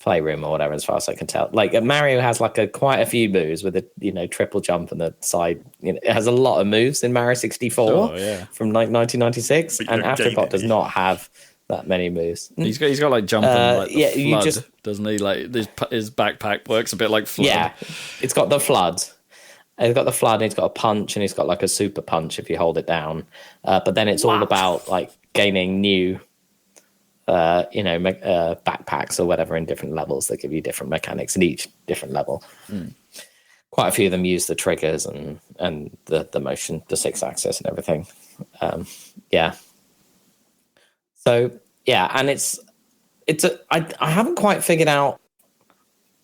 Playroom or whatever, as far as I can tell. Like Mario has quite a few moves with a triple jump and the side. It has a lot of moves in Mario 64 from 1996, and Astro Bot does not have that many moves. He's got like jump and flood, doesn't he? Like his backpack works a bit like flood. Yeah, it's got the flood. He's got the flood, and he's got a punch, and he's got like a super punch if you hold it down. But then it's all about like gaining new backpacks or whatever in different levels that give you different mechanics in each different level. Quite a few of them use the triggers and the motion, the 6-axis and everything. So and I haven't quite figured out,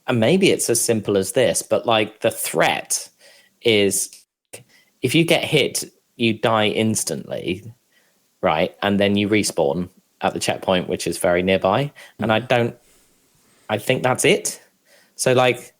and maybe it's as simple as this, but like the threat is if you get hit, you die instantly, right? And then you respawn at the checkpoint, which is very nearby. And I think that's it. So like,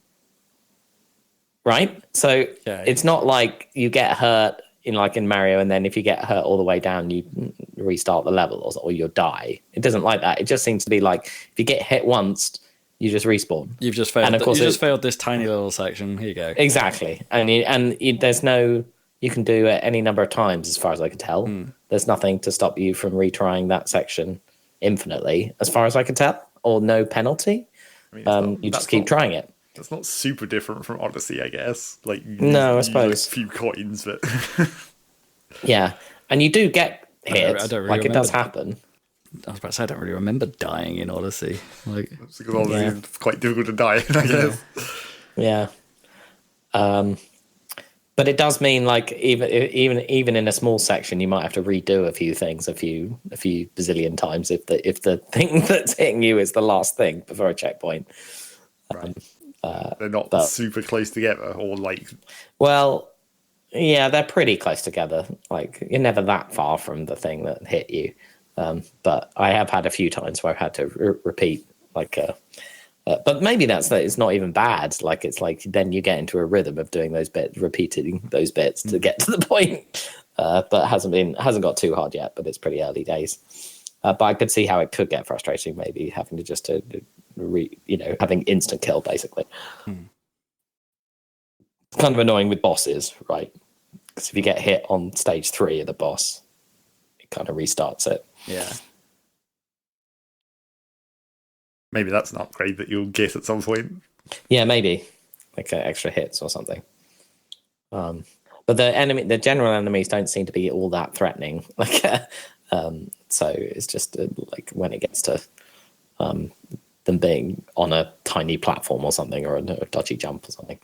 right? So it's not like you get hurt in Mario, and then if you get hurt all the way down, you restart the level or you'll die. It doesn't like that. It just seems to be like, if you get hit once, you just respawn. You've just failed. And of course, you just failed this tiny little section. Here you go. Exactly. And there's no, you can do it any number of times, as far as I can tell. There's nothing to stop you from retrying that section infinitely, as far as I can tell, or no penalty. You just keep trying it. That's not super different from Odyssey, I guess. Like, I suppose a few coins, but yeah, and you do get hit. I don't really remember. It does happen. I was about to say, I don't really remember dying in Odyssey. Like, it's because it's quite difficult to die, I guess. Yeah. But it does mean like even in a small section, you might have to redo a few things a few bazillion times if the thing that's hitting you is the last thing before a checkpoint. Right. They're not super close together, or like. Well, yeah, they're pretty close together. Like, you're never that far from the thing that hit you. But I have had a few times where I've had to repeat, but maybe it's not even bad. Like, it's like then you get into a rhythm of doing those bits, repeating those bits to get to the point. But hasn't got too hard yet. But it's pretty early days. But I could see how it could get frustrating. Maybe having to just having instant kill basically. It's kind of annoying with bosses, right? Because if you get hit on stage 3 of the boss, it kind of restarts it. Yeah. Maybe that's an upgrade that you'll get at some point. Yeah, maybe like extra hits or something. But the general enemies don't seem to be all that threatening. So it's just like when it gets to them being on a tiny platform or something, or a dodgy jump or something.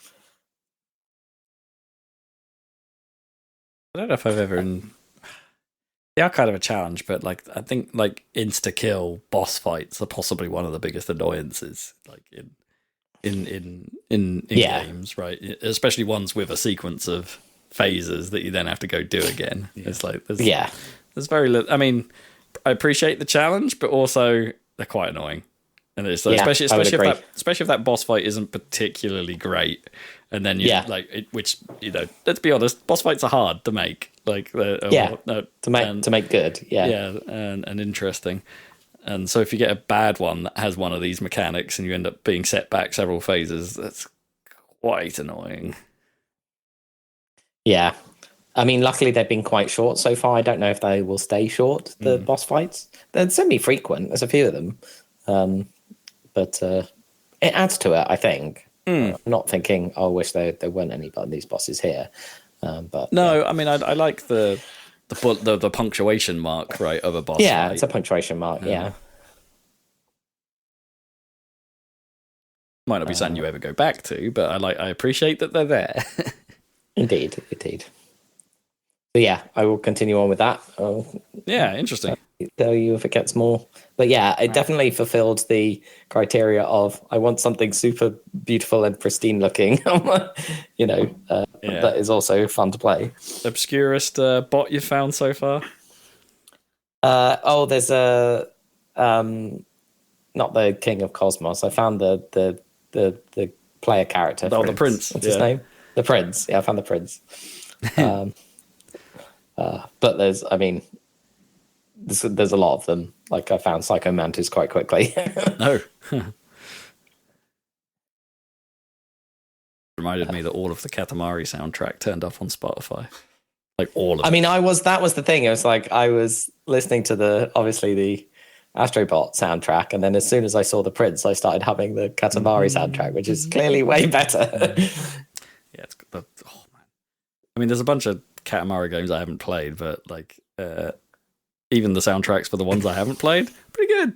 I don't know if I've ever. They are kind of a challenge, but like I think like insta kill boss fights are possibly one of the biggest annoyances, like in games, right? Especially ones with a sequence of phases that you then have to go do again. Yeah. It's like there's very little. I mean, I appreciate the challenge, but also they're quite annoying. And it's like, especially if that boss fight isn't particularly great, and then let's be honest, boss fights are hard to make. Like, to make good, and interesting. And so if you get a bad one that has one of these mechanics, and you end up being set back several phases, that's quite annoying. Yeah, I mean, luckily they've been quite short so far. I don't know if they will stay short. The boss fights, they're semi-frequent. There's a few of them. But it adds to it, I think. I'm not thinking, I wish there weren't any of these bosses here. But no, yeah. I mean, I like the punctuation mark, right, of a boss fight. It's a punctuation mark, yeah. Might not be something you ever go back to, but I appreciate that they're there. Indeed. But yeah, I will continue on with that. Yeah, interesting. tell you if it gets more. But yeah, it definitely fulfilled the criteria of I want something super beautiful and pristine looking. That is also fun to play. Obscurest bot you found so far? There's a not the King of Cosmos. I found the player character. Oh, the Prince. What's his name? The Prince. Yeah, I found the Prince. But there's a lot of them. Like I found Psycho Mantis quite quickly. No. Reminded me that all of the Katamari soundtrack turned up on Spotify. Like all of it. That was the thing. It was like I was listening to the Astro Bot soundtrack, and then as soon as I saw the Prince, I started humming the Katamari soundtrack, which is clearly way better. Yeah, man. I mean, there's a bunch of Katamari games I haven't played, but like even the soundtracks for the ones I haven't played, pretty good.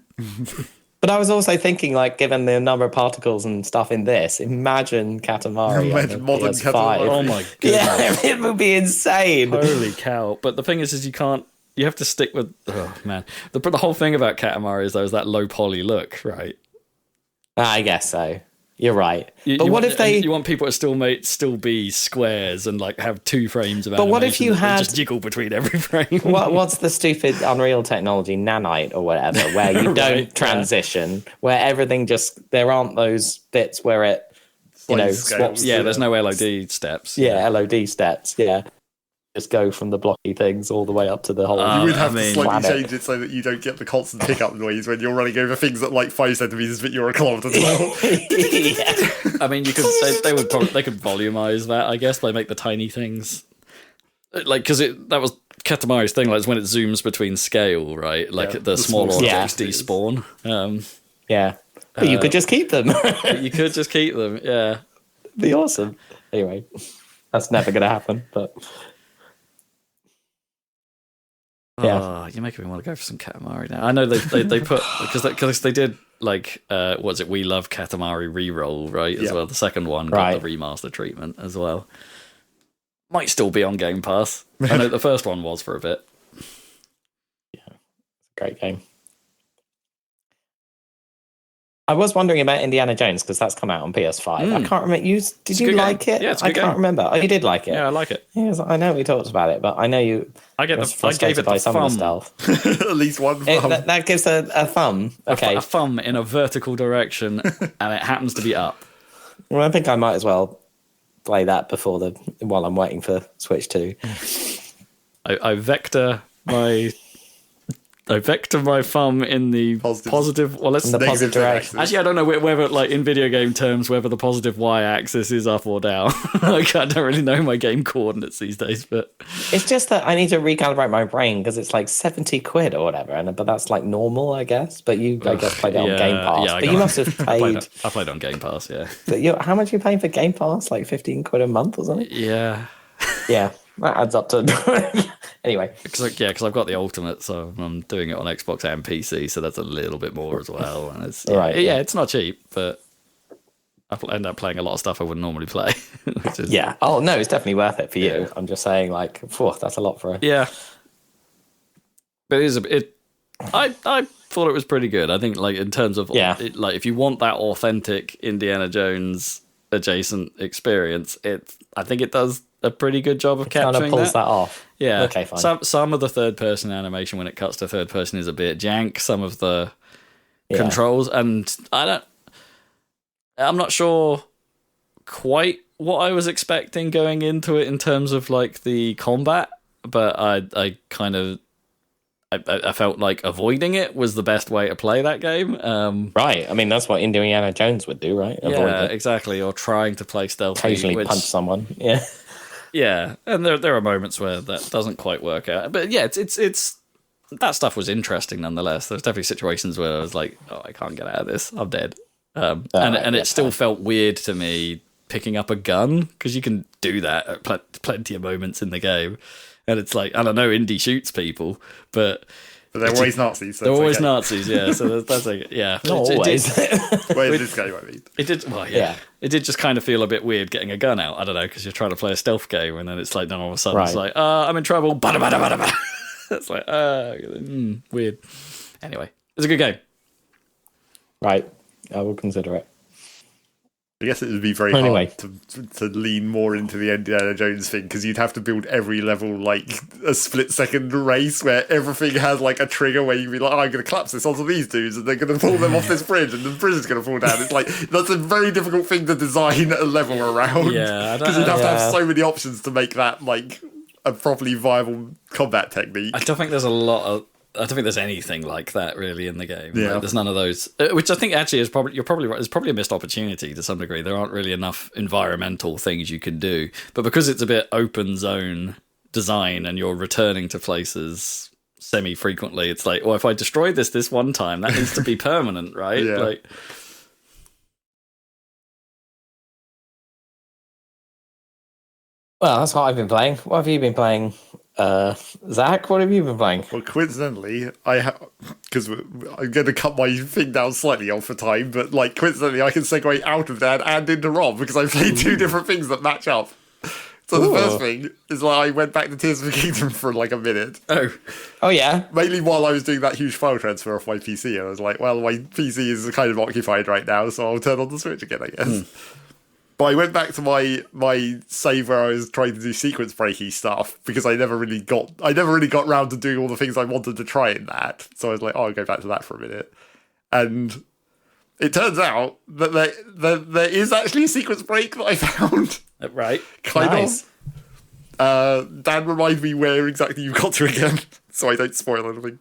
But I was also thinking, like, given the number of particles and stuff in this, imagine Katamari. Modern Katamari. Oh my god! Yeah, it would be insane. Holy cow! But the thing is you can't. You have to stick with. Oh man, the whole thing about Katamari is that low poly look, right? I guess so. You're right. You want people to still be squares and like have 2 frames of animation? But what if you had just jiggle between every frame? What's the stupid Unreal technology, nanite or whatever, where you don't transition, where everything there aren't those bits where it swaps. Yeah, there's no LOD steps. Yeah, LOD steps. Yeah. Just go from the blocky things all the way up to the whole. You would have to slightly change it so that you don't get the constant pickup noise when you're running over things at like 5 centimeters, but you're a kilometer tall. Yeah. I mean, they could volumize that, I guess, by make the tiny things like because that was Katamari's thing. Like, it's when it zooms between scale, right? Like the smaller objects despawn. Yeah, but you could just keep them. You could just keep them. Yeah, be awesome. Anyway, that's never going to happen, but. Yeah. Oh, you're making me want to go for some Katamari now. I know they put because they did like what's it? We Love Katamari reroll, right? As well, the second one got the remaster treatment as well. Might still be on Game Pass. I know the first one was for a bit. Yeah, it's a great game. I was wondering about Indiana Jones because that's come out on PS5. I can't remember. Did you like it? Yeah, it's a good game. I can't remember. Oh, you did like it. Yeah, I like it. Yes, I know we talked about it, but I know you. I gave it by the some thumb. of the stuff. At least one thumb. That gives a thumb. Okay, a thumb in a vertical direction, and it happens to be up. Well, I think I might as well play that while I'm waiting for Switch 2. I vector my thumb in the positive. Well, let's in the positive direction. Actually, I don't know whether, like in video game terms, whether the positive y-axis is up or down. Like, I don't really know my game coordinates these days, but it's just that I need to recalibrate my brain because it's like 70 quid or whatever, but that's like normal, I guess. But you, I guess, played it on Game Pass. Yeah, but you must have paid. I played on Game Pass, yeah. But how much are you paying for Game Pass? Like 15 quid a month or something? Yeah. Yeah. That adds up to anyway. Because I've got the Ultimate, so I'm doing it on Xbox and PC, so that's a little bit more as well. And it's it's not cheap, but I end up playing a lot of stuff I wouldn't normally play. Which is, Oh no, it's definitely worth it for you. I'm just saying, like, that's a lot for it. Yeah. But I thought it was pretty good. I think, like, in terms of like, if you want that authentic Indiana Jones adjacent experience, I think it does a pretty good job of capturing kind of pulls that off. Yeah. Okay, fine. Some of the third person animation when it cuts to third person is a bit jank. Some of the controls, and I'm not sure quite what I was expecting going into it in terms of like the combat, but I felt like avoiding it was the best way to play that game. Right. I mean, that's what Indiana Jones would do, right? Avoid it. Exactly. Or trying to play stealthy. Occasionally punch someone. Yeah. Yeah, and there are moments where that doesn't quite work out. But yeah, it's that stuff was interesting nonetheless. There's definitely situations where I was like, oh, I can't get out of this. I'm dead. And it still felt weird to me picking up a gun, because you can do that at plenty of moments in the game. And it's like, and I know Indy shoots people, but they're always Nazis. So they're always Nazis, yeah. So that's like, yeah. Not always. Where's this game, I mean? It did, well, yeah. It did just kind of feel a bit weird getting a gun out. I don't know, because you're trying to play a stealth game, and then it's like, then all of a sudden it's like, I'm in trouble. Bada, bada, bada, bada. It's like, weird. Anyway, it's a good game. Right. I will consider it. I guess it would be very hard to lean more into the Indiana Jones thing, because you'd have to build every level like a split-second race where everything has like a trigger where you'd be like, I'm going to collapse this onto these dudes and they're going to pull them off this bridge and the bridge is going to fall down. It's like, that's a very difficult thing to design a level around. Yeah, because you'd have to have so many options to make that like a properly viable combat technique. I don't think there's anything like that really in the game. Yeah. Like, there's none of those, which I think actually is probably, you're probably right. There's probably a missed opportunity to some degree. There aren't really enough environmental things you can do, but because it's a bit open zone design and you're returning to places semi-frequently, it's like, well, if I destroy this one time, that needs to be permanent, right? Yeah. Like, Well, that's what I've been playing. What have you been playing? Zach, what have you been playing? Well, coincidentally, because I'm going to cut my thing down slightly on for time, but like coincidentally, I can segue out of that and into Rob because I played two different things that match up. So the first thing is like I went back to Tears of the Kingdom for like a minute. Oh yeah. Mainly while I was doing that huge file transfer off my PC, and I was like, well, my PC is kind of occupied right now, so I'll turn on the Switch again, I guess. But I went back to my save where I was trying to do sequence breaky stuff because I never really got round to doing all the things I wanted to try in that. So I was like, oh, I'll go back to that for a minute. And it turns out that there is actually a sequence break that I found. right. Kind of. Dan, remind me where exactly you got to again, so I don't spoil anything.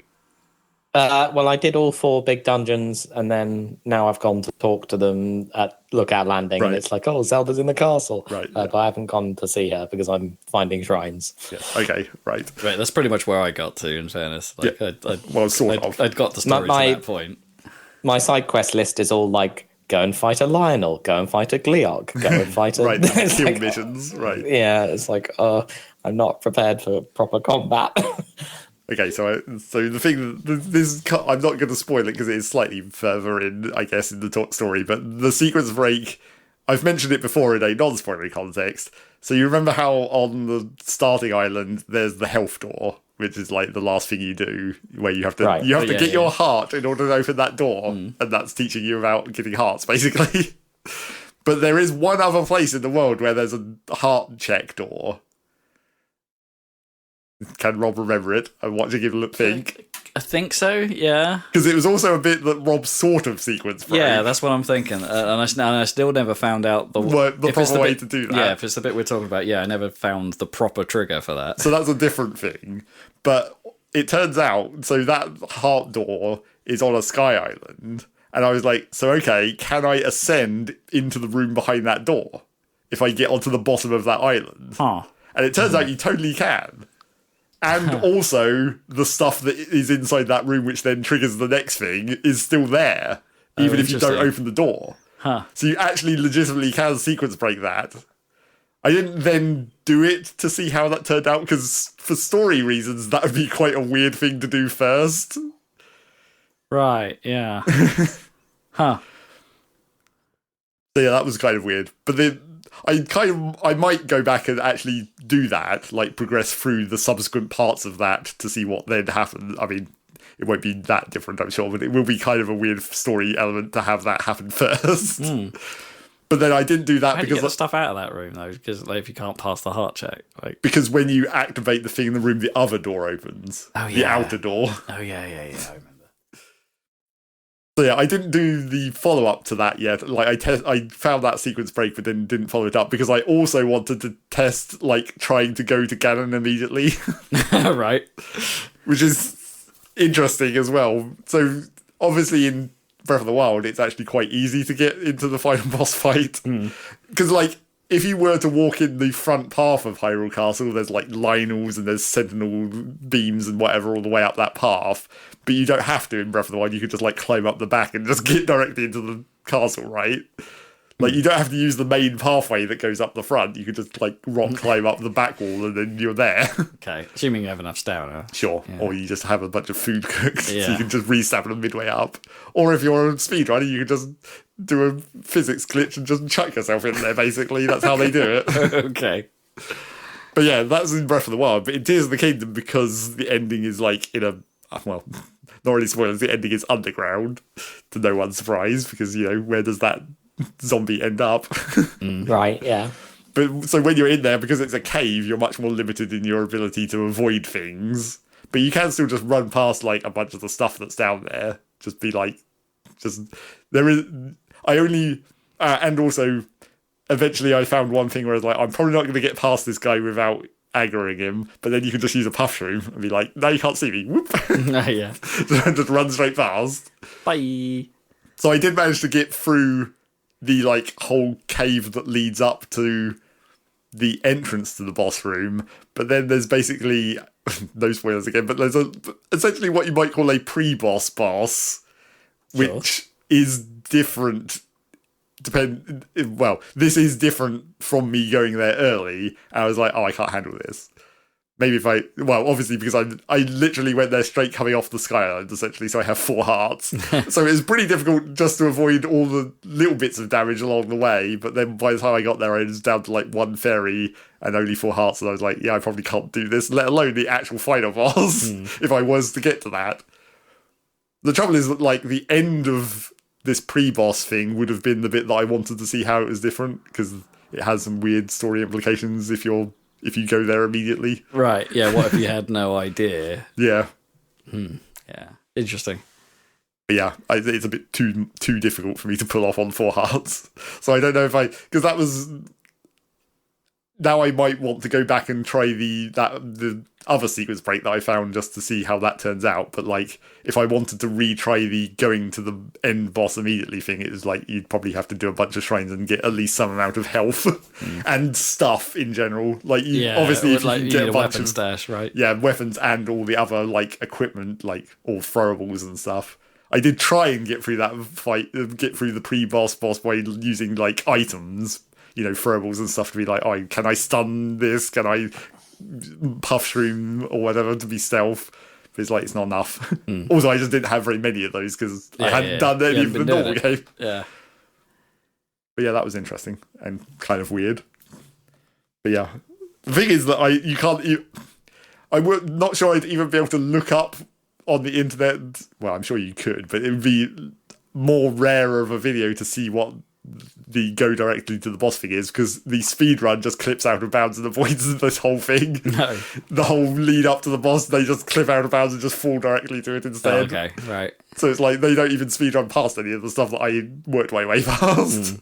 Well, I did all 4 big dungeons, and then now I've gone to talk to them at Lookout Landing, and it's like, oh, Zelda's in the castle. Right. But I haven't gone to see her because I'm finding shrines. Yeah. Okay, right. Right, that's pretty much where I got to, in fairness. Like, I'd got the story to that point. My side quest list is all like, go and fight a Lionel, go and fight a Gleog, go and fight a... right, kill like, missions, right. Yeah, it's like, I'm not prepared for proper combat. Okay, so the thing, this I'm not going to spoil it because it is slightly further in, I guess, in the story, but the sequence break, I've mentioned it before in a non-spoilery context. So you remember how on the starting island there's the health door, which is like the last thing you do, where you have to get your heart in order to open that door, and that's teaching you about getting hearts, basically. But there is one other place in the world where there's a heart check door. Can Rob remember it? I'm watching him think. I think so, yeah. Because it was also a bit that Rob sort of sequence broke. Yeah, that's what I'm thinking. And I still never found out the proper way to do that. Yeah, if it's the bit we're talking about, I never found the proper trigger for that. So that's a different thing. But it turns out, so that heart door is on a sky island. And I was like, so okay, can I ascend into the room behind that door if I get onto the bottom of that island? Huh. And it turns out you totally can. And also, the stuff that is inside that room, which then triggers the next thing, is still there, even if you don't open the door. Huh. So you actually legitimately can sequence break that. I didn't then do it to see how that turned out, because for story reasons, that would be quite a weird thing to do first. Right, yeah. Huh. So yeah, that was kind of weird. But then I might go back and actually do that, like progress through the subsequent parts of that to see what then happens. I mean, it won't be that different, I'm sure, but it will be kind of a weird story element to have that happen first. But then I didn't do that because because the stuff out of that room though, because like, if you can't pass the heart check, like because when you activate the thing in the room, the other door opens. Oh yeah, the outer door. Oh yeah, I remember. So yeah, I didn't do the follow-up to that yet. Like I found that sequence break, but then didn't follow it up because I also wanted to test like trying to go to Ganon immediately. Right. Which is interesting as well. So obviously in Breath of the Wild, it's actually quite easy to get into the final boss fight. Because like, if you were to walk in the front path of Hyrule Castle, there's like Lionels and there's Sentinel beams and whatever all the way up that path. But you don't have to in Breath of the Wild. You could just like climb up the back and just get directly into the castle, right? Like you don't have to use the main pathway that goes up the front. You could just like rock climb up the back wall and then you're there. Okay, assuming you have enough stamina. Sure. Yeah. Or you just have a bunch of food cooked, so Yeah. you can just re-stamina midway up. Or if you're a speedrunner, you can just do a physics glitch and just chuck yourself in there, basically. That's how they do it. Okay. But yeah, that's in Breath of the Wild. But in Tears of the Kingdom, because the ending is like in a, well, not really spoilers, the ending is underground, to no one's surprise, because, you know, where does that zombie end up? Right, yeah. But so when you're in there, because it's a cave, you're much more limited in your ability to avoid things. But you can still just run past, like, a bunch of the stuff that's down there. Just be like, and also, eventually I found one thing where I was like, I'm probably not going to get past this guy without aggroing him, but then you can just use a puff shroom and be like, no, you can't see me. Whoop. Yeah. So just run straight past. Bye. So I did manage to get through the, like, whole cave that leads up to the entrance to the boss room, but then there's basically, no spoilers again, but there's essentially what you might call a pre-boss boss, which is different. This is different from me going there early. And I was like, oh, I can't handle this. Maybe obviously because I literally went there straight coming off the Sky Island, essentially, so I have 4 hearts. So it was pretty difficult just to avoid all the little bits of damage along the way, but then by the time I got there, I was down to, like, 1 fairy and only 4 hearts, and I was like, yeah, I probably can't do this, let alone the actual final boss, if I was to get to that. The trouble is that, like, the end of this pre-boss thing would have been the bit that I wanted to see how it was different, because it has some weird story implications if you go there immediately. Right, yeah, what if you had no idea? Yeah. Yeah, interesting. But yeah, it's a bit too difficult for me to pull off on 4 hearts. So I don't know if because that was... Now I might want to go back and try the other sequence break that I found just to see how that turns out. But, like, if I wanted to retry the going to the end boss immediately thing, it was like you'd probably have to do a bunch of shrines and get at least some amount of health and stuff in general. Like, obviously, if you can get a bunch weapon of stash, right? Yeah, weapons and all the other, like, equipment, like all throwables and stuff. I did try and get through that fight, get through the pre-boss boss by using, like, items. You know, throwables and stuff to be like, oh, can I stun this? Can I puff shroom or whatever to be stealth? But it's like, it's not enough. Also, I just didn't have very many of those because I hadn't done any of the normal game. Yeah. But yeah, that was interesting and kind of weird. But yeah, the thing is that I'm not sure I'd even be able to look up on the internet. Well, I'm sure you could, but it would be more rare of a video to see what the go directly to the boss thing is, because the speed run just clips out of bounds and avoids this whole thing. No. The whole lead up to the boss, they just clip out of bounds and just fall directly to it instead. Oh, okay, right. So it's like they don't even speed run past any of the stuff that I worked my way past.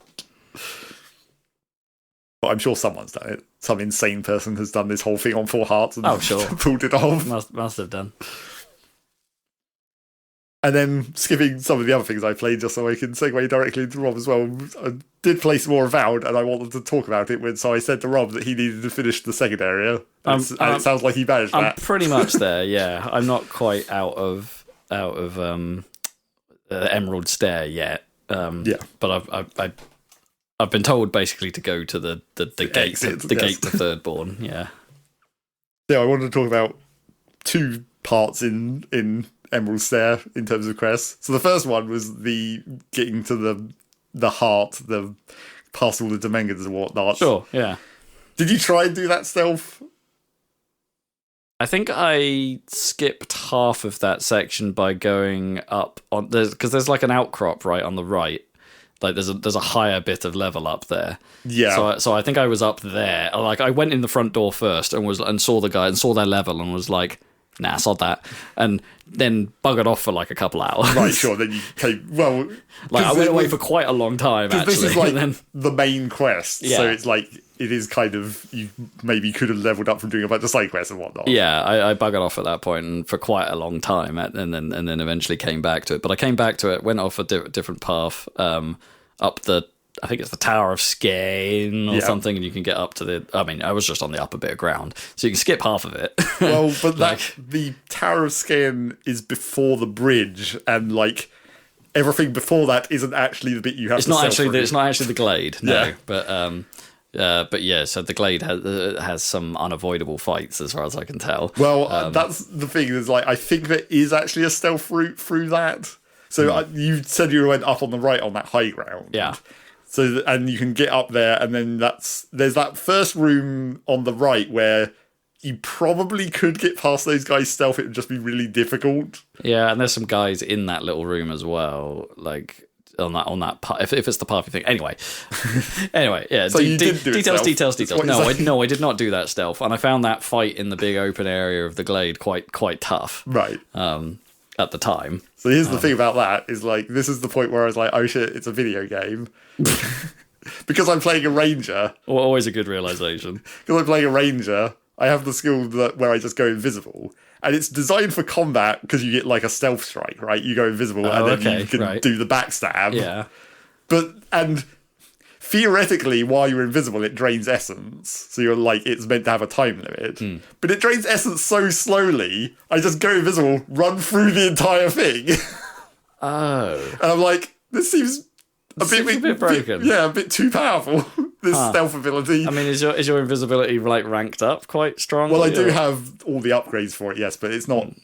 But I'm sure someone's done it. Some insane person has done this whole thing on 4 hearts and pulled it off. Must have done. And then skipping some of the other things I played just so I can segue directly into Rob as well. I did play some more Avowed and I wanted to talk about it, so I said to Rob that he needed to finish the second area. And it sounds like he managed that. I'm pretty much there, yeah. I'm not quite out of Emerald Stair yet. But I've been told basically to go to the gate to Thirdborn, yeah. Yeah, I wanted to talk about 2 parts in Emerald Stair in terms of quests. So the first one was the getting to the heart, past all the Demengans and whatnot. Sure, yeah. Did you try and do that stealth? I think I skipped half of that section by going up on because there's like an outcrop right on the right. Like there's a higher bit of level up there. Yeah. So I think I was up there. Like I went in the front door first and saw the guy and saw their level and was like, nah, sod that. And then buggered off for like a couple hours. Right, sure. Then you came, well... Like, I went away for quite a long time, actually. This is like the main quest, yeah. So it's like, it is kind of, you maybe could have leveled up from doing a bunch of side quests and whatnot. Yeah, I buggered off at that point and for quite a long time, and then eventually came back to it. But I came back to it, went off a different path, up I think it's the Tower of Skane or something, and you can get up to I was just on the upper bit of ground, so you can skip half of it. Well, but the Tower of Skane is before the bridge, and like everything before that isn't actually the bit you have. It's not actually the glade, no. Yeah. But yeah, so the glade has some unavoidable fights, as far as I can tell. Well, that's the thing. Is like I think there is actually a stealth route through that. So you said you went up on the right on that high ground. Yeah. So and you can get up there, and then there's that first room on the right where you probably could get past those guys stealth. It would just be really difficult. Yeah, and there's some guys in that little room as well, like on that part. If it's the party thing, anyway. Yeah. So you did do details. No, I did not do that stealth, and I found that fight in the big open area of the glade quite tough. Right. At the time. So here's the thing about that is like this is the point where I was like, oh shit, it's a video game. Because I'm playing a ranger. Always a good realization. Because I'm playing a ranger, I have the skill where I just go invisible. And it's designed for combat because you get like a stealth strike, right? You go invisible and then you can do the backstab. Yeah. And theoretically, while you're invisible, it drains essence. So you're like, it's meant to have a time limit. But it drains essence so slowly, I just go invisible, run through the entire thing. Oh. And I'm like, this seems a bit broken. A bit too powerful. This stealth ability. I mean, is your invisibility like ranked up quite strong? Well, I do have all the upgrades for it, yes, but it's not one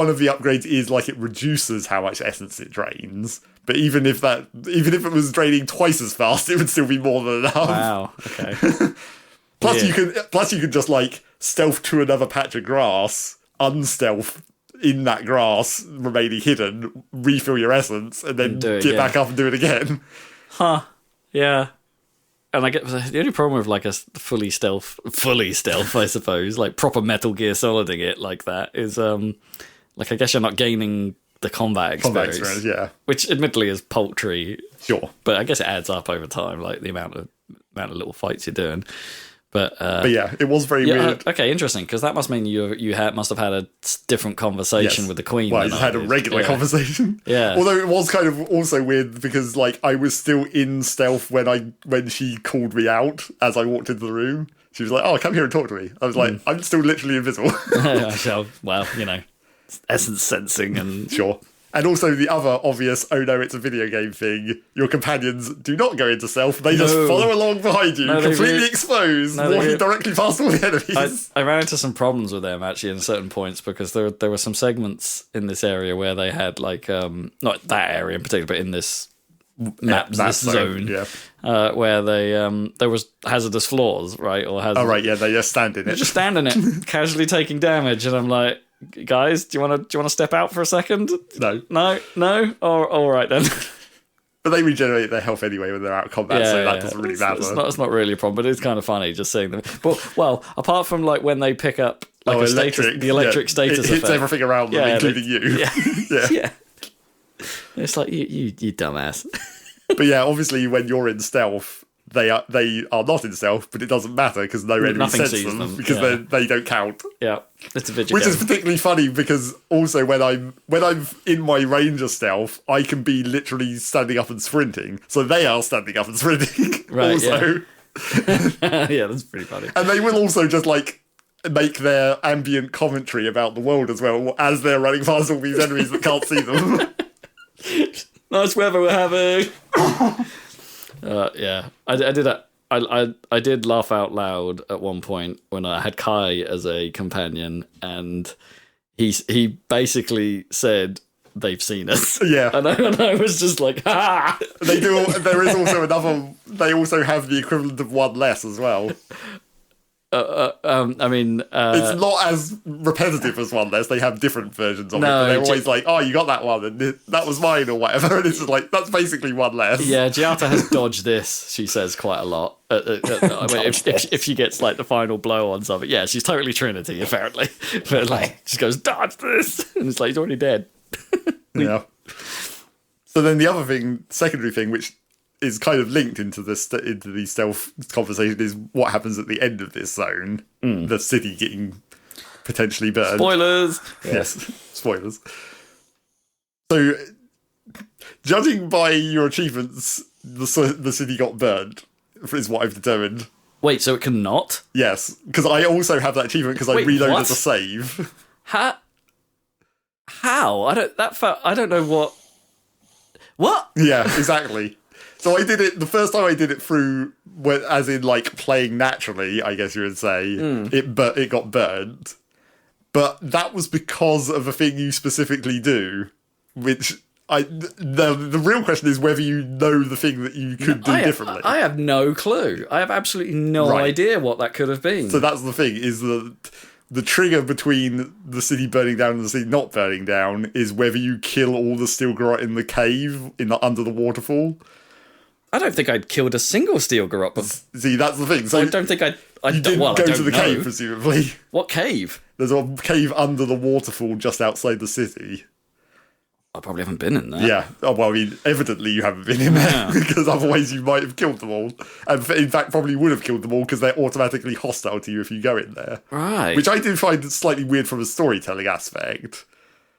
of the upgrades is like it reduces how much essence it drains. But even if it was draining twice as fast, it would still be more than enough. Wow. Okay. Plus, you can just like stealth to another patch of grass, unstealth in that grass, remaining hidden, refill your essence, and then get back up and do it again. Huh. Yeah. And I get the only problem with like a fully stealth, I suppose, like proper Metal Gear Soliding it like that is, like I guess you're not gaining the combat experience, yeah. Which admittedly is paltry, sure, but I guess it adds up over time, like the amount of little fights you're doing. But yeah, it was very weird. Okay, interesting, because that must mean you must have had a different conversation with the Queen. Well, I just had a regular conversation. Yeah. Although it was kind of also weird because like I was still in stealth when she called me out as I walked into the room. She was like, "Oh, come here and talk to me." I was like, "I'm still literally invisible." Well, essence sensing and sure. And also the other obvious, oh no, it's a video game thing. Your companions do not go into stealth. They just follow along behind you, completely exposed, walking directly past all the enemies. I ran into some problems with them, actually, in certain points, because there were some segments in this area where they had, like, not that area in particular, but in this map, this zone, where there was hazardous floors, right? Or oh, right, yeah, they just stand in it. Just stand in it, casually taking damage, and I'm like, guys, do you want to step out for a second? No. All right then. But they regenerate their health anyway when they're out of combat, so that doesn't really matter. It's not really a problem, but it's kind of funny just seeing them. But well, apart from like when they pick up like a status, the electric status it hits effect, everything around them, including you. Yeah. It's like you dumbass. But yeah, obviously when you're in stealth, they are not in stealth, but it doesn't matter because no enemy sense them because they don't count. Yeah, it's a video which game. is particularly funny because also when I'm in my ranger stealth, I can be literally standing up and sprinting, so they are standing up and sprinting. Right. Also. Yeah, that's pretty funny. And they will also just like make their ambient commentary about the world as well as they're running past all these enemies that can't see them. Nice weather we're having. Yeah, I did laugh out loud at one point when I had Kai as a companion, and he basically said they've seen us. Yeah, and I was just like, ha! They do. There is also another. They also have the equivalent of one less as well. I mean, it's not as repetitive as one less. They have different versions of it. But they're always like, "Oh, you got that one, and that was mine, or whatever." And it's just like that's basically one less. Yeah, Giata has dodged this. She says quite a lot. I mean, if she gets like the final blow on something, yeah, she's totally Trinity apparently. But like, she goes dodge this, and it's like he's already dead. Yeah. So then the other thing, secondary thing, which is kind of linked into the stealth conversation is what happens at the end of this zone. The city getting potentially burned. Spoilers! Yes, spoilers. So, judging by your achievements, the city got burned, is what I've determined. Wait, so it cannot? Yes, because I also have that achievement because I reloaded the save. How? I don't know what... What? Yeah, exactly. So I did it, the first time I did it through, as in like playing naturally, I guess you would say, it got burnt. But that was because of a thing you specifically do, which the real question is whether you know the thing that you could do differently. I have no clue. I have absolutely no idea what that could have been. So that's the thing, is the trigger between the city burning down and the city not burning down is whether you kill all the Stilgarot in the cave under the waterfall. I don't think I'd killed a single Stilgarot. But see, that's the thing. So I don't think you didn't go to the cave, presumably. What cave? There's a cave under the waterfall just outside the city. I probably haven't been in there. Yeah. Oh, well, I mean, evidently you haven't been in there, because otherwise you might have killed them all. And in fact, probably would have killed them all because they're automatically hostile to you if you go in there. Right. Which I do find slightly weird from a storytelling aspect.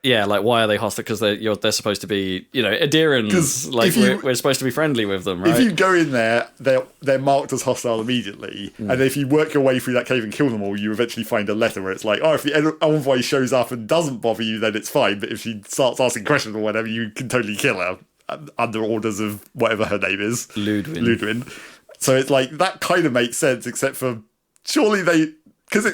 Yeah, like, why are they hostile? Because they're supposed to be, Adirans. Like, we're supposed to be friendly with them, right? If you go in there, they're marked as hostile immediately. And if you work your way through that cave and kill them all, you eventually find a letter where it's like, oh, if the envoy shows up and doesn't bother you, then it's fine. But if she starts asking questions or whatever, you can totally kill her under orders of whatever her name is. Ludwin. So it's like, that kind of makes sense, except for surely they... Because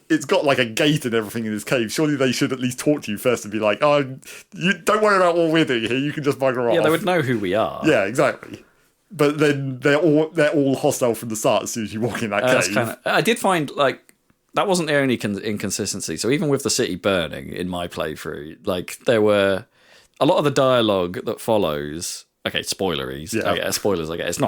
it's got like a gate and everything in this cave. Surely they should at least talk to you first and be like, "Oh, you don't worry about what we're doing here. You can just bugger off." Yeah, they would know who we are. Yeah, exactly. But then they're all hostile from the start as soon as you walk in that cave. I did find that wasn't the only inconsistency. So even with the city burning in my playthrough, like, there were a lot of the dialogue that follows. Okay, spoileries. Yeah. Spoilers. I guess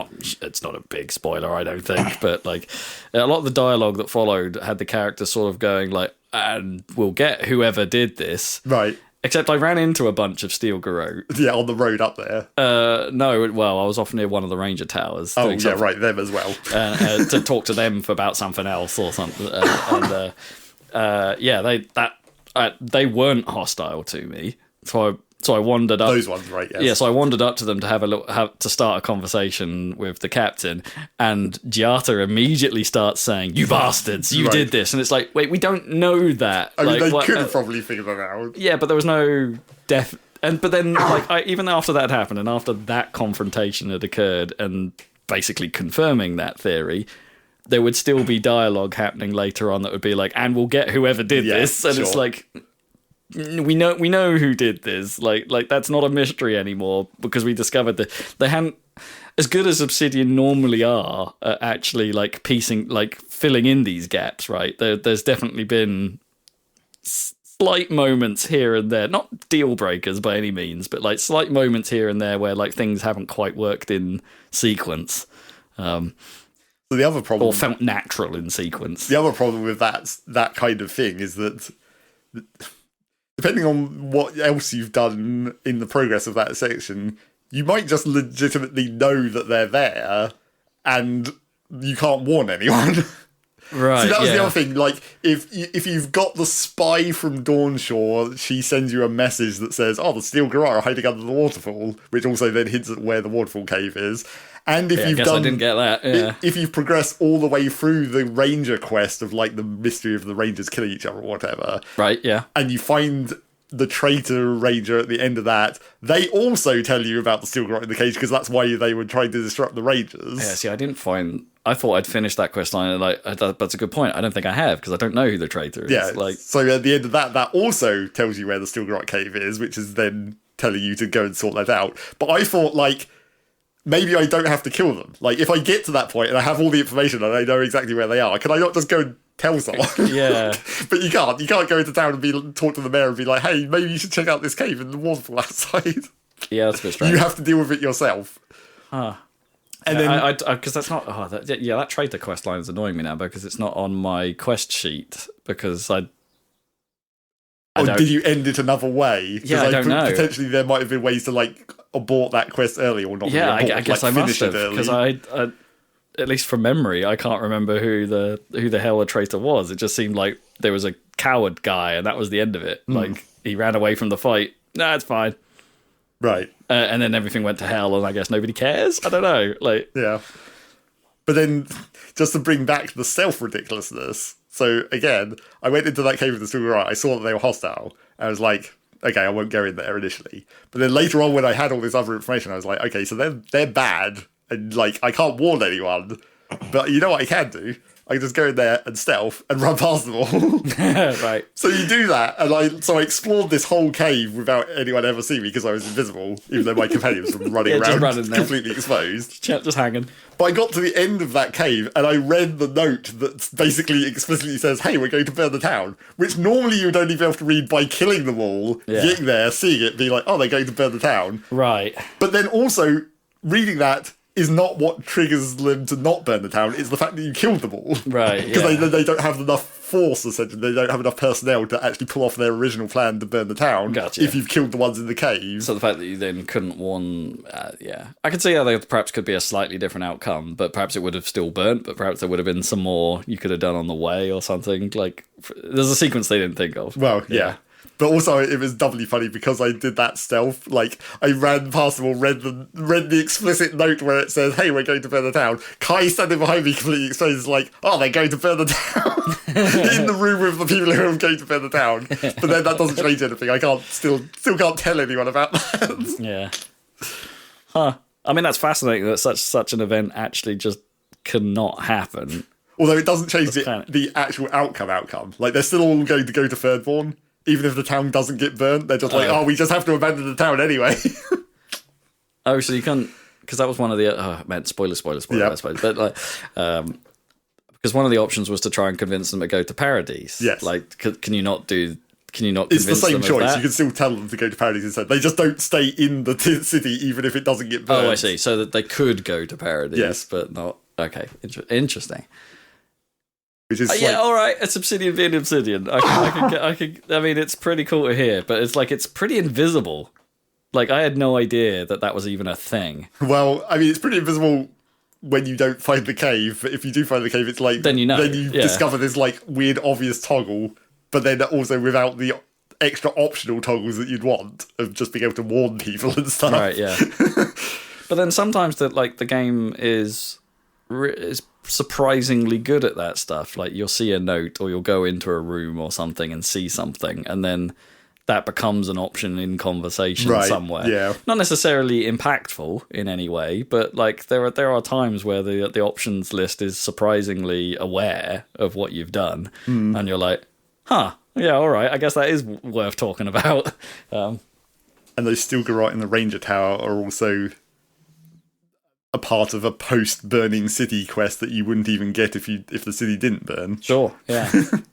it's not a big spoiler, I don't think. But like, a lot of the dialogue that followed had the characters sort of going like, "And we'll get whoever did this." Right. Except I ran into a bunch of Stilgarot. Yeah, on the road up there. No, well, I was off near one of the ranger towers. Oh, yeah, right, them as well. To talk to them about something else or something. They weren't hostile to me. So I wandered up. Those ones, right? Yes. Yeah, so I wandered up to them to to start a conversation with the captain, and Giata immediately starts saying, "You bastards, you did this," and it's like, wait, we don't know that. I mean, they could have probably figured that out. Yeah, but there was no but then, even after that happened, and after that confrontation had occurred, and basically confirming that theory, there would still be dialogue happening later on that would be like, "And we'll get whoever did this," and it's like, we know who did this. Like that's not a mystery anymore, because we discovered that they hadn't, as good as Obsidian normally are at actually filling in these gaps. Right, there's definitely been slight moments here and there, not deal breakers by any means, but like slight moments here and there where like things haven't quite worked in sequence. So the other problem, or felt natural in sequence. The other problem with that kind of thing is that, depending on what else you've done in the progress of that section, you might just legitimately know that they're there, and you can't warn anyone. Right. See, that was the other thing. Like, if you've got the spy from Dawnshore, she sends you a message that says, "Oh, the Stilgarot are hiding under the waterfall," which also then hints at where the waterfall cave is. And if you've I didn't get that. Yeah. If you've progressed all the way through the ranger quest of like the mystery of the rangers killing each other or whatever, right? Yeah. And you find the traitor ranger at the end of that, they also tell you about the Stilgarot in the cage, because that's why they were trying to disrupt the rangers. Yeah. See, I thought I'd finished that quest line, and like, that's a good point. I don't think I have, because I don't know who the traitor is. Yeah. So at the end of that also tells you where the Stilgarot cave is, which is then telling you to go and sort that out. But I thought, like, maybe I don't have to kill them. Like, if I get to that point and I have all the information and I know exactly where they are, can I not just go and tell someone? Yeah. But you can't. You can't go into town and talk to the mayor and be like, "Hey, maybe you should check out this cave in the waterfall outside." Yeah, that's a bit strange. You have to deal with it yourself. Huh. And then, because that's not. Oh, that traitor quest line is annoying me now, because it's not on my quest sheet, because did you end it another way? Yeah, I don't know. Potentially there might have been ways to like abort that quest early or not. Yeah, really I guess I must have, because I at least from memory, I can't remember who the hell the traitor was. It just seemed like there was a coward guy, and that was the end of it. Like, he ran away from the fight. Nah, it's fine. Right. And then everything went to hell, and I guess nobody cares. I don't know. Like, yeah. But then, just to bring back the self-ridiculousness. So again, I went into that cave with the Stilgarot. I saw that they were hostile. I was like, okay, I won't go in there initially. But then later on, when I had all this other information, I was like, okay, so they're bad, and like I can't warn anyone. But you know what I can do? I can just go in there and stealth and run past them all. Right. So you do that, and I explored this whole cave without anyone ever seeing me because I was invisible, even though my companions were running around completely exposed. Just hanging. But I got to the end of that cave, and I read the note that basically explicitly says, "Hey, we're going to burn the town," which normally you would only be able to read by killing them all, getting there, seeing it, being like, "Oh, they're going to burn the town." Right. But then also reading that is not what triggers them to not burn the town. It's the fact that you killed them all. Right, Because they don't have enough force, essentially. They don't have enough personnel to actually pull off their original plan to burn the town. Gotcha. If you've killed the ones in the cave. So the fact that you then couldn't warn... I could see how there perhaps could be a slightly different outcome, but perhaps it would have still burnt, but perhaps there would have been some more you could have done on the way or something. Like, there's a sequence they didn't think of. Well, yeah. But also, it was doubly funny because I did that stealth. Like, I ran past them all, read the explicit note where it says, "Hey, we're going to burn the town." Kai standing behind me, completely exposed, is like, "Oh, they're going to burn the town." In the room with the people who are going to burn the town. But then that doesn't change anything. I still can't tell anyone about that. Yeah. Huh. I mean, that's fascinating that such an event actually just cannot happen. Although it doesn't change the actual outcome. Like, they're still all going to go to Thirdborn. Even if the town doesn't get burnt, they're just like, we just have to abandon the town anyway. Oh, so you can't... Because that was one of the... spoiler, I suppose. But, like... because one of the options was to try and convince them to go to Paradise. Yes. Like, can you not convince It's the same them choice. of that? You can still tell them to go to Paradise instead. They just don't stay in the city, even if it doesn't get burnt. Oh, I see. So that they could go to Paradise, yes. but not... Okay, interesting. Which is all right. It's Obsidian being Obsidian. I mean, it's pretty cool to hear, but it's like it's pretty invisible. Like, I had no idea that was even a thing. Well, I mean, it's pretty invisible when you don't find the cave. But if you do find the cave, it's like then you know. Then you discover this like weird, obvious toggle, but then also without the extra optional toggles that you'd want of just being able to warn people and stuff. Right. Yeah. But then sometimes the game is surprisingly good at that stuff. Like, you'll see a note or you'll go into a room or something and see something, and then that becomes an option in conversation somewhere. Yeah. Not necessarily impactful in any way, but like there are times where the options list is surprisingly aware of what you've done, and you're like, huh, yeah, all right, I guess that is worth talking about. And those Stilgarite in the Ranger Tower are also a part of a post-burning city quest that you wouldn't even get if the city didn't burn. Sure, yeah.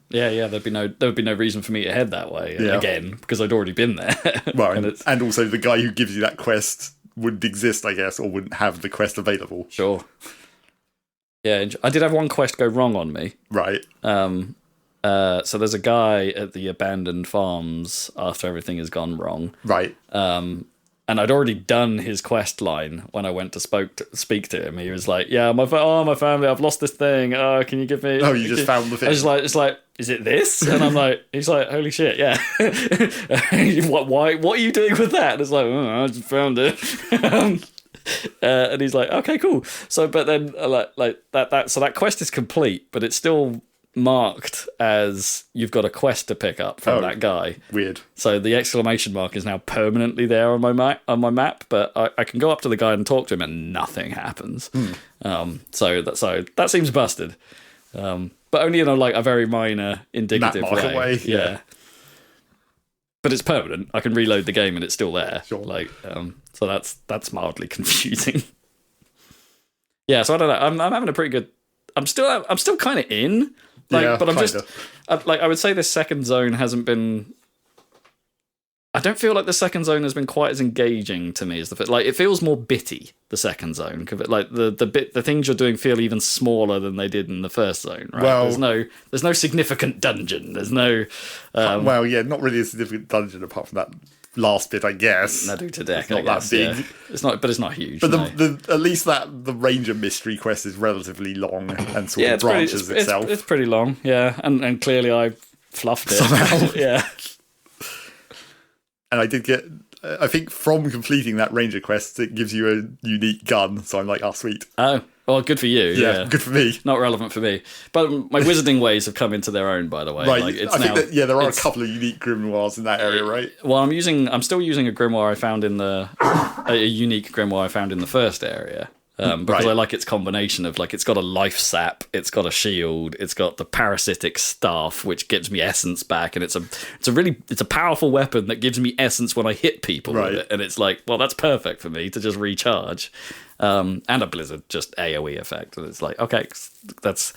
yeah, there would be no reason for me to head that way again, because I'd already been there. Well, and also the guy who gives you that quest wouldn't exist, I guess, or wouldn't have the quest available. Sure. Yeah, I did have one quest go wrong on me. Right. So there's a guy at the abandoned farms after everything has gone wrong. Right. And I'd already done his quest line when I went to speak to him. He was like, "Yeah, my family, I've lost this thing. Can you give me?" Oh, you just found the thing. I was like, "It's like, is it this?" And I'm like, "He's like, holy shit, yeah." Why? What are you doing with that? And it's like, I just found it. And he's like, "Okay, cool." So, but then like that. So that quest is complete, but it's still marked as you've got a quest to pick up from that guy. Weird. So the exclamation mark is now permanently there on my map, but I can go up to the guy and talk to him and nothing happens. So that seems busted. But only in a very minor indicative way. Yeah. But it's permanent. I can reload the game and it's still there. Sure. So that's mildly confusing. Yeah, so I don't know. I'm having a pretty good. I'm still kind of in. But I'm just I would say this second zone hasn't been. I don't feel like the second zone has been quite as engaging to me as the like. It feels more bitty, the second zone. Like the things you're doing feel even smaller than they did in the first zone. Right? Well, there's no significant dungeon. There's no. Not really a significant dungeon apart from that last bit, I guess. Nadu to deck. It's not that big. Yeah. It's not, but it's not huge. But at least the Ranger mystery quest is relatively long and sort of branches itself. It's pretty long, yeah, and clearly I fluffed it somehow. Yeah. And I did get. I think from completing that Ranger quest, it gives you a unique gun. So I'm like, oh, sweet. Oh. Well, good for you. Yeah, good for me. Not relevant for me. But my wizarding ways have come into their own, by the way. Right. I think there are a couple of unique grimoires in that area, right? Well, I'm still using a grimoire I found in a unique grimoire I found in the first area. because I like its combination of like it's got a life sap, it's got a shield, it's got the parasitic staff which gives me essence back, and it's a powerful weapon that gives me essence when I hit people with it, and it's like, well, that's perfect for me to just recharge, and a blizzard just AoE effect, and it's like, okay, that's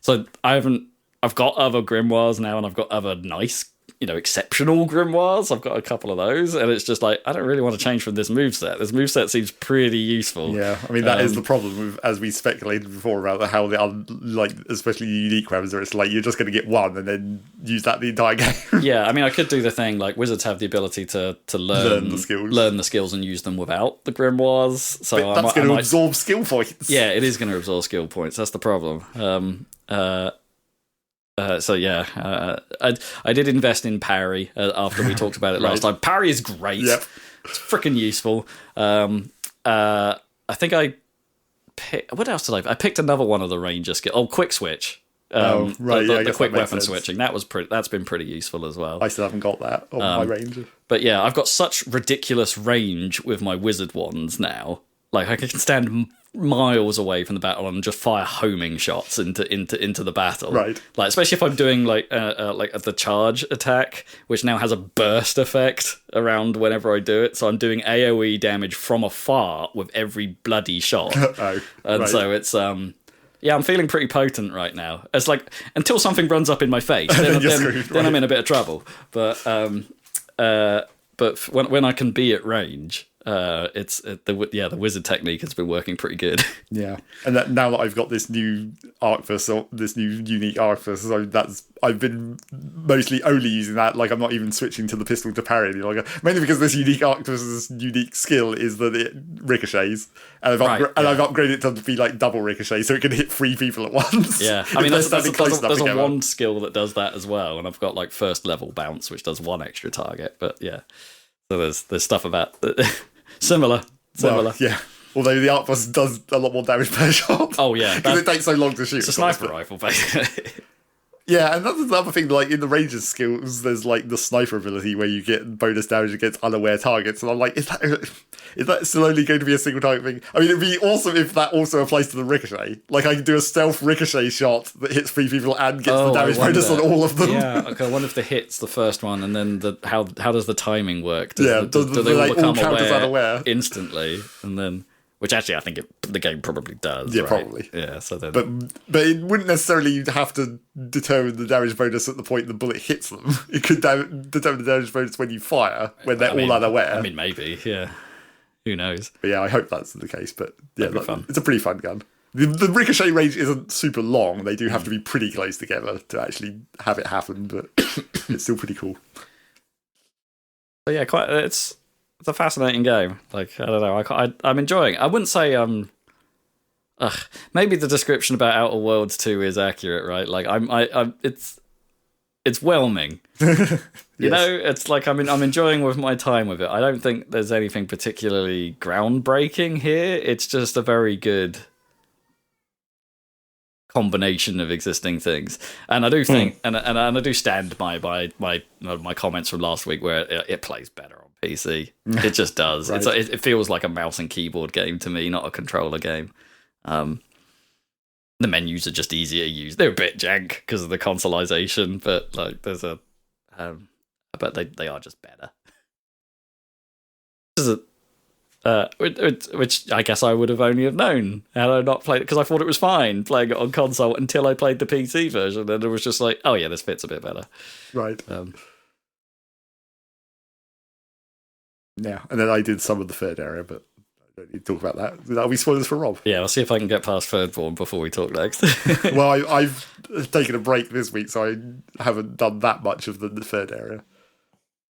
so I've got other grimoires now, and I've got other nice, exceptional grimoires. I've got a couple of those, and it's just like, I don't really want to change from this moveset. This moveset seems pretty useful. Yeah, I mean, that is the problem with, as we speculated before, about how they are, like, especially unique weapons, where it's like, you're just going to get one and then use that the entire game. Yeah, I mean, I could do the thing, like, wizards have the ability to learn the skills and use them without the grimoires. So but that's going to absorb skill points. Yeah, it is going to absorb skill points. That's the problem. I did invest in parry after we talked about it last time. Parry is great. Yep. It's freaking useful. I think what else did I picked another one of the ranger skill. Oh, quick switch. The quick weapon switching. That's been pretty useful as well. I still haven't got that on my ranger. But yeah, I've got such ridiculous range with my wizard wands now. Like, I can stand miles away from the battle and just fire homing shots into the battle. Right. Like, especially if I'm doing like the charge attack, which now has a burst effect around whenever I do it. So I'm doing AoE damage from afar with every bloody shot. So it's I'm feeling pretty potent right now. It's like, until something runs up in my face, then I'm in a bit of trouble. But when I can be at range, the wizard technique has been working pretty good. Yeah, and now that I've got this new Arcvus, or this new unique Arcvus, so I've been mostly only using that. Like, I'm not even switching to the pistol to parry any longer, mainly because this unique Arcvus's unique skill is that it ricochets, and I've upgraded it to be like double ricochet, so it can hit 3 people at once. Yeah, I mean, there's a wand skill that does that as well, and I've got like first level bounce, which does 1 extra target. But yeah, so there's stuff about similar. Well, yeah. Although the Arcvus does a lot more damage per shot. Oh yeah, because it takes so long to shoot. It's a sniper rifle, basically. Yeah, and that's the other thing. Like, in the Rangers skills, there's like the sniper ability where you get bonus damage against unaware targets, and I'm like, is that still only going to be a single target thing? I mean, it'd be awesome if that also applies to the ricochet. Like, I can do a stealth ricochet shot that hits 3 people and gets the damage bonus on all of them. Yeah, okay. I wonder if the hit's the first one, and then how does the timing work? Do they all become aware instantly, and then? Which actually, I think the game probably does. Yeah, right? Probably. Yeah, so then, but it wouldn't necessarily have to determine the damage bonus at the point the bullet hits them. It could determine the damage bonus when you fire, when they're all unaware. I mean, maybe. Yeah, who knows? But yeah, I hope that's the case. But yeah, it's a pretty fun gun. The ricochet range isn't super long. They do have to be pretty close together to actually have it happen, but it's still pretty cool. So yeah, it's a fascinating game. Like, I don't know, I'm enjoying it. I wouldn't say maybe the description about Outer Worlds 2 is accurate, right? Like, it's whelming. You know, it's like I'm enjoying with my time with it. I don't think there's anything particularly groundbreaking here. It's just a very good combination of existing things, and I do think, and I do stand by my comments from last week where it plays better on PC. It just does. Right. It feels like a mouse and keyboard game to me, not a controller game. The menus are just easier to use. They're a bit jank because of the consoleization, but like there's but they are just better. Which I guess I would have only have known had I not played it, because I thought it was fine playing it on console until I played the PC version, and it was just like, oh yeah, this fits a bit better. Right. Yeah, and then I did some of the third area, but I don't need to talk about that. That'll be spoilers for Rob. Yeah, I'll see if I can get past Thirdborn before we talk next. Well, I've taken a break this week, so I haven't done that much of the third area.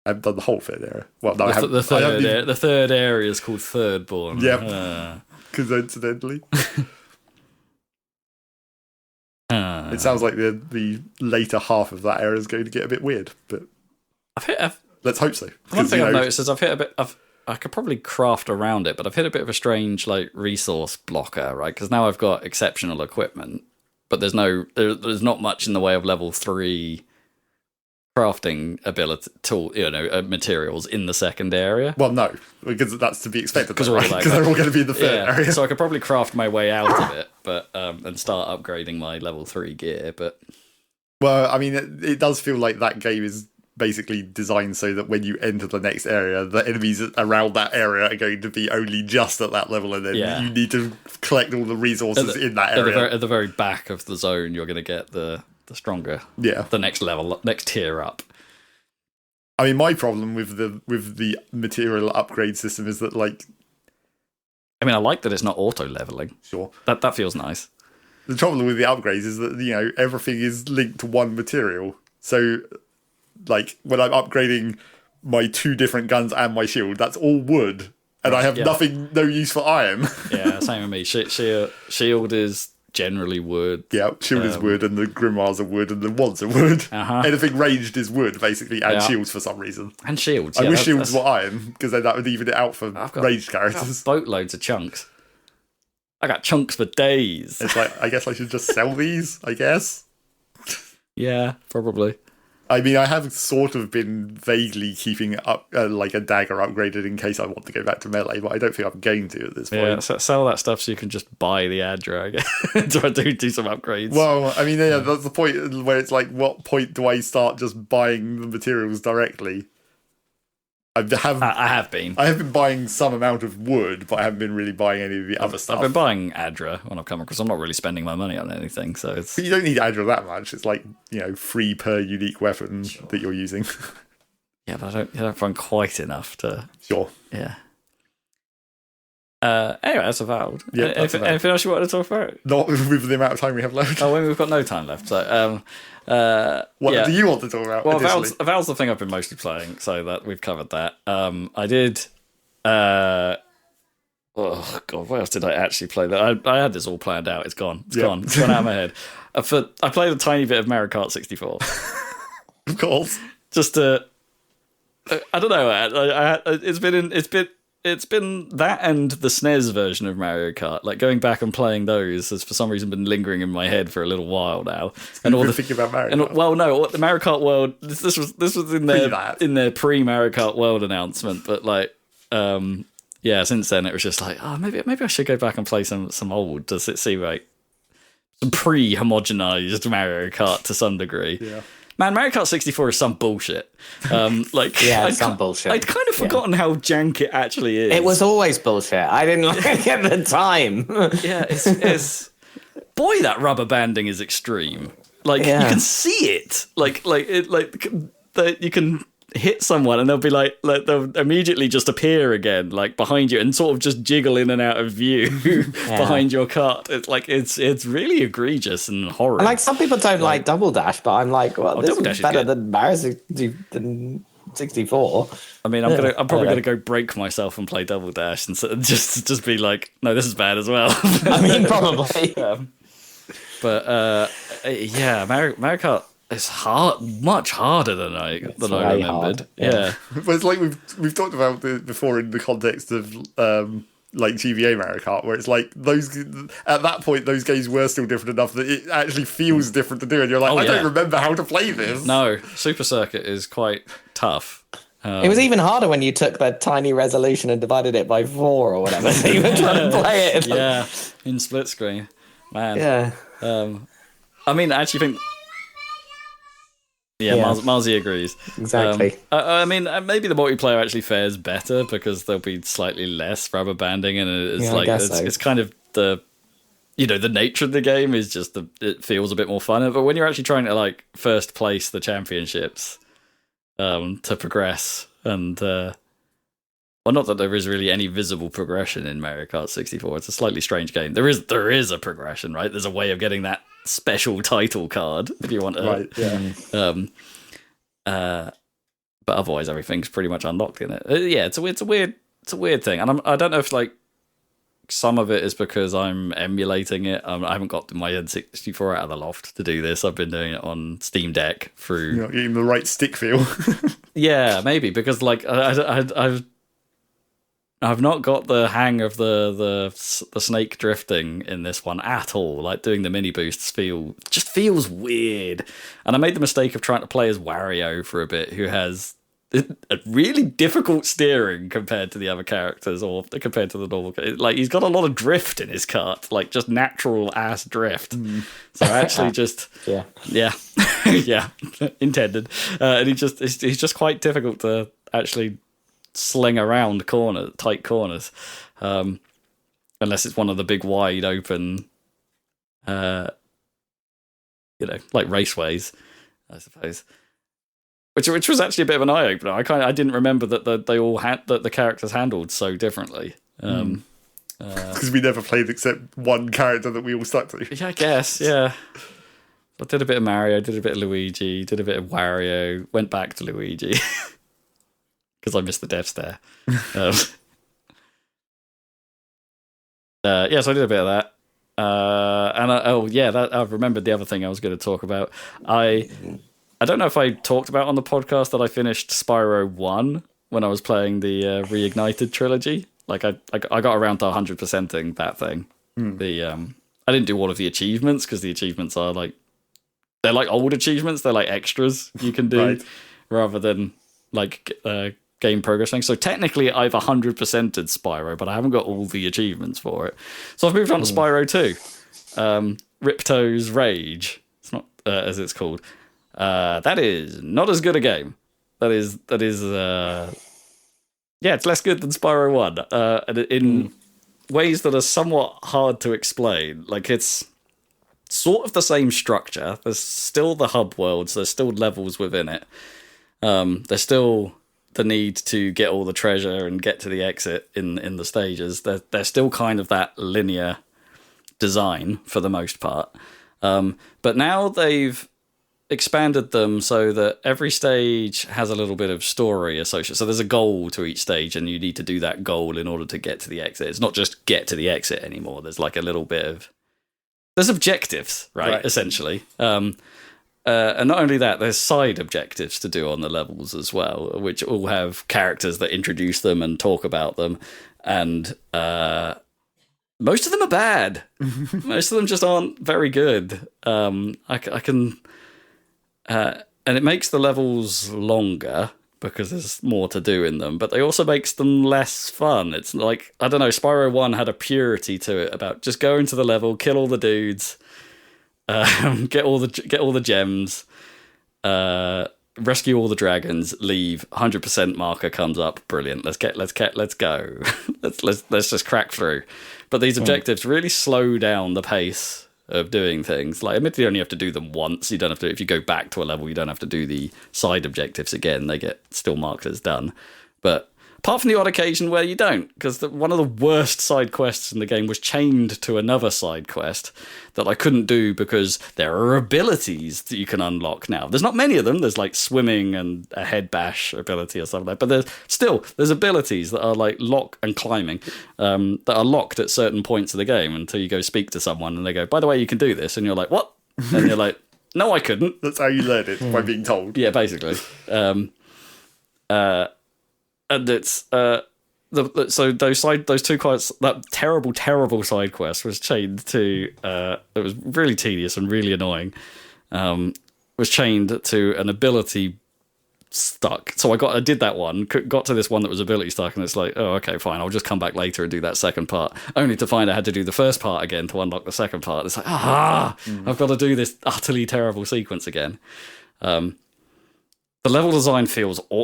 I've done the whole third area. Well, no, the third area is called Thirdborn. Yep. Coincidentally. It sounds like the later half of that area is going to get a bit weird, but let's hope so. One thing I've noticed is I've hit a bit of... I could probably craft around it, but I've hit a bit of a strange like resource blocker, right? Because now I've got exceptional equipment, but there's not much in the way of level 3 crafting ability tool, materials in the second area. Well, no, because that's to be expected. Because right? They're all going to be in the third area. So I could probably craft my way out of it, but and start upgrading my level 3 gear. But well, I mean, it does feel like that game is basically designed so that when you enter the next area, the enemies around that area are going to be only just at that level, and then you need to collect all the resources in that area. At the very back of the zone, you're going to get the stronger, the next level, next tier up. I mean, my problem with the material upgrade system is that, like, I mean, I like that it's not auto leveling. Sure, that feels nice. The trouble with the upgrades is that everything is linked to one material. So, like, when I'm upgrading my 2 different guns and my shield, that's all wood, and I have no use for iron. Yeah, same with me. Shield is generally wood. Yeah, shield is wood, and the grimoires are wood, and the wands are wood. Anything ranged is wood, basically, and shields for some reason. And shields. I wish shields were iron, because then that would even it out for ranged characters. I've got boatloads of chunks. I got chunks for days. It's like, I guess I should just sell these, I guess. Yeah, probably. I mean, I have sort of been vaguely keeping up, like a dagger upgraded in case I want to go back to melee, but I don't think I'm going to at this point. Yeah, sell that stuff so you can just buy the Adra, I guess. do some upgrades. Well, I mean, that's the point where it's like, what point do I start just buying the materials directly? I have been buying some amount of wood, but I haven't been really buying any of the other stuff. I've been buying Adra when I've come across. I'm not really spending my money on anything, so it's. But you don't need Adra that much. It's like 3 per unique weapon that you're using. Yeah, but I don't find quite enough to. Sure. Yeah. Anyway, that's Avowed. Yeah, anything else you wanted to talk about? Not with the amount of time we have left. Oh, we've got no time left. So, what do you want to talk about? Well, Avowed's the thing I've been mostly playing, so that we've covered that. I did. Oh god, what else did I actually play? That I had this all planned out. It's gone. It's gone out of my head. I played a tiny bit of Mario Kart 64. Of course. Just to. I don't know. It's been that and the SNES version of Mario Kart. Like, going back and playing those has for some reason been lingering in my head for a little while now. And all the thinking about Mario Kart. Well, no, the Mario Kart World. This was in their pre Mario Kart World announcement, but like, since then it was just like, maybe I should go back and play some old. Does it see like some pre-homogenized Mario Kart to some degree? Yeah. Man, Mario Kart 64 is some bullshit. Some bullshit. I'd kind of forgotten how jank it actually is. It was always bullshit. I didn't like it at the time. Yeah, it's boy, that rubber banding is extreme. Like you can see it. You can hit someone and they'll be like they'll immediately just appear again, like behind you, and sort of just jiggle in and out of view behind your cart. It's like it's really egregious and horrible. Like, some people don't like Double Dash, but I'm like, well, this is better than Mario 64. I mean, I'm probably gonna go break myself and play Double Dash and just be like, no, this is bad as well. I mean, probably. But Mario Kart. It's hard, much harder than I remembered. Hard. Yeah. But it's like we've talked about before in the context of like GBA Mario Kart, where it's like at that point those games were still different enough that it actually feels different to do, and you're like, I don't remember how to play this. No, Super Circuit is quite tough. It was even harder when you took that tiny resolution and divided it by 4 or whatever. So you were trying to play it. Yeah, in split screen, man. Yeah. I mean, I actually think. Yeah, Marzi agrees. Exactly. I mean, maybe the multiplayer actually fares better because there'll be slightly less rubber banding, and it's kind of the nature of the game is just it feels a bit more fun. But when you're actually trying to like first place the championships to progress, and not that there is really any visible progression in Mario Kart 64. It's a slightly strange game. There is a progression, right? There's a way of getting that special title card if you want to. Right, yeah. But otherwise, everything's pretty much unlocked in it. It's a weird thing, and I don't know if like some of it is because I'm emulating it. I haven't got my N64 out of the loft to do this. I've been doing it on Steam Deck through. You're not getting the right stick feel. Yeah, maybe because like I I've not got the hang of the snake drifting in this one at all. Like doing the mini boosts feels weird. And I made the mistake of trying to play as Wario for a bit, who has a really difficult steering compared to the other characters, or compared to the normal. Like he's got a lot of drift in his kart, like just natural ass drift. So actually, just yeah, intended. And he's just quite difficult to actually sling around tight corners, unless it's one of the big wide open, like raceways, I suppose. Which was actually a bit of an eye opener. I didn't remember that they all had that the characters handled so differently. Because we never played except one character that we all stuck to. Yeah, I guess. Yeah, I did a bit of Mario, did a bit of Luigi, did a bit of Wario, went back to Luigi because I missed the death stare. So I did a bit of that. And I've remembered the other thing I was going to talk about. I don't know if I talked about on the podcast that I finished Spyro 1 when I was playing the Reignited trilogy. Like I got around to 100%ing that thing. I didn't do all of the achievements because the achievements are they're like old achievements. They're like extras you can do rather than like game progress things. So technically I've 100%ed Spyro, but I haven't got all the achievements for it. So I've moved on to Spyro 2. Ripto's Rage. It's not as it's called. That is not as good a game. That is it's less good than Spyro 1. And in ways that are somewhat hard to explain. Like it's sort of the same structure. There's still the hub worlds, there's still levels within it. There's still the need to get all the treasure and get to the exit in the stages. They're still kind of that linear design for the most part. But now they've expanded them so that every stage has a little bit of story associated. So there's a goal to each stage, and you need to do that goal in order to get to the exit. It's not just get to the exit anymore. There's like a little bit of... There's objectives, right? Essentially. And not only that, there's side objectives to do on the levels as well, which all have characters that introduce them and talk about them. And most of them are bad. Most of them just aren't very good. I can... and it makes the levels longer because there's more to do in them, but they also makes them less fun. It's like, I don't know, Spyro 1 had a purity to it about just go into the level, kill all the dudes, get all the gems, rescue all the dragons, leave. 100% marker comes up, brilliant. Let's go. let's just crack through. But these objectives really slow down the pace of doing things. Like, admittedly, you only have to do them once. You don't have to, if you go back to a level, you don't have to do the side objectives again. They get still marked as done. But apart from the odd occasion where you don't, because one of the worst side quests in the game was chained to another side quest that I couldn't do because there are abilities that you can unlock now. There's not many of them. There's like swimming and a head bash ability or something like that. But there's abilities that are like lock and climbing that are locked at certain points of the game until you go speak to someone and they go, by the way, you can do this. And you're like, what? And you're like, no, I couldn't. That's how you learn it, by being told. Yeah, basically. And it's so those two quests, that terrible side quest was chained to it was really tedious and really annoying. Was chained to an ability stuck. So I did that one, got to this one that was ability stuck, and it's like, oh, okay, fine, I'll just come back later and do that second part. Only to find I had to do the first part again to unlock the second part. It's like, I've got to do this utterly terrible sequence again. The level design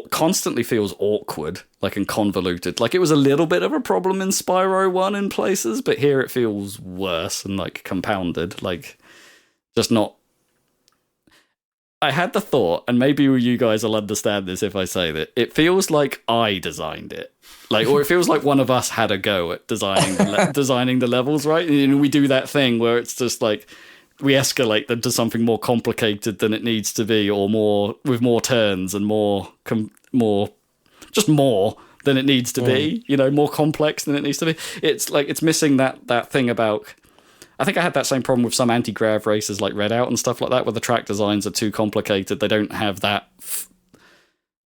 constantly feels awkward, like, and convoluted. Like, it was a little bit of a problem in Spyro 1 in places, but here it feels worse and, like, compounded. Like, just not... I had the thought, and maybe you guys will understand this if I say that, it feels like I designed it. Like, or it feels like one of us had a go at designing the levels, right? And we do that thing where it's just like... we escalate them to something more complicated than it needs to be, or more with more turns and more than it needs to be. You know, more complex than it needs to be. It's like it's missing that thing about. I think I had that same problem with some anti-grav races like Redout and stuff like that, where the track designs are too complicated. They don't have that.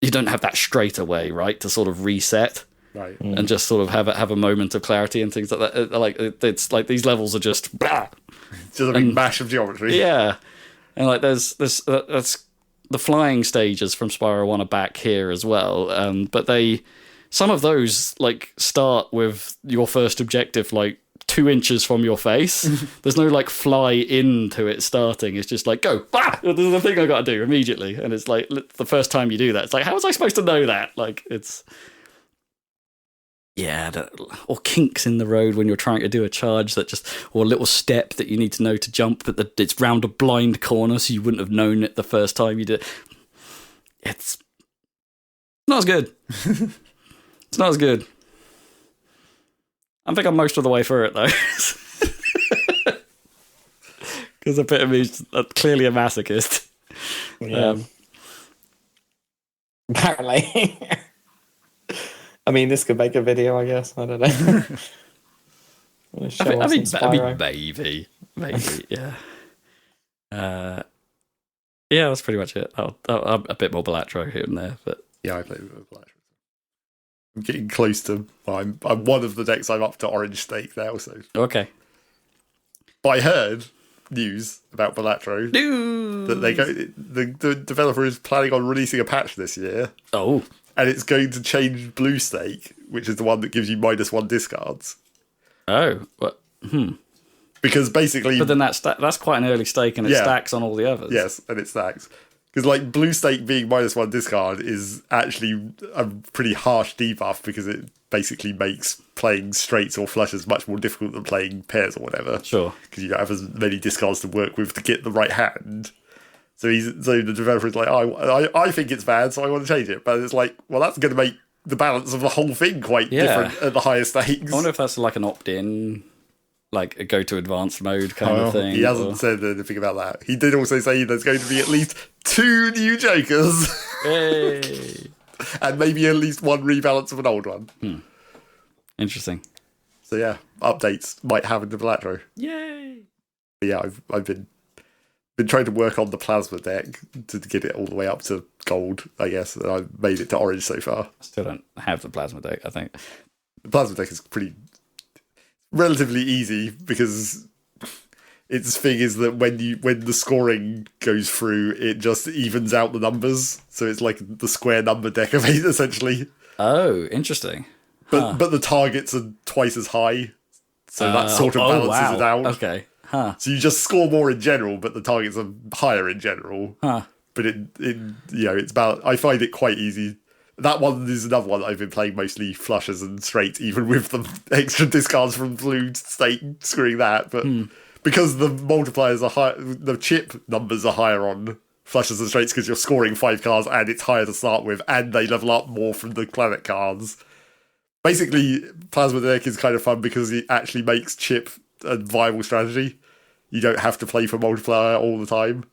You don't have that straightaway, right, to sort of reset. Right. And just sort of have a moment of clarity and things like that. Like it's like these levels are just blah. Just a big mash of geometry. Yeah, and like there's this that's the flying stages from Spyro 1 are back here as well. But some of those like start with your first objective like 2 inches from your face. There's no like fly into it starting. It's just like go. Ah! This is the thing I got to do immediately. And it's like the first time you do that, it's like how was I supposed to know that? Like it's. Yeah, or kinks in the road when you're trying to do a charge or a little step that you need to know to jump, but it's round a blind corner, so you wouldn't have known it the first time you did it. It's not as good. It's not as good. I think I'm most of the way through it, though. Because a bit of me is clearly a masochist. Yeah. Apparently. I mean, this could make a video, I guess. I don't know. I mean, maybe, yeah. Yeah, that's pretty much it. A bit more Balatro here and there, but yeah, I played with Balatro. I'm getting close to. I'm one of the decks. I'm up to Orange Stake now. So okay. But I heard news about Balatro that the developer is planning on releasing a patch this year. Oh. And it's going to change Blue Stake, which is the one that gives you -1 discards. Oh, what? Because basically, but then that's quite an early stake, and it stacks on all the others. Yes, and it stacks. Because like Blue Stake being -1 discard is actually a pretty harsh debuff because it basically makes playing straights or flushes much more difficult than playing pairs or whatever. Sure, because you don't have as many discards to work with to get the right hand. So the developer is like, I think it's bad, so I want to change it. But it's like, well, that's going to make the balance of the whole thing quite different at the higher stakes. I wonder if that's like an opt-in, like a go to advanced mode kind of thing. He hasn't said anything about that. He did also say there's going to be at least 2 new Jokers. Hey. And maybe at least 1 rebalance of an old one. Interesting. So yeah, updates might happen to Balatro. Yay! But yeah, I've been trying to work on the plasma deck to get it all the way up to gold, I guess. And I've made it to orange so far. I still don't have the plasma deck, I think. The plasma deck is relatively easy because its thing is that when the scoring goes through, it just evens out the numbers. So it's like the square number deck of 8, essentially. Oh, interesting. But the targets are twice as high. So that sort of balances it out. Okay. Huh. So you just score more in general, but the targets are higher in general. Huh. But it's about. I find it quite easy. That one is another one that I've been playing mostly flushes and straights, even with the extra discards from Blue State screwing that. But because the multipliers are high, the chip numbers are higher on flushes and straights because you're scoring 5 cards and it's higher to start with, and they level up more from the planet cards. Basically, Plasma Deck is kind of fun because it actually makes chip a viable strategy. You don't have to play for multiplier all the time.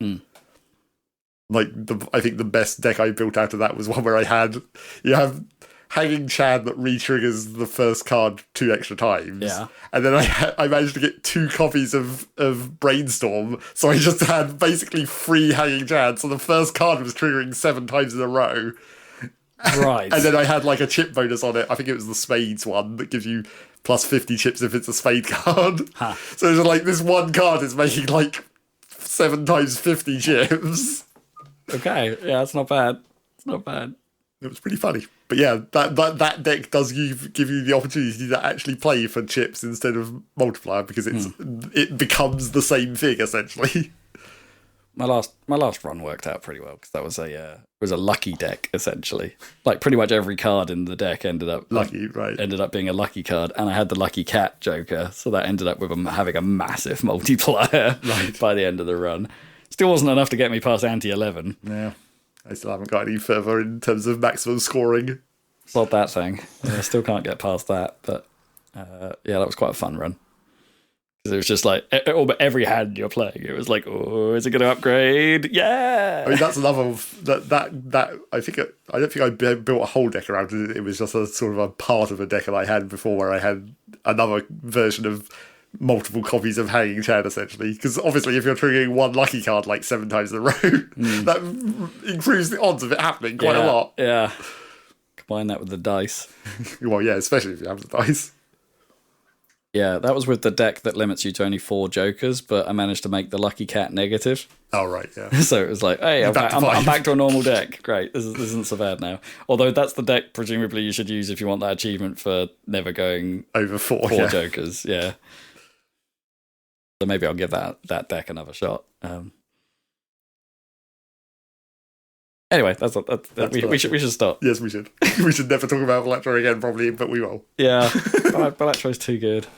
Like I think the best deck I built out of that was one where I had have Hanging Chad that re-triggers the first card 2 extra times. Yeah. And then I managed to get 2 copies of Brainstorm, so I just had basically 3 Hanging Chad. So the first card was triggering 7 times in a row. Right. And then I had like a chip bonus on it. I think it was the Spades one that gives you plus 50 chips if it's a spade card. Huh. So it's like this one card is making like 7 times 50 chips. Okay, yeah, that's not bad. It's not bad. It was pretty funny. But yeah, that deck does give you the opportunity to actually play for chips instead of multiplier because it becomes the same thing essentially. My last run worked out pretty well because that was a lucky deck essentially. Like pretty much every card in the deck ended up being a lucky card, and I had the lucky cat Joker, so that ended up with having a massive multiplier by the end of the run. Still wasn't enough to get me past anti-11. Yeah, I still haven't got any further in terms of maximum scoring. Not that thing. I still can't get past that, but yeah, that was quite a fun run. Because it was just like every hand you're playing, it was like, oh, is it going to upgrade? Yeah. I mean, that's another that I don't think I built a whole deck around it. It was just a sort of a part of a deck that I had before, where I had another version of multiple copies of Hanging Chad, essentially. Because obviously, if you're triggering 1 lucky card like 7 times in a row, that improves the odds of it happening quite a lot. Yeah. Combine that with the dice. Well, yeah, especially if you have the dice. Yeah, that was with the deck that limits you to only 4 jokers, but I managed to make the lucky cat negative. Oh, right, yeah. So it was like, hey, I'm back to a normal deck. Great, this isn't so bad now. Although that's the deck presumably you should use if you want that achievement for never going over 4 jokers. Yeah. So maybe I'll give that deck another shot. Anyway, we should stop. Yes, we should. We should never talk about Electro again, probably, but we will. Yeah, Electro's too good.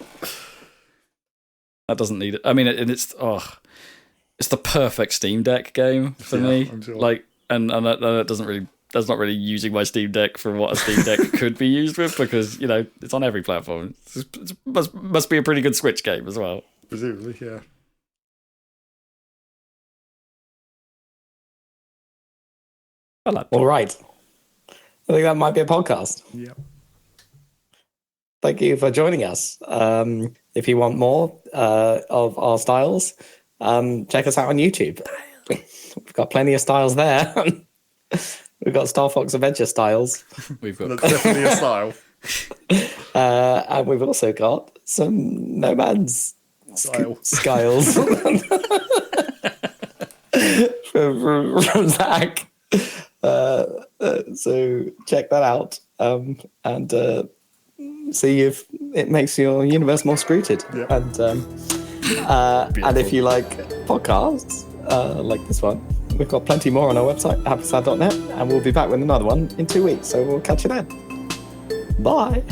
That doesn't need it. I mean, it's the perfect Steam Deck game for me. I'm sure. Like, and that doesn't really. That's not really using my Steam Deck for what a Steam Deck could be used with, because it's on every platform. It must be a pretty good Switch game as well. Presumably, yeah. All right. I think that might be a podcast. Yeah. Thank you for joining us. If you want more of our styles, check us out on YouTube. We've got plenty of styles there. We've got Star Fox Adventure styles. We've got That's definitely a style. And we've also got some Nomad's styles from Zach. So check that out and see if it makes your universe more scrooted. Yep. And if you like podcasts like this one, we've got plenty more on our website, happysalad.net, and we'll be back with another one in 2 weeks. So we'll catch you then. Bye.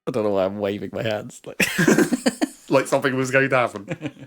I don't know why I'm waving my hands. Like something was going to happen.